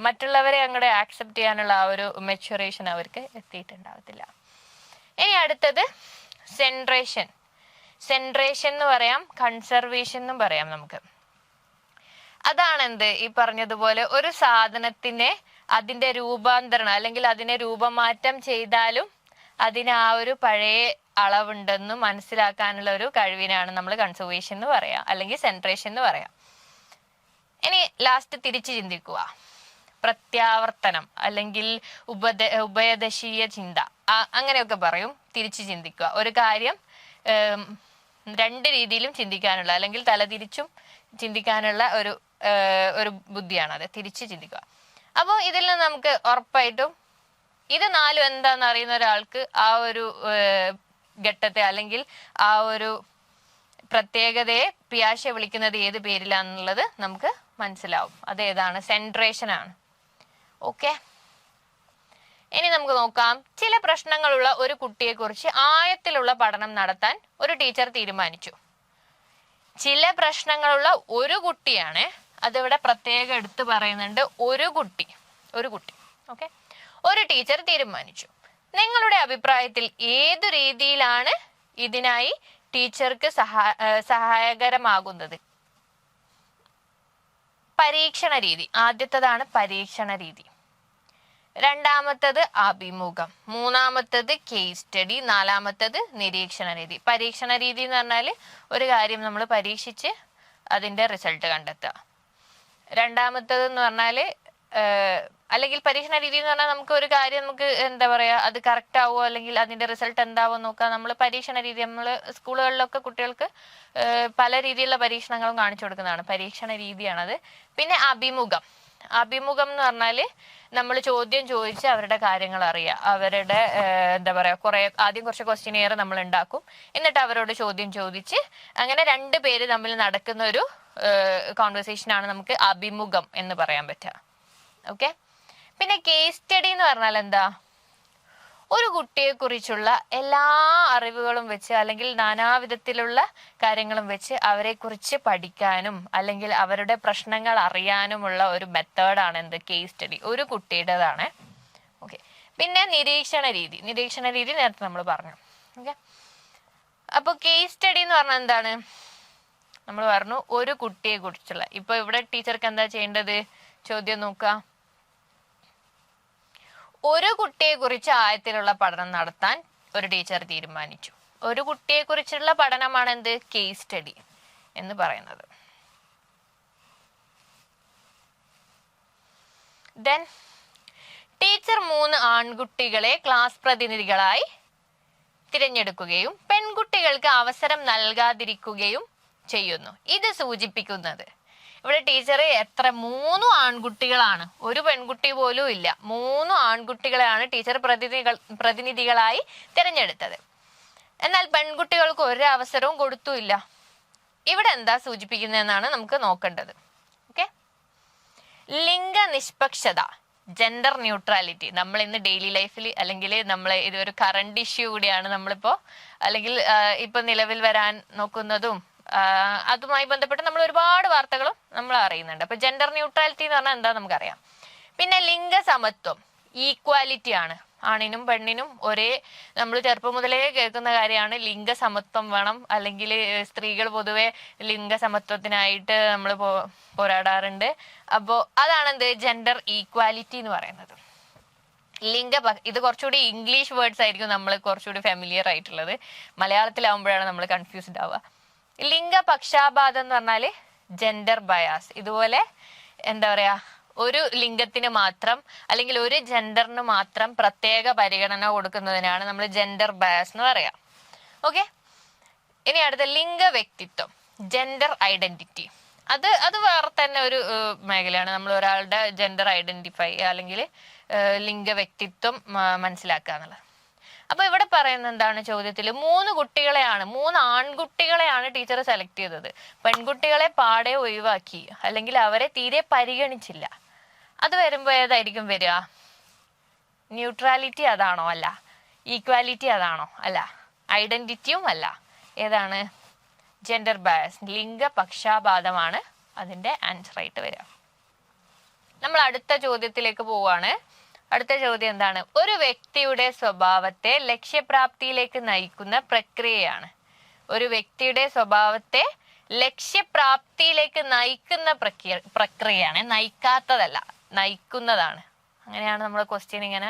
മറ്റുള്ളവരെ അങ്ങോട്ട് ആക്സെപ്റ്റ് ചെയ്യാനുള്ള ആ ഒരു മെച്യൂറേഷൻ അവർക്ക് എത്തിയിട്ടുണ്ടാവത്തില്ല. ഇനി അടുത്തത് സെൻട്രേഷൻ എന്ന് പറയാം, കൺസർവേഷൻ എന്നും പറയാം നമുക്ക്. അതാണ് എന്ത്, ഈ പറഞ്ഞതുപോലെ ഒരു സാധനത്തിനെ അതിന്റെ രൂപാന്തരണം അല്ലെങ്കിൽ അതിനെ രൂപമാറ്റം ചെയ്താലും അതിന് ആ ഒരു പഴയ അളവുണ്ടെന്ന് മനസ്സിലാക്കാനുള്ള ഒരു കഴിവിനാണ് നമ്മൾ കൺസർവേഷൻ എന്ന് പറയാം, അല്ലെങ്കിൽ സെൻട്രേഷൻ എന്ന് പറയാം. ഇനി ലാസ്റ്റ് തിരിച്ചു ചിന്തിക്കുക, പ്രത്യാവർത്തനം അല്ലെങ്കിൽ ഉഭയദശീയ ചിന്ത, അങ്ങനെയൊക്കെ പറയും. തിരിച്ചു ചിന്തിക്കുക, ഒരു കാര്യം 2 രീതിയിലും ചിന്തിക്കാനുള്ള അല്ലെങ്കിൽ തലതിരിച്ചും ചിന്തിക്കാനുള്ള ഒരു ബുദ്ധിയാണ് അത്, തിരിച്ചു ചിന്തിക്കുക. അപ്പോൾ ഇതിൽ നിന്ന് നമുക്ക് ഉറപ്പായിട്ടും ഇത് 4 എന്താന്ന് അറിയുന്ന ഒരാൾക്ക് ആ ഒരു ഘട്ടത്തെ അല്ലെങ്കിൽ ആ ഒരു പ്രത്യേകതയെ പിയാഷെ വിളിക്കുന്നത് ഏത് പേരിലാണെന്നുള്ളത് നമുക്ക് മനസ്സിലാവും. അത് ഏതാണ്? സെൻട്രേഷൻ ആണ്. ഓക്കെ, ഇനി നമുക്ക് നോക്കാം, ചില പ്രശ്നങ്ങളുള്ള ഒരു കുട്ടിയെ കുറിച്ച് ആഴത്തിലുള്ള പഠനം നടത്താൻ ഒരു ടീച്ചർ തീരുമാനിച്ചു. ചില പ്രശ്നങ്ങളുള്ള ഒരു കുട്ടിയാണ്, അതിവിടെ പ്രത്യേകം എടുത്തു പറയുന്നുണ്ട്, ഒരു കുട്ടി. ഓക്കെ, ഒരു ടീച്ചർ തീരുമാനിച്ചു. നിങ്ങളുടെ അഭിപ്രായത്തിൽ ഏതു രീതിയിലാണ് ഇതിനായി ടീച്ചർക്ക് സഹായകരമാകുന്നത്? പരീക്ഷണ രീതി. ആദ്യത്തേതാണ് പരീക്ഷണ രീതി, രണ്ടാമത്തത് അഭിമുഖം, മൂന്നാമത്തത് കേസ് സ്റ്റഡി, നാലാമത്തത് നിരീക്ഷണ രീതി. പരീക്ഷണ രീതി എന്ന് പറഞ്ഞാൽ ഒരു കാര്യം നമ്മൾ പരീക്ഷിച്ച് അതിന്റെ റിസൾട്ട് കണ്ടെത്തുക. രണ്ടാമത്തത് എന്ന് പറഞ്ഞാല് അല്ലെങ്കിൽ പരീക്ഷണ രീതി എന്ന് പറഞ്ഞാൽ നമുക്ക് ഒരു കാര്യം നമുക്ക് എന്താ പറയാ, അത് കറക്റ്റ് ആവുമോ അല്ലെങ്കിൽ അതിന്റെ റിസൾട്ട് എന്താവോ നോക്കാം. നമ്മൾ പരീക്ഷണ രീതി, നമ്മൾ സ്കൂളുകളിലൊക്കെ കുട്ടികൾക്ക് പല രീതിയിലുള്ള പരീക്ഷണങ്ങളും കാണിച്ചു കൊടുക്കുന്നതാണ്, പരീക്ഷണ രീതിയാണത്. പിന്നെ അഭിമുഖം എന്ന് പറഞ്ഞാല് നമ്മൾ ചോദ്യം ചോദിച്ച് അവരുടെ കാര്യങ്ങൾ അറിയുക, അവരുടെ എന്താ പറയാ, ആദ്യം കുറച്ച് ക്വസ്റ്റ്യനെയർ നമ്മൾ ഉണ്ടാക്കും, എന്നിട്ട് അവരോട് ചോദ്യം ചോദിച്ച് അങ്ങനെ 2 പേര് തമ്മിൽ നടക്കുന്ന ഒരു കോൺവെർസേഷൻ ആണ് നമുക്ക് അഭിമുഖം എന്ന് പറയാൻ പറ്റുക. ഓക്കെ, പിന്നെ കേസ് സ്റ്റഡി എന്ന് പറഞ്ഞാൽ എന്താ, ഒരു കുട്ടിയെ കുറിച്ചുള്ള എല്ലാ അറിവുകളും വെച്ച് അല്ലെങ്കിൽ നാനാവിധത്തിലുള്ള കാര്യങ്ങളും വെച്ച് അവരെ കുറിച്ച് പഠിക്കാനും അല്ലെങ്കിൽ അവരുടെ പ്രശ്നങ്ങൾ അറിയാനുമുള്ള ഒരു മെത്തേഡാണ് എന്ത്, കേസ് സ്റ്റഡി. ഒരു കുട്ടിയുടേതാണ്. ഓക്കെ. പിന്നെ നിരീക്ഷണ രീതി നേരത്തെ നമ്മൾ പറഞ്ഞു. ഓക്കെ. അപ്പോൾ കേസ് സ്റ്റഡി എന്ന് പറഞ്ഞാൽ എന്താണ്? നമ്മൾ പറഞ്ഞു ഒരു കുട്ടിയെ കുറിച്ചുള്ള. ഇപ്പൊ ഇവിടെ ടീച്ചർക്ക് എന്താ ചെയ്യേണ്ടത്? ചോദ്യം നോക്കുക. ഒരു കുട്ടിയെ കുറിച്ച് ആഴത്തിലുള്ള പഠനം നടത്താൻ ഒരു ടീച്ചർ തീരുമാനിച്ചു. ഒരു കുട്ടിയെ കുറിച്ചുള്ള പഠനമാണ് എന്ത്, കേസ് സ്റ്റഡി എന്ന് പറയുന്നത്. ദെൻ ടീച്ചർ 3 ആൺകുട്ടികളെ ക്ലാസ് പ്രതിനിധികളായി തിരഞ്ഞെടുക്കുകയും പെൺകുട്ടികൾക്ക് അവസരം നൽകാതിരിക്കുകയും ചെയ്യുന്നു. ഇത് സൂചിപ്പിക്കുന്നത്, ഇവിടെ ടീച്ചർ 3 ആൺകുട്ടികളാണ്, ഒരു പെൺകുട്ടി പോലും ഇല്ല. 3 ആൺകുട്ടികളെയാണ് ടീച്ചർ പ്രതിനിധികളായി തിരഞ്ഞെടുത്തത്. എന്നാൽ പെൺകുട്ടികൾക്ക് ഒരു അവസരവും കൊടുത്തുമില്ല. ഇവിടെ എന്താ സൂചിപ്പിക്കുന്നതെന്നാണ് നമുക്ക് നോക്കേണ്ടത്. ഓക്കെ. ലിംഗനിഷ്പക്ഷത, ജെൻഡർ ന്യൂട്രാലിറ്റി. നമ്മൾ ഇന്ന് ഡെയിലി ലൈഫിൽ അല്ലെങ്കിൽ നമ്മൾ ഇതൊരു കറണ്ട് ഇഷ്യൂ കൂടിയാണ് നമ്മളിപ്പോ, അല്ലെങ്കിൽ ഇപ്പൊ നിലവിൽ വരാൻ നോക്കുന്നതും അതുമായി ബന്ധപ്പെട്ട് നമ്മൾ ഒരുപാട് വാർത്തകളും നമ്മൾ അറിയുന്നുണ്ട്. അപ്പൊ ജെൻഡർ ന്യൂട്രാലിറ്റി എന്ന് പറഞ്ഞാൽ എന്താ നമുക്കറിയാം. പിന്നെ ലിംഗസമത്വം, ഈക്വാലിറ്റി ആണ്. ആണിനും പെണ്ണിനും ഒരേ, നമ്മൾ ചെറുപ്പം മുതലേ കേൾക്കുന്ന കാര്യമാണ് ലിംഗസമത്വം വേണം, അല്ലെങ്കിൽ സ്ത്രീകൾ പൊതുവെ ലിംഗസമത്വത്തിനായിട്ട് നമ്മൾ പോരാടാറുണ്ട്. അപ്പോ അതാണ് എന്ത്, ജെൻഡർ ഈക്വാലിറ്റി എന്ന് പറയുന്നത്. ഇത് കുറച്ചുകൂടി ഇംഗ്ലീഷ് വേർഡ്സ് ആയിരിക്കും നമ്മൾ കുറച്ചുകൂടി ഫെമിലിയർ ആയിട്ടുള്ളത്. മലയാളത്തിലാവുമ്പോഴാണ് നമ്മൾ കൺഫ്യൂസ്ഡ് ആവുക. ലിംഗപക്ഷാപാതം എന്ന് പറഞ്ഞാല് ജെൻഡർ ബയാസ്. ഇതുപോലെ എന്താ പറയാ, ഒരു ലിംഗത്തിന് മാത്രം അല്ലെങ്കിൽ ഒരു ജെൻഡറിന് മാത്രം പ്രത്യേക പരിഗണന കൊടുക്കുന്നതിനാണ് നമ്മൾ ജെൻഡർ ബയാസ് എന്ന് പറയാം. ഓക്കെ. ഇനി അടുത്ത ലിംഗ വ്യക്തിത്വം, ജെൻഡർ ഐഡന്റിറ്റി. അത് വേറെ തന്നെ ഒരു മേഖലയാണ്. നമ്മൾ ഒരാളുടെ ജെൻഡർ ഐഡന്റിഫൈ അല്ലെങ്കിൽ ലിംഗ വ്യക്തിത്വം മനസ്സിലാക്കുക എന്നുള്ളത്. അപ്പൊ ഇവിടെ പറയുന്നത് എന്താണ്, ചോദ്യത്തിൽ 3 ആൺകുട്ടികളെയാണ് ടീച്ചർ സെലക്ട് ചെയ്തത്. പെൺകുട്ടികളെ പാടെ ഒഴിവാക്കി അല്ലെങ്കിൽ അവരെ തീരെ പരിഗണിച്ചില്ല. അത് വരുമ്പോ ഏതായിരിക്കും വരിക? ന്യൂട്രാലിറ്റി അതാണോ? അല്ല. ഈക്വാലിറ്റി അതാണോ? അല്ല. ഐഡന്റിറ്റിയും അല്ല. ഏതാണ്? ജെൻഡർ ബയസ്, ലിംഗപക്ഷാപാതമാണ് അതിന്റെ ആൻസർ ആയിട്ട് വരിക. നമ്മൾ അടുത്ത ചോദ്യത്തിലേക്ക് പോവാണ്. അടുത്ത ചോദ്യം എന്താണ്? ഒരു വ്യക്തിയുടെ സ്വഭാവത്തെ ലക്ഷ്യപ്രാപ്തിയിലേക്ക് നയിക്കുന്ന പ്രക്രിയയാണ്. ഒരു വ്യക്തിയുടെ സ്വഭാവത്തെ ലക്ഷ്യപ്രാപ്തിയിലേക്ക് നയിക്കുന്ന പ്രക്രിയയാണ്. നയിക്കാത്തതല്ല, നയിക്കുന്നതാണ്. അങ്ങനെയാണ് നമ്മൾ ക്വസ്റ്റ്യൻ ഇങ്ങനെ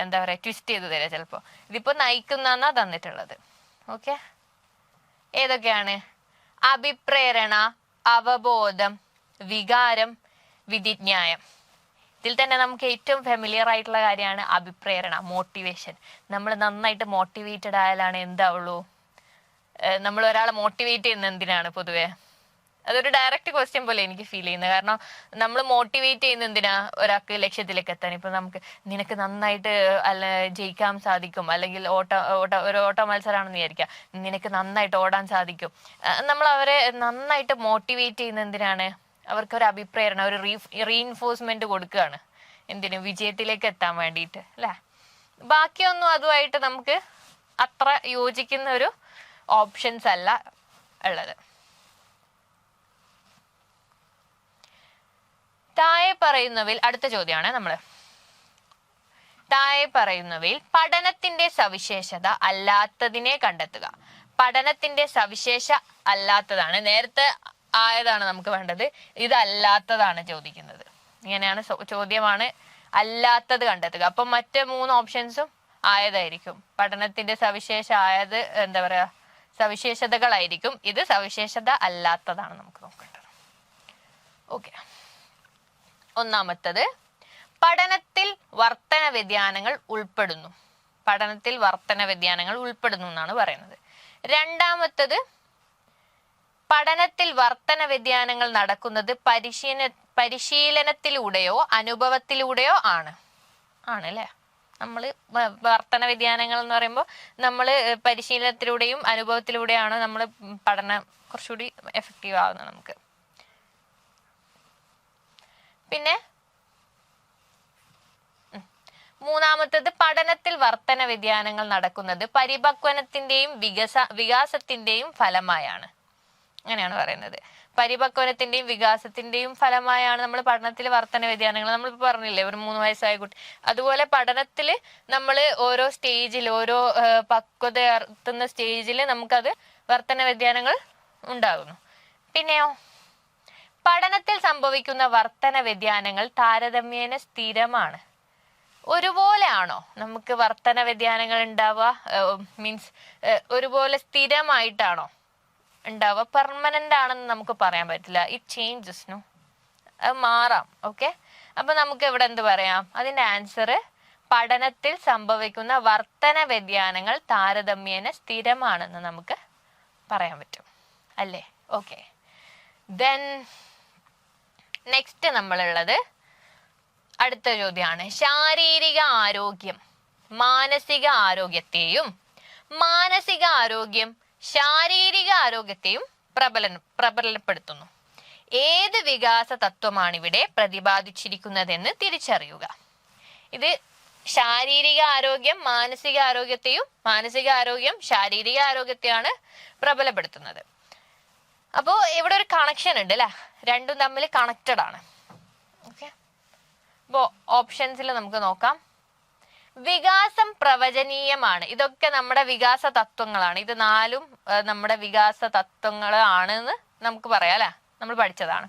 എന്താ പറയാ ട്വിസ്റ്റ് ചെയ്ത് തരാം ചിലപ്പോ. ഇതിപ്പോ നയിക്കുന്ന തന്നിട്ടുള്ളത്. ഓക്കെ. ഏതൊക്കെയാണ്? അഭിപ്രേരണ, അവബോധം, വികാരം, വിധിന്യായം. ഇതിൽ തന്നെ നമുക്ക് ഏറ്റവും ഫെമിലിയർ ആയിട്ടുള്ള കാര്യമാണ് അഭിപ്രേരണ, മോട്ടിവേഷൻ. നമ്മൾ നന്നായിട്ട് മോട്ടിവേറ്റഡ് ആയാലാണ് എന്താവുള്ളൂ. നമ്മൾ ഒരാളെ മോട്ടിവേറ്റ് ചെയ്യുന്ന എന്തിനാണ് പൊതുവെ? അതൊരു ഡയറക്റ്റ് ക്വസ്റ്റ്യൻ പോലെ എനിക്ക് ഫീൽ ചെയ്യുന്നത്. കാരണം നമ്മൾ മോട്ടിവേറ്റ് ചെയ്യുന്ന എന്തിനാ? ഒരാൾക്ക് ലക്ഷ്യത്തിലേക്ക് എത്താൻ. ഇപ്പൊ നിനക്ക് നന്നായിട്ട് ജയിക്കാൻ സാധിക്കും, അല്ലെങ്കിൽ ഒരു ഓട്ട മത്സരമാണെന്ന് വിചാരിക്കുക, നിനക്ക് നന്നായിട്ട് ഓടാൻ സാധിക്കും. നമ്മൾ അവരെ നന്നായിട്ട് മോട്ടിവേറ്റ് ചെയ്യുന്ന എന്തിനാണ്? അവർക്കൊരു അഭിപ്രേരണ, ഒരു റീഇൻഫോഴ്സ്മെന്റ് കൊടുക്കുകയാണ്. എന്തിനു? വിജയത്തിലേക്ക് എത്താൻ വേണ്ടിയിട്ട്, അല്ലെ? ബാക്കിയൊന്നും അതുമായിട്ട് നമുക്ക് അത്ര യോജിക്കുന്ന ഒരു ഓപ്ഷൻസ് അല്ല ഉള്ളത്. താഴെ പറയുന്നവയിൽ, അടുത്ത ചോദ്യമാണ് താഴെ പറയുന്നവയിൽ പഠനത്തിന്റെ സവിശേഷത അല്ലാത്തതിനെ കണ്ടെത്തുക. പഠനത്തിന്റെ സവിശേഷ അല്ലാത്തതാണ്. നേരത്തെ ആയതാണ് നമുക്ക് വേണ്ടത്, ഇതല്ലാത്തതാണ് ചോദിക്കുന്നത്. ഇങ്ങനെയാണ് ചോദ്യമാണ്. അല്ലാത്തത് കണ്ടെത്തുക. അപ്പൊ മറ്റ് 3 ഓപ്ഷൻസും ആയതായിരിക്കും. പഠനത്തിന്റെ സവിശേഷ ആയത് എന്താ പറയാ, സവിശേഷതകളായിരിക്കും. ഇത് സവിശേഷത അല്ലാത്തതാണ് നമുക്ക് നോക്കേണ്ടത്. ഓക്കെ. ഒന്നാമത്തത്, പഠനത്തിൽ വർത്തന വ്യതിയാനങ്ങൾ ഉൾപ്പെടുന്നു. പഠനത്തിൽ വർത്തന വ്യതിയാനങ്ങൾ ഉൾപ്പെടുന്നു എന്നാണ് പറയുന്നത്. രണ്ടാമത്തത്, പഠനത്തിൽ വർത്തന വ്യതിയാനങ്ങൾ നടക്കുന്നത് പരിശീലനത്തിലൂടെയോ അനുഭവത്തിലൂടെയോ ആണ് അല്ലെ? നമ്മൾ വർത്തന വ്യതിയാനങ്ങൾ എന്ന് പറയുമ്പോൾ നമ്മൾ പരിശീലനത്തിലൂടെയും അനുഭവത്തിലൂടെയാണ് നമ്മൾ പഠനം കുറച്ചുകൂടി എഫക്റ്റീവ് ആവുന്നത് നമുക്ക്. പിന്നെ മൂന്നാമത്തത്, പഠനത്തിൽ വർത്തന വ്യതിയാനങ്ങൾ നടക്കുന്നത് പരിപക്വനത്തിന്റെയും വികാസത്തിന്റെയും ഫലമായാണ്. അങ്ങനെയാണ് പറയുന്നത്. പരിപക്വനത്തിന്റെയും വികാസത്തിന്റെയും ഫലമായാണ് നമ്മൾ പഠനത്തിൽ വർത്തന വ്യതിയാനങ്ങൾ, നമ്മളിപ്പോൾ പറഞ്ഞില്ലേ ഒരു 3 വയസ്സായ കുട്ടി, അതുപോലെ പഠനത്തിൽ നമ്മൾ ഓരോ സ്റ്റേജിൽ, ഓരോ പക്വത എത്തുന്ന സ്റ്റേജിൽ നമുക്കത് വർത്തന വ്യതിയാനങ്ങൾ ഉണ്ടാകുന്നു. പിന്നെയോ പഠനത്തിൽ സംഭവിക്കുന്ന വർത്തന വ്യതിയാനങ്ങൾ താരതമ്യേന സ്ഥിരമാണ്. ഒരുപോലെ ആണോ നമുക്ക് വർത്തന വ്യതിയാനങ്ങൾ ഉണ്ടാവുക? മീൻസ് ഒരുപോലെ സ്ഥിരമായിട്ടാണോ ഉണ്ടാവുക? പെർമനന്റ് ആണെന്ന് നമുക്ക് പറയാൻ പറ്റില്ല. ഇറ്റ് ചേഞ്ചസ്, നോ, അത് മാറാം. ഓക്കെ, അപ്പൊ നമുക്ക് ഇവിടെ എന്ത് പറയാം? അതിന്റെ ആൻസർ പഠനത്തിൽ സംഭവിക്കുന്ന വർത്തന വ്യതിയാനങ്ങൾ താരതമ്യേന സ്ഥിരമാണെന്ന് നമുക്ക് പറയാൻ പറ്റും അല്ലേ? ഓക്കെ, ദെൻ നെക്സ്റ്റ് നമ്മളുള്ളത് അടുത്ത ചോദ്യമാണ്. ശാരീരിക ആരോഗ്യം മാനസിക ആരോഗ്യത്തെയും മാനസിക ആരോഗ്യം ശാരീരിക ആരോഗ്യത്തെയും പ്രബലപ്പെടുത്തുന്നു. ഏത് വികാസ തത്വമാണ് ഇവിടെ പ്രതിപാദിച്ചിരിക്കുന്നതെന്ന് തിരിച്ചറിയുക. ഇത് ശാരീരിക ആരോഗ്യം മാനസിക ആരോഗ്യത്തെയും മാനസിക ആരോഗ്യം ശാരീരിക ആരോഗ്യത്തെയാണ് പ്രബലപ്പെടുത്തുന്നത്. അപ്പോ ഇവിടെ ഒരു കണക്ഷൻ ഉണ്ട് അല്ലെ, രണ്ടും തമ്മിൽ കണക്റ്റഡ് ആണ്. ഓക്കെ, അപ്പോ ഓപ്ഷൻസിൽ നമുക്ക് നോക്കാം. വികാസം പ്രവചനീയമാണ്. ഇതൊക്കെ നമ്മുടെ വികാസ തത്വങ്ങളാണ്. ഇത് 4ഉം നമ്മുടെ വികാസ തത്വങ്ങളാണെന്ന് നമുക്ക് പറയാം അല്ലെ, നമ്മൾ പഠിച്ചതാണ്.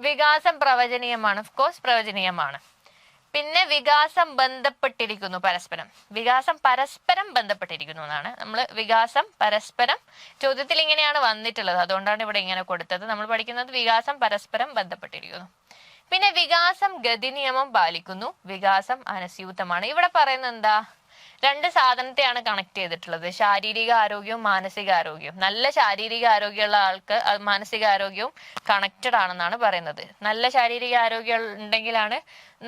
വികാസം പ്രവചനീയമാണ്, ഓഫ് കോഴ്സ് പ്രവചനീയമാണ്. പിന്നെ വികാസം ബന്ധപ്പെട്ടിരിക്കുന്നു പരസ്പരം. വികാസം പരസ്പരം ബന്ധപ്പെട്ടിരിക്കുന്നു എന്നാണ് നമ്മൾ വികാസം പരസ്പരം ചോദ്യത്തിൽ ഇങ്ങനെയാണ് വന്നിട്ടുള്ളത്, അതുകൊണ്ടാണ് ഇവിടെ ഇങ്ങനെ കൊടുത്തത്. നമ്മൾ പഠിക്കുന്നത് വികാസം പരസ്പരം ബന്ധപ്പെട്ടിരിക്കുന്നു. പിന്നെ വികാസം ഗതി നിയമം പാലിക്കുന്നു, വികാസം അനസ്യൂതമാണ്. ഇവിടെ പറയുന്നത് എന്താ? 2 സാധനത്തെയാണ് കണക്ട് ചെയ്തിട്ടുള്ളത്, ശാരീരിക ആരോഗ്യവും മാനസിക ആരോഗ്യവും. നല്ല ശാരീരിക ആരോഗ്യമുള്ള ആൾക്ക് മാനസിക ആരോഗ്യവും കണക്റ്റഡ് ആണെന്നാണ് പറയുന്നത്. നല്ല ശാരീരിക ആരോഗ്യം ഉണ്ടെങ്കിലാണ്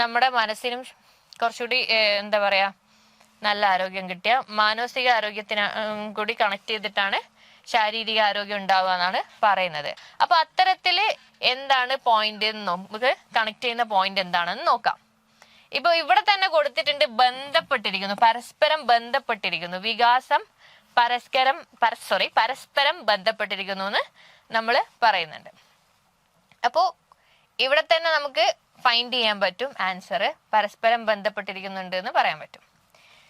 നമ്മുടെ മനസ്സിനും കുറച്ചുകൂടി എന്താ പറയാ നല്ല ആരോഗ്യം കിട്ടിയ, മാനസിക ആരോഗ്യത്തിന് കൂടി കണക്ട് ചെയ്തിട്ടാണ് ശാരീരിക ആരോഗ്യം ഉണ്ടാവുക എന്നാണ് പറയുന്നത്. അപ്പൊ അത്തരത്തില് എന്താണ് പോയിന്റ് എന്ന് നമുക്ക് കണക്ട് ചെയ്യുന്ന പോയിന്റ് എന്താണെന്ന് നോക്കാം. ഇപ്പൊ ഇവിടെ തന്നെ കൊടുത്തിട്ടുണ്ട് ബന്ധപ്പെട്ടിരിക്കുന്നു, പരസ്പരം ബന്ധപ്പെട്ടിരിക്കുന്നു. വികാസം പരസ്പരം ബന്ധപ്പെട്ടിരിക്കുന്നു എന്ന് നമ്മൾ പറയുന്നുണ്ട്. അപ്പോ ഇവിടെ തന്നെ നമുക്ക് ഫൈൻഡ് ചെയ്യാൻ പറ്റും ആൻസർ പരസ്പരം ബന്ധപ്പെട്ടിരിക്കുന്നുണ്ട് എന്ന് പറയാൻ പറ്റും.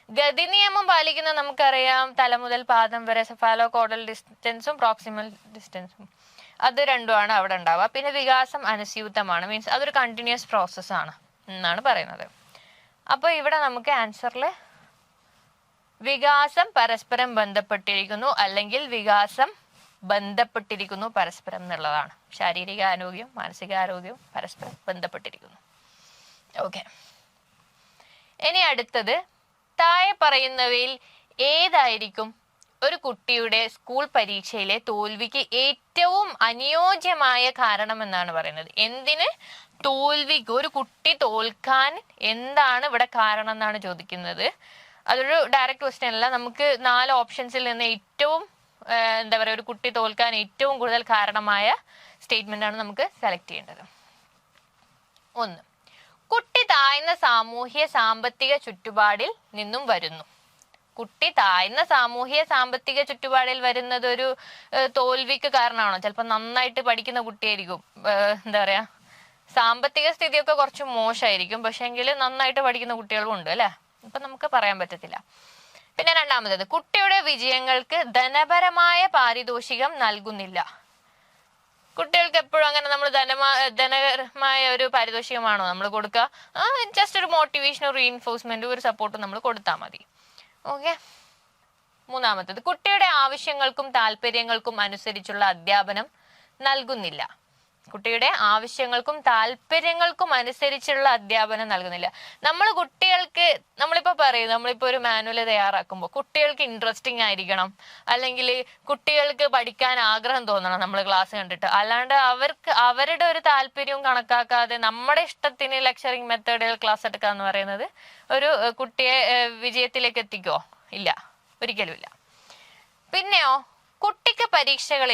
ഗതി നിയമം പാലിക്കുന്നത് നമുക്കറിയാം, തല മുതൽ പാദം വരെ സെഫാലോ കോഡൽ ഡിസ്റ്റൻസും പ്രോക്സിമൽ ഡിസ്റ്റൻസും, അത് രണ്ടുമാണ് അവിടെ ഉണ്ടാവുക. പിന്നെ വികാസം അനസ്യൂതമാണ്, മീൻസ് അതൊരു കണ്ടിന്യൂസ് പ്രോസസ് ആണ് എന്നാണ് പറയുന്നത്. അപ്പൊ ഇവിടെ നമുക്ക് ആൻസറിൽ വികാസം പരസ്പരം ബന്ധപ്പെട്ടിരിക്കുന്നു അല്ലെങ്കിൽ വികാസം ബന്ധപ്പെട്ടിരിക്കുന്നു പരസ്പരം എന്നുള്ളതാണ്. ശാരീരിക ആരോഗ്യവും മാനസിക ആരോഗ്യവും പരസ്പരം ബന്ധപ്പെട്ടിരിക്കുന്നു. ഓക്കെ, ഇനി അടുത്തത് താഴെ പറയുന്നവയിൽ ഏതായിരിക്കും ഒരു കുട്ടിയുടെ സ്കൂൾ പരീക്ഷയിലെ തോൽവിക്ക് ഏറ്റവും അനുയോജ്യമായ കാരണം എന്നാണ് പറയുന്നത്. എന്തിന് തോൽവിക്ക്, ഒരു കുട്ടി തോൽക്കാൻ എന്താണ് ഇവിടെ കാരണം എന്നാണ് ചോദിക്കുന്നത്. അതൊരു ഡയറക്റ്റ് ക്വസ്റ്റ്യൻ അല്ല. നമുക്ക് 4 ഓപ്ഷൻസിൽ നിന്ന് ഏറ്റവും എന്താ പറയുക ഒരു കുട്ടി തോൽക്കാൻ ഏറ്റവും കൂടുതൽ കാരണമായ സ്റ്റേറ്റ്മെന്റ് ആണ് നമുക്ക് സെലക്ട് ചെയ്യേണ്ടത്. 1, കുട്ടി താഴ്ന്ന സാമൂഹ്യ സാമ്പത്തിക ചുറ്റുപാടിൽ നിന്നും വരുന്നു. കുട്ടി താഴ്ന്ന സാമൂഹ്യ സാമ്പത്തിക ചുറ്റുപാടിൽ വരുന്നത് ഒരു തോൽവിക്ക് കാരണമാണോ? ചിലപ്പോൾ നന്നായിട്ട് പഠിക്കുന്ന കുട്ടിയായിരിക്കും, എന്താ പറയാ സാമ്പത്തിക സ്ഥിതിയൊക്കെ കുറച്ച് മോശമായിരിക്കും, പക്ഷെ എങ്കിൽ നന്നായിട്ട് പഠിക്കുന്ന കുട്ടികളും ഉണ്ട് അല്ലെ, അപ്പൊ നമുക്ക് പറയാൻ പറ്റത്തില്ല. പിന്നെ രണ്ടാമത്തേത്, കുട്ടിയുടെ വിജയങ്ങൾക്ക് ധനപരമായ പാരിതോഷികം നൽകുന്നില്ല. കുട്ടികൾക്ക് എപ്പോഴും അങ്ങനെ നമ്മൾ ധനപരമായ ഒരു പാരിതോഷികമാണോ നമ്മൾ കൊടുക്കുക? ജസ്റ്റ് ഒരു മോട്ടിവേഷനോ റീഇൻഫോഴ്സ്മെന്റും ഒരു സപ്പോർട്ടും നമ്മൾ കൊടുത്താൽ മതി. ഓക്കെ, മൂന്നാമത്തേത്, കുട്ടിയുടെ ആവശ്യങ്ങൾക്കും താല്പര്യങ്ങൾക്കും അനുസരിച്ചുള്ള അധ്യാപനം നൽകുന്നില്ല. കുട്ടിയുടെ ആവശ്യങ്ങൾക്കും താല്പര്യങ്ങൾക്കും അനുസരിച്ചുള്ള അധ്യാപനം നൽകുന്നില്ല. നമ്മൾ കുട്ടികൾക്ക്, നമ്മളിപ്പോ പറയും, നമ്മളിപ്പോ ഒരു മാനുവൽ തയ്യാറാക്കുമ്പോൾ കുട്ടികൾക്ക് ഇൻട്രസ്റ്റിംഗ് ആയിരിക്കണം, അല്ലെങ്കിൽ കുട്ടികൾക്ക് പഠിക്കാൻ ആഗ്രഹം തോന്നണം നമ്മൾ ക്ലാസ് കണ്ടിട്ട്. അല്ലാണ്ട് അവരുടെ ഒരു താല്പര്യവും കണക്കാക്കാതെ നമ്മുടെ ഇഷ്ടത്തിന് ലെക്ചറിങ് മെത്തേഡുകൾ ക്ലാസ് എടുക്കുക എന്ന് പറയുന്നത് ഒരു കുട്ടിയെ വിജയത്തിലേക്ക് എത്തിക്കോ? ഇല്ല, ഒരിക്കലും ഇല്ല. പിന്നെയോ, കുട്ടിക്ക് പരീക്ഷകൾ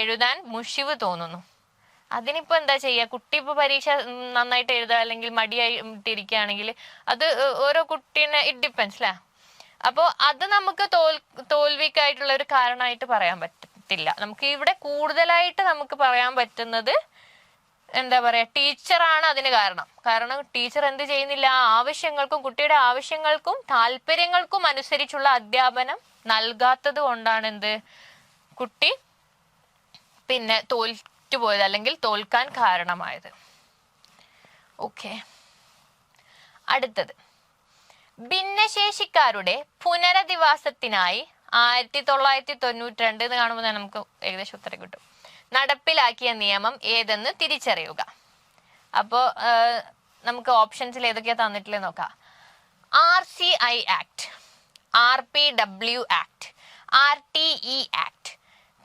എഴുതാൻ മുഷിവ് തോന്നുന്നു. അതിനിപ്പോ എന്താ ചെയ്യുക? കുട്ടി ഇപ്പൊ പരീക്ഷ നന്നായിട്ട് എഴുതുക അല്ലെങ്കിൽ മടിയായിട്ടിരിക്കുകയാണെങ്കിൽ അത് ഓരോ കുട്ടീനെ ഇറ്റ് ഡിപ്പെൻസ് അല്ലേ. അപ്പോൾ അത് നമുക്ക് തോൽവിക്കായിട്ടുള്ള ഒരു കാരണമായിട്ട് പറയാൻ പറ്റത്തില്ല. നമുക്ക് ഇവിടെ കൂടുതലായിട്ട് നമുക്ക് പറയാൻ പറ്റുന്നത് എന്താ പറയാ, ടീച്ചറാണ് അതിന് കാരണം ടീച്ചർ എന്ത് ചെയ്യുന്നില്ല, ആവശ്യങ്ങൾക്കും കുട്ടിയുടെ ആവശ്യങ്ങൾക്കും താല്പര്യങ്ങൾക്കും അനുസരിച്ചുള്ള അധ്യാപനം നൽകാത്തത് കൊണ്ടാണ് എന്ത് കുട്ടി പിന്നെ തോറ്റുപോയത് അല്ലെങ്കിൽ തോൽക്കാൻ കാരണമായത്. ഓക്കെ, അടുത്തത് ഭിന്നശേഷിക്കാരുടെ പുനരധിവാസത്തിനായി 1992 എന്ന് കാണുമ്പോൾ നമുക്ക് ഏകദേശം ഉത്തരം കിട്ടും. നടപ്പിലാക്കിയ നിയമം ഏതെന്ന് തിരിച്ചറിയുക. അപ്പോൾ നമുക്ക് ഓപ്ഷൻസിൽ ഏതൊക്കെയാ തന്നിട്ടില്ലെന്ന് നോക്കാം. RCI act, RPW act, RTE act,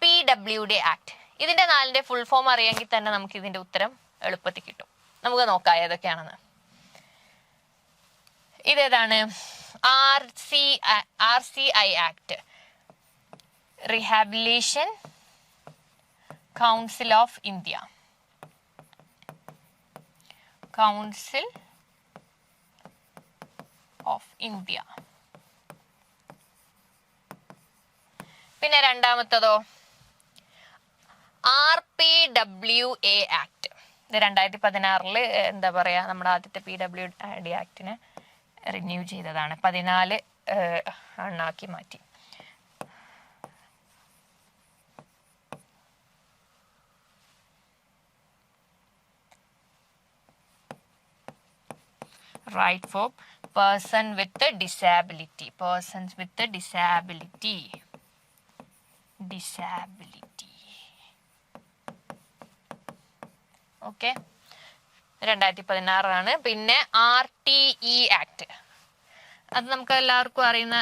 PWD act. ഇതിന്റെ 4ന്റെ ഫുൾ ഫോം അറിയാമെങ്കിൽ തന്നെ നമുക്ക് ഇതിന്റെ ഉത്തരം എളുപ്പത്തിൽ കിട്ടും. നമുക്ക് നോക്കാം ഏതൊക്കെയാണെന്ന്. ഇതേതാണ്? RCI act, rehabilitation council of India, council of India. പിന്നെ രണ്ടാമത്തതോ RPWA ആക്ട്. ഇത് 2016 എന്താ പറയാ, നമ്മുടെ ആദ്യത്തെ PWD ആക്ടിനെ റിന്യൂ ചെയ്തതാണ്. 14 എണ്ണാക്കി മാറ്റി. Right for person with a disability, persons with a disability. Okay, 2016 ആണ്. പിന്നെ RTE ആക്ട്, അത് നമുക്ക് എല്ലാവർക്കും അറിയുന്ന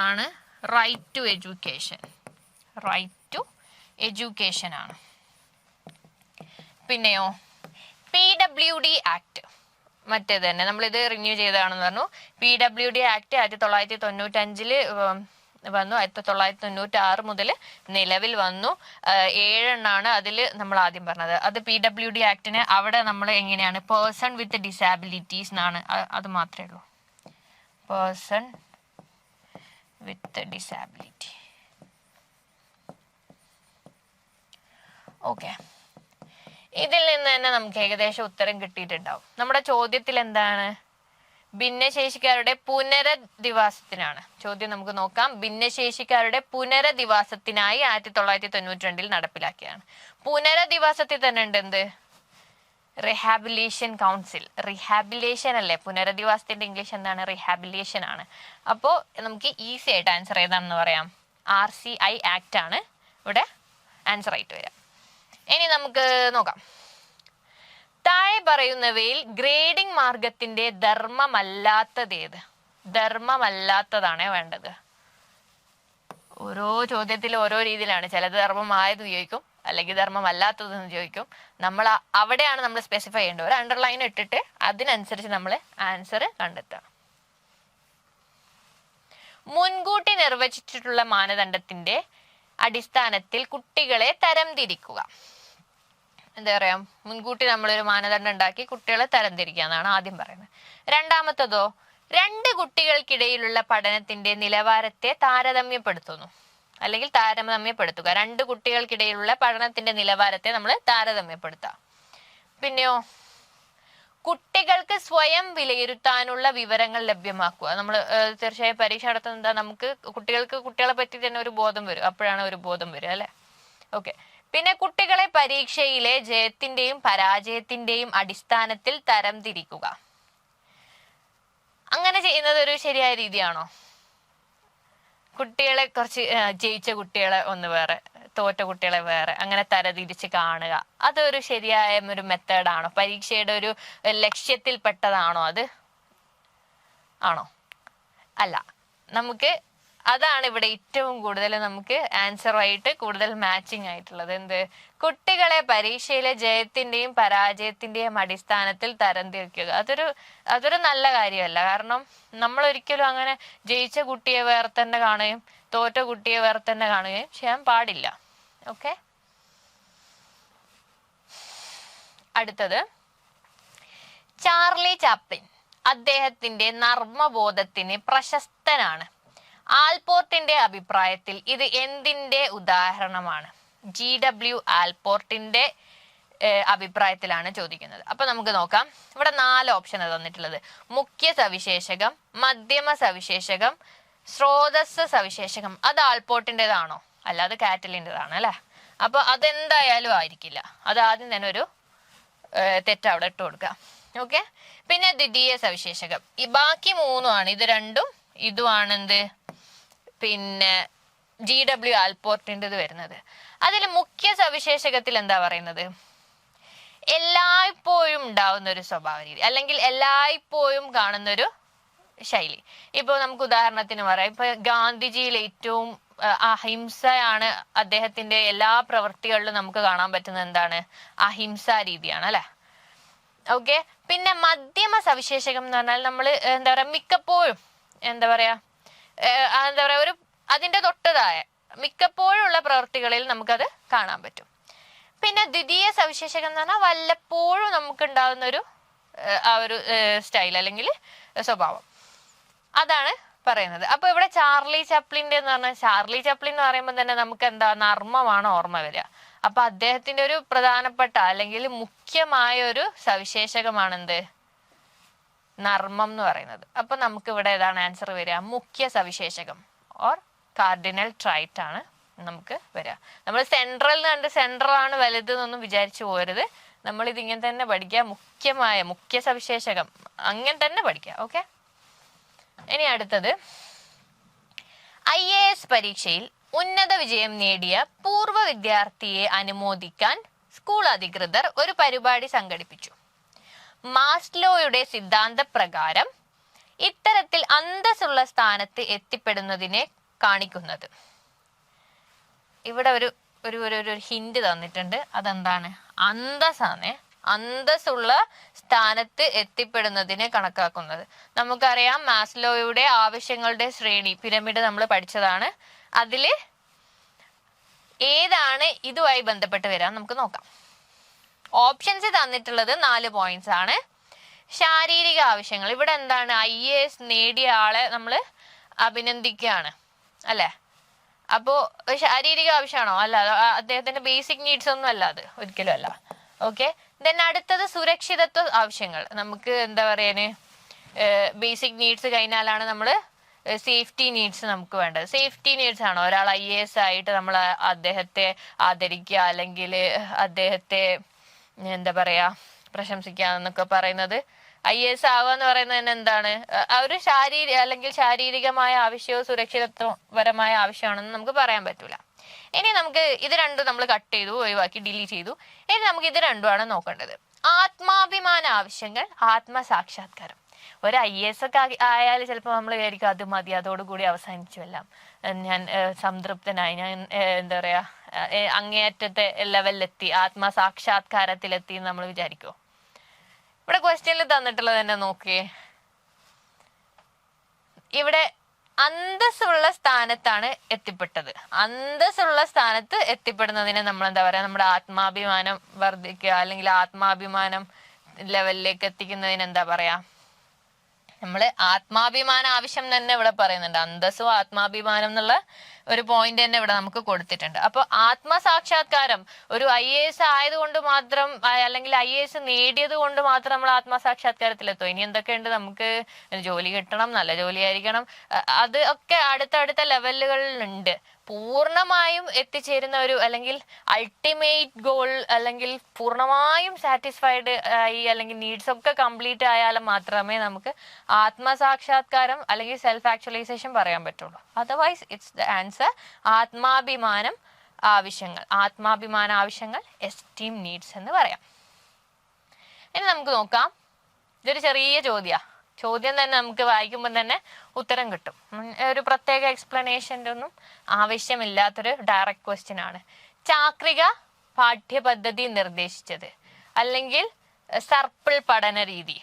ആണ്. റൈറ്റ് ടു എഡ്യൂക്കേഷൻ ആണ്. പിന്നെയോ PWD ആക്ട്, മറ്റേത് തന്നെ നമ്മളിത് റിന്യൂ ചെയ്തതാണെന്ന് പറഞ്ഞു. PWD ആക്ട് 1995 വന്നു. 1996 മുതൽ നിലവിൽ വന്നു. 7 എണ്ണാണ് അതിൽ നമ്മൾ ആദ്യം പറഞ്ഞത്. അത് PWD ആക്ടിന് അവിടെ നമ്മൾ എങ്ങനെയാണ്, പേഴ്സൺ വിത്ത് ഡിസാബിലിറ്റീസ് എന്നാണ്. അത് മാത്രമേ ഉള്ളൂ, പേഴ്സൺ വിത്ത് ഡിസാബിലിറ്റി. ഓക്കെ, ഇതിൽ നിന്ന് തന്നെ നമുക്ക് ഏകദേശം ഉത്തരം കിട്ടിയിട്ടുണ്ടാവും. നമ്മുടെ ചോദ്യത്തിൽ എന്താണ്, ഭിന്നശേഷിക്കാരുടെ പുനരധിവാസത്തിനാണ് ചോദ്യം. നമുക്ക് നോക്കാം. ഭിന്നശേഷിക്കാരുടെ പുനരധിവാസത്തിനായി 1992 നടപ്പിലാക്കിയാണ്. പുനരധിവാസത്തിൽ തന്നെ ഉണ്ട് എന്ത്, റിഹാബിലിറ്റേഷൻ കൗൺസിൽ. റിഹാബിലിറ്റേഷൻ അല്ലേ, പുനരധിവാസത്തിന്റെ ഇംഗ്ലീഷ് എന്താണ്, റിഹാബിലിറ്റേഷൻ ആണ്. അപ്പോൾ നമുക്ക് ഈസി ആയിട്ട് ആൻസർ ഏതാണെന്ന് പറയാം. RCI ആക്ട് ആണ് ഇവിടെ ആൻസർ ആയിട്ട് വരാം. ഇനി നമുക്ക് നോക്കാം. താഴെ പറയുന്നവയിൽ ഗ്രേഡിംഗ് മാർഗത്തിന്റെ ധർമ്മമല്ലാത്തതേത്? ധർമ്മമല്ലാത്തതാണേ വേണ്ടത്. ഓരോ ചോദ്യത്തിൽ ഓരോ രീതിയിലാണ്. ചിലത് ധർമ്മമായതെന്ന് ചോദിക്കും, അല്ലെങ്കിൽ ധർമ്മമല്ലാത്തതെന്ന് ചോദിക്കും. നമ്മൾ അവിടെയാണ് നമ്മൾ സ്പെസിഫൈ ചെയ്യേണ്ടത്. ഒരു അണ്ടർലൈൻ ഇട്ടിട്ട് അതിനനുസരിച്ച് നമ്മൾ ആൻസർ കണ്ടെത്തണം. മുൻകൂട്ടി നിർവചിച്ചിട്ടുള്ള മാനദണ്ഡത്തിന്റെ അടിസ്ഥാനത്തിൽ കുട്ടികളെ തരംതിരിക്കുക. എന്താ പറയാ, മുൻകൂട്ടി നമ്മളൊരു മാനദണ്ഡം ഉണ്ടാക്കി കുട്ടികളെ തരംതിരിക്കുക എന്നാണ് ആദ്യം പറയുന്നത്. രണ്ടാമത്തതോ, 2 കുട്ടികൾക്കിടയിലുള്ള പഠനത്തിന്റെ നിലവാരത്തെ താരതമ്യപ്പെടുത്തുന്നു അല്ലെങ്കിൽ താരതമ്യപ്പെടുത്തുക. 2 കുട്ടികൾക്കിടയിലുള്ള പഠനത്തിന്റെ നിലവാരത്തെ നമ്മൾ താരതമ്യപ്പെടുത്താം. പിന്നെയോ, കുട്ടികൾക്ക് സ്വയം വിലയിരുത്താനുള്ള വിവരങ്ങൾ ലഭ്യമാക്കുക. നമ്മൾ തീർച്ചയായും പരീക്ഷ നടത്തുന്നത് നമുക്ക് കുട്ടികളെ പറ്റി തന്നെ ഒരു ബോധം വരും. അപ്പോഴാണ് ഒരു ബോധം വരിക അല്ലെ. ഓക്കെ, പിന്നെ കുട്ടികളെ പരീക്ഷയിലെ ജയത്തിന്റെയും പരാജയത്തിന്റെയും അടിസ്ഥാനത്തിൽ തരംതിരിക്കുക. അങ്ങനെ ചെയ്യുന്നത് ഒരു ശരിയായ രീതിയാണോ? കുട്ടികളെ കുറച്ച് ജയിച്ച കുട്ടികളെ ഒന്ന് വേറെ, തോറ്റ കുട്ടികളെ വേറെ, അങ്ങനെ തരംതിരിച്ച് കാണുക. അതൊരു ശരിയായ ഒരു മെത്തേഡാണോ? പരീക്ഷയുടെ ഒരു ലക്ഷ്യത്തിൽപ്പെട്ടതാണോ അത്? ആണോ? അല്ല. നമുക്ക് അതാണ് ഇവിടെ ഏറ്റവും കൂടുതൽ നമുക്ക് ആൻസറായിട്ട് കൂടുതൽ മാച്ചിങ് ആയിട്ടുള്ളത്. എന്ത്? കുട്ടികളെ പരീക്ഷയിലെ ജയത്തിന്റെയും പരാജയത്തിന്റെയും അടിസ്ഥാനത്തിൽ തരംതിരിക്കുക. അതൊരു നല്ല കാര്യമല്ല. കാരണം നമ്മൾ ഒരിക്കലും അങ്ങനെ ജയിച്ച കുട്ടിയെ വേറെ തന്നെ കാണുകയും തോറ്റ കുട്ടിയെ വേറെ തന്നെ കാണുകയും ചെയ്യാൻ പാടില്ല. ഓക്കെ, അടുത്തത് ചാർലി ചാപ്ലിൻ അദ്ദേഹത്തിന്റെ നർമ്മബോധത്തിന് പ്രശസ്തനാണ്. ആൽപോർട്ടിന്റെ അഭിപ്രായത്തിൽ ഇത് എന്തിന്റെ ഉദാഹരണമാണ്? GW ആൽപോർട്ടിന്റെ അഭിപ്രായത്തിലാണ് ചോദിക്കുന്നത്. അപ്പൊ നമുക്ക് നോക്കാം. ഇവിടെ 4 ഓപ്ഷൻ തന്നിട്ടുള്ളത്: മുഖ്യ സവിശേഷകം, മധ്യമ സവിശേഷകം, സ്രോതസ് സവിശേഷകം. അത് ആൽപോർട്ടിൻ്റെതാണോ? അല്ല, അത് കാറ്റലിൻ്റെതാണ് അല്ലെ. അപ്പൊ അതെന്തായാലും ആയിരിക്കില്ല. അത് ആദ്യം തന്നെ ഒരു തെറ്റ് അവിടെ ഇട്ട് കൊടുക്കാം. ഓക്കെ. പിന്നെ ദ്വിതീയ സവിശേഷകം. ഈ ബാക്കി 3 ഇത് രണ്ടും ഇതുമാണ് എന്ത്, പിന്നെ GW ആൽപോർട്ടിൻ്റെത് വരുന്നത്. അതിൽ മുഖ്യ സവിശേഷകത്തിൽ എന്താ പറയുന്നത്? എല്ലായ്പ്പോഴും ഉണ്ടാവുന്ന ഒരു സ്വഭാവ രീതി, അല്ലെങ്കിൽ എല്ലായ്പ്പോഴും കാണുന്നൊരു ശൈലി. ഇപ്പൊ നമുക്ക് ഉദാഹരണത്തിന് പറയാം, ഇപ്പൊ ഗാന്ധിജിയിൽ ഏറ്റവും അഹിംസയാണ് അദ്ദേഹത്തിന്റെ എല്ലാ പ്രവൃത്തികളിലും നമുക്ക് കാണാൻ പറ്റുന്നത്. എന്താണ്? അഹിംസാ രീതിയാണ് അല്ലെ. ഓക്കെ. പിന്നെ മധ്യമ സവിശേഷകം എന്ന് പറഞ്ഞാൽ നമ്മൾ എന്താ പറയാ, മിക്കപ്പോഴും എന്താ പറയാ ഒരു അതിന്റെ തൊട്ടതായ മിക്കപ്പോഴും ഉള്ള പ്രവൃത്തികളിൽ നമുക്കത് കാണാൻ പറ്റും. പിന്നെ ദ്വിതീയ സവിശേഷകം എന്ന് പറഞ്ഞാൽ വല്ലപ്പോഴും നമുക്ക് ഉണ്ടാകുന്ന ഒരു സ്റ്റൈൽ അല്ലെങ്കിൽ സ്വഭാവം, അതാണ് പറയുന്നത്. അപ്പൊ ഇവിടെ ചാർലി ചപ്ലിന്റെ എന്ന് പറഞ്ഞാൽ, ചാർലി ചപ്ലിൻ എന്ന് പറയുമ്പോൾ തന്നെ നമുക്ക് എന്താ, നർമ്മമാണ് ഓർമ്മ വരിക. അപ്പൊ അദ്ദേഹത്തിന്റെ ഒരു പ്രധാനപ്പെട്ട അല്ലെങ്കിൽ മുഖ്യമായ ഒരു സവിശേഷകമാണെന്ത്? നർമ്മം എന്ന് പറയുന്നത്. അപ്പൊ നമുക്ക് ഇവിടെ ഏതാണ് ആൻസർ വരിക? മുഖ്യ സവിശേഷകം ഓർ കാർഡിനൽ ട്രൈറ്റ് ആണ് നമുക്ക് വരിക. നമ്മൾ സെൻട്രൽ കണ്ട് സെൻട്രൽ ആണ് വലുത് എന്നൊന്നും വിചാരിച്ചു പോരുത്. നമ്മൾ ഇതിങ്ങനെ തന്നെ പഠിക്കുക. മുഖ്യ സവിശേഷകം അങ്ങനെ തന്നെ പഠിക്കുക. ഓക്കെ. ഇനി അടുത്തത്, IAS പരീക്ഷയിൽ ഉന്നത വിജയം നേടിയ പൂർവ്വ വിദ്യാർത്ഥിയെ അനുമോദിക്കാൻ സ്കൂൾ അധികൃതർ ഒരു പരിപാടി സംഘടിപ്പിച്ചു. മാസ്ലോയുടെ സിദ്ധാന്ത പ്രകാരം ഇത്തരത്തിൽ അന്തസ്സുള്ള സ്ഥാനത്ത് എത്തിപ്പെടുന്നതിനെ കാണിക്കുന്നത്. ഇവിടെ ഒരു ഹിന്റ് തന്നിട്ടുണ്ട്. അതെന്താണ്? അന്തസ്സാണ്. അന്തസ്സുള്ള സ്ഥാനത്ത് എത്തിപ്പെടുന്നതിനെ കണക്കാക്കുന്നത്. നമുക്കറിയാം മാസ്ലോയുടെ ആവശ്യങ്ങളുടെ ശ്രേണി പിരമിഡ് നമ്മൾ പഠിച്ചതാണ്. അതില് ഏതാണ് ഇതുമായി ബന്ധപ്പെട്ട് വരാൻ നമുക്ക് നോക്കാം. ഓപ്ഷൻസ് തന്നിട്ടുള്ളത് 4 പോയിന്റ്സ് ആണ്. ശാരീരിക ആവശ്യങ്ങൾ. ഇവിടെ എന്താണ്? IAS നേടിയ ആളെ നമ്മൾ അഭിനന്ദിക്കുകയാണ് അല്ലെ. അപ്പോ ശാരീരിക ആവശ്യമാണോ? അല്ല, അദ്ദേഹത്തിന്റെ ബേസിക് നീഡ്സ് ഒന്നും അല്ല, അത് ഒരിക്കലും അല്ല. ഓക്കെ. ദെൻ അടുത്തത് സുരക്ഷിതത്വ ആവശ്യങ്ങൾ. നമുക്ക് എന്താ പറയാന്, ബേസിക് നീഡ്സ് കഴിഞ്ഞാലാണ് നമ്മൾ സേഫ്റ്റി നീഡ്സ് നമുക്ക് വേണ്ടത്. സേഫ്റ്റി നീഡ്സ് ആണോ ഒരാൾ IAS ആയിട്ട് നമ്മൾ അദ്ദേഹത്തെ ആദരിക്കുക അല്ലെങ്കിൽ അദ്ദേഹത്തെ എന്താ പറയാ പ്രശംസിക്കുക എന്നൊക്കെ പറയുന്നത്? IAS ആവുക എന്ന് പറയുന്നത് തന്നെ എന്താണ്? ഒരു ശാരീരികമായ ആവശ്യവും സുരക്ഷിതത്വപരമായ ആവശ്യമാണെന്ന് നമുക്ക് പറയാൻ പറ്റൂല. ഇനി നമുക്ക് ഇത് രണ്ടും നമ്മൾ കട്ട് ചെയ്തു, ഒഴിവാക്കി, ഡിലീറ്റ് ചെയ്തു. ഇനി നമുക്ക് ഇത് രണ്ടുമാണ് നോക്കേണ്ടത്. ആത്മാഭിമാന ആവശ്യങ്ങൾ, ആത്മസാക്ഷാത്കാരം. ഒരു IAS ഒക്കെ ആയാൽ ചിലപ്പോൾ നമ്മൾ വിചാരിക്കും അത് മതി, അതോടുകൂടി അവസാനിച്ചു എല്ലാം, ഞാൻ സംതൃപ്തനായി, ഞാൻ എന്താ പറയാ അങ്ങേയറ്റത്തെ ലെവലിലെത്തി, ആത്മസാക്ഷാത്കാരത്തിലെത്തി എന്ന് നമ്മൾ വിചാരിക്കുമോ? ഇവിടെ ക്വസ്റ്റ്യനിൽ തന്നിട്ടുള്ളത് തന്നെ നോക്കിയേ. ഇവിടെ അന്തസ്സുള്ള സ്ഥാനത്താണ് എത്തിപ്പെട്ടത്. അന്തസ്സുള്ള സ്ഥാനത്ത് എത്തിപ്പെടുന്നതിനെ നമ്മൾ എന്താ പറയാ, നമ്മുടെ ആത്മാഭിമാനം വർദ്ധിക്കുക അല്ലെങ്കിൽ ആത്മാഭിമാനം ലെവലിലേക്ക് എത്തിക്കുന്നതിന് എന്താ പറയാ, നമ്മള് ആത്മാഭിമാന ആവശ്യം തന്നെ ഇവിടെ പറയുന്നുണ്ട്. അന്തസ്സും ആത്മാഭിമാനം എന്നുള്ള ഒരു പോയിന്റ് തന്നെ ഇവിടെ നമുക്ക് കൊടുത്തിട്ടുണ്ട്. അപ്പൊ ആത്മസാക്ഷാത്കാരം ഒരു IAS ആയതുകൊണ്ട് മാത്രം അല്ലെങ്കിൽ IAS നേടിയത് കൊണ്ട് മാത്രം നമ്മൾ ആത്മസാക്ഷാത്കാരത്തിലെത്തും. ഇനി എന്തൊക്കെയുണ്ട്? നമുക്ക് ജോലി കിട്ടണം, നല്ല ജോലി ആയിരിക്കണം, അത് ഒക്കെ അടുത്തടുത്ത ലെവലുകളിലുണ്ട്. പൂർണ്ണമായും എത്തിച്ചേരുന്ന ഒരു അല്ലെങ്കിൽ അൾട്ടിമേറ്റ് ഗോൾ അല്ലെങ്കിൽ പൂർണ്ണമായും സാറ്റിസ്ഫൈഡ് ആയി അല്ലെങ്കിൽ നീഡ്സ് ഒക്കെ കംപ്ലീറ്റ് ആയാലും മാത്രമേ നമുക്ക് ആത്മസാക്ഷാത്കാരം അല്ലെങ്കിൽ സെൽഫ് ആക്ച്വലൈസേഷൻ പറയാൻ പറ്റുള്ളൂ. അതർവൈസ് ഇറ്റ്സ് ദ ആൻസർ ആത്മാഭിമാന ആവശ്യങ്ങൾ എസ്റ്റീം നീഡ്സ് എന്ന് പറയാം. ഇനി നമുക്ക് നോക്കാം. ഇതൊരു ചെറിയ ചോദ്യം തന്നെ നമുക്ക് വായിക്കുമ്പോൾ തന്നെ ഉത്തരം കിട്ടും. ഒരു പ്രത്യേക എക്സ്പ്ലനേഷൻ്റെ ഒന്നും ആവശ്യമില്ലാത്തൊരു ഡയറക്റ്റ് ക്വസ്റ്റ്യൻ ആണ്. ചാക്രിക പാഠ്യപദ്ധതി നിർദ്ദേശിച്ചത് അല്ലെങ്കിൽ സർപ്പിൾ പഠന രീതി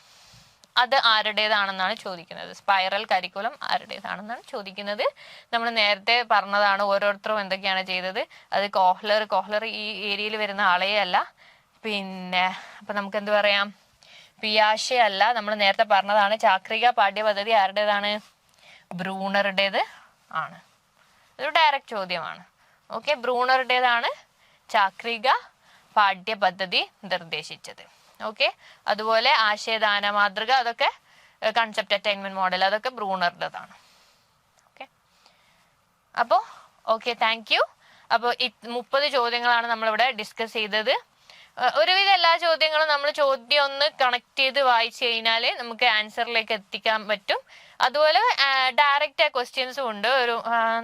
അത് ആരുടേതാണെന്നാണ് ചോദിക്കുന്നത്. സ്പൈറൽ കരിക്കുലം ആരുടേതാണെന്നാണ് ചോദിക്കുന്നത്. നമ്മൾ നേരത്തെ പറഞ്ഞതാണ് ഓരോരുത്തരും എന്തൊക്കെയാണ് ചെയ്തത്. അത് കോഹ്ലർ ഈ ഏരിയയിൽ വരുന്ന ആളേ അല്ല. പിന്നെ അപ്പൊ നമുക്ക് എന്ത് പറയാം, പിയാഷെ അല്ല. നമ്മൾ നേരത്തെ പറഞ്ഞതാണ് ചാക്രിക പാഠ്യപദ്ധതി ആരുടേതാണ്? ബ്രൂണറുടേത് ആണ്. ഇതൊരു ഡയറക്റ്റ് ചോദ്യമാണ്. ഓക്കെ, ബ്രൂണറുടേതാണ് ചാക്രിക പാഠ്യപദ്ധതി നിർദ്ദേശിച്ചത്. ഓക്കെ, അതുപോലെ ആശയദാന മാതൃക, അതൊക്കെ കൺസെപ്റ്റ് അറ്റൈൻമെന്റ് മോഡൽ, അതൊക്കെ ബ്രൂണറുടേതാണ്. ഓക്കെ, അപ്പോൾ ഓക്കെ, താങ്ക് യു. അപ്പോൾ 30 ചോദ്യങ്ങളാണ് നമ്മളിവിടെ ഡിസ്കസ് ചെയ്തത്. ഒരുവിധം എല്ലാ ചോദ്യങ്ങളും നമ്മൾ ചോദ്യം ഒന്ന് കണക്ട് ചെയ്ത് വായിച്ചു കഴിഞ്ഞാൽ നമുക്ക് ആൻസറിലേക്ക് എത്തിക്കാൻ പറ്റും. അതുപോലെ ഡയറക്റ്റ് ക്വസ്റ്റ്യൻസും ഉണ്ട്, ഒരു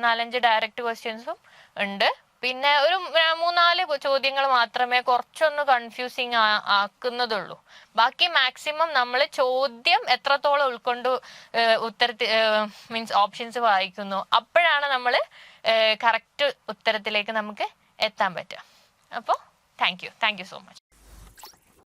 4-5 ഡയറക്റ്റ് ക്വസ്റ്റ്യൻസും ഉണ്ട്. പിന്നെ ഒരു 3-4 ചോദ്യങ്ങൾ മാത്രമേ കുറച്ചൊന്ന് കൺഫ്യൂസിങ് ആക്കുന്നതുള്ളൂ. ബാക്കി മാക്സിമം നമ്മൾ ചോദ്യം എത്രത്തോളം ഉൾക്കൊണ്ട് ഉത്തരത്തിൽ മീൻസ് ഓപ്ഷൻസ് വായിക്കുന്നു, അപ്പോഴാണ് നമ്മൾ കറക്റ്റ് ഉത്തരത്തിലേക്ക് നമുക്ക് എത്താൻ പറ്റുക. അപ്പോൾ താങ്ക് യു സോ മച്ച്.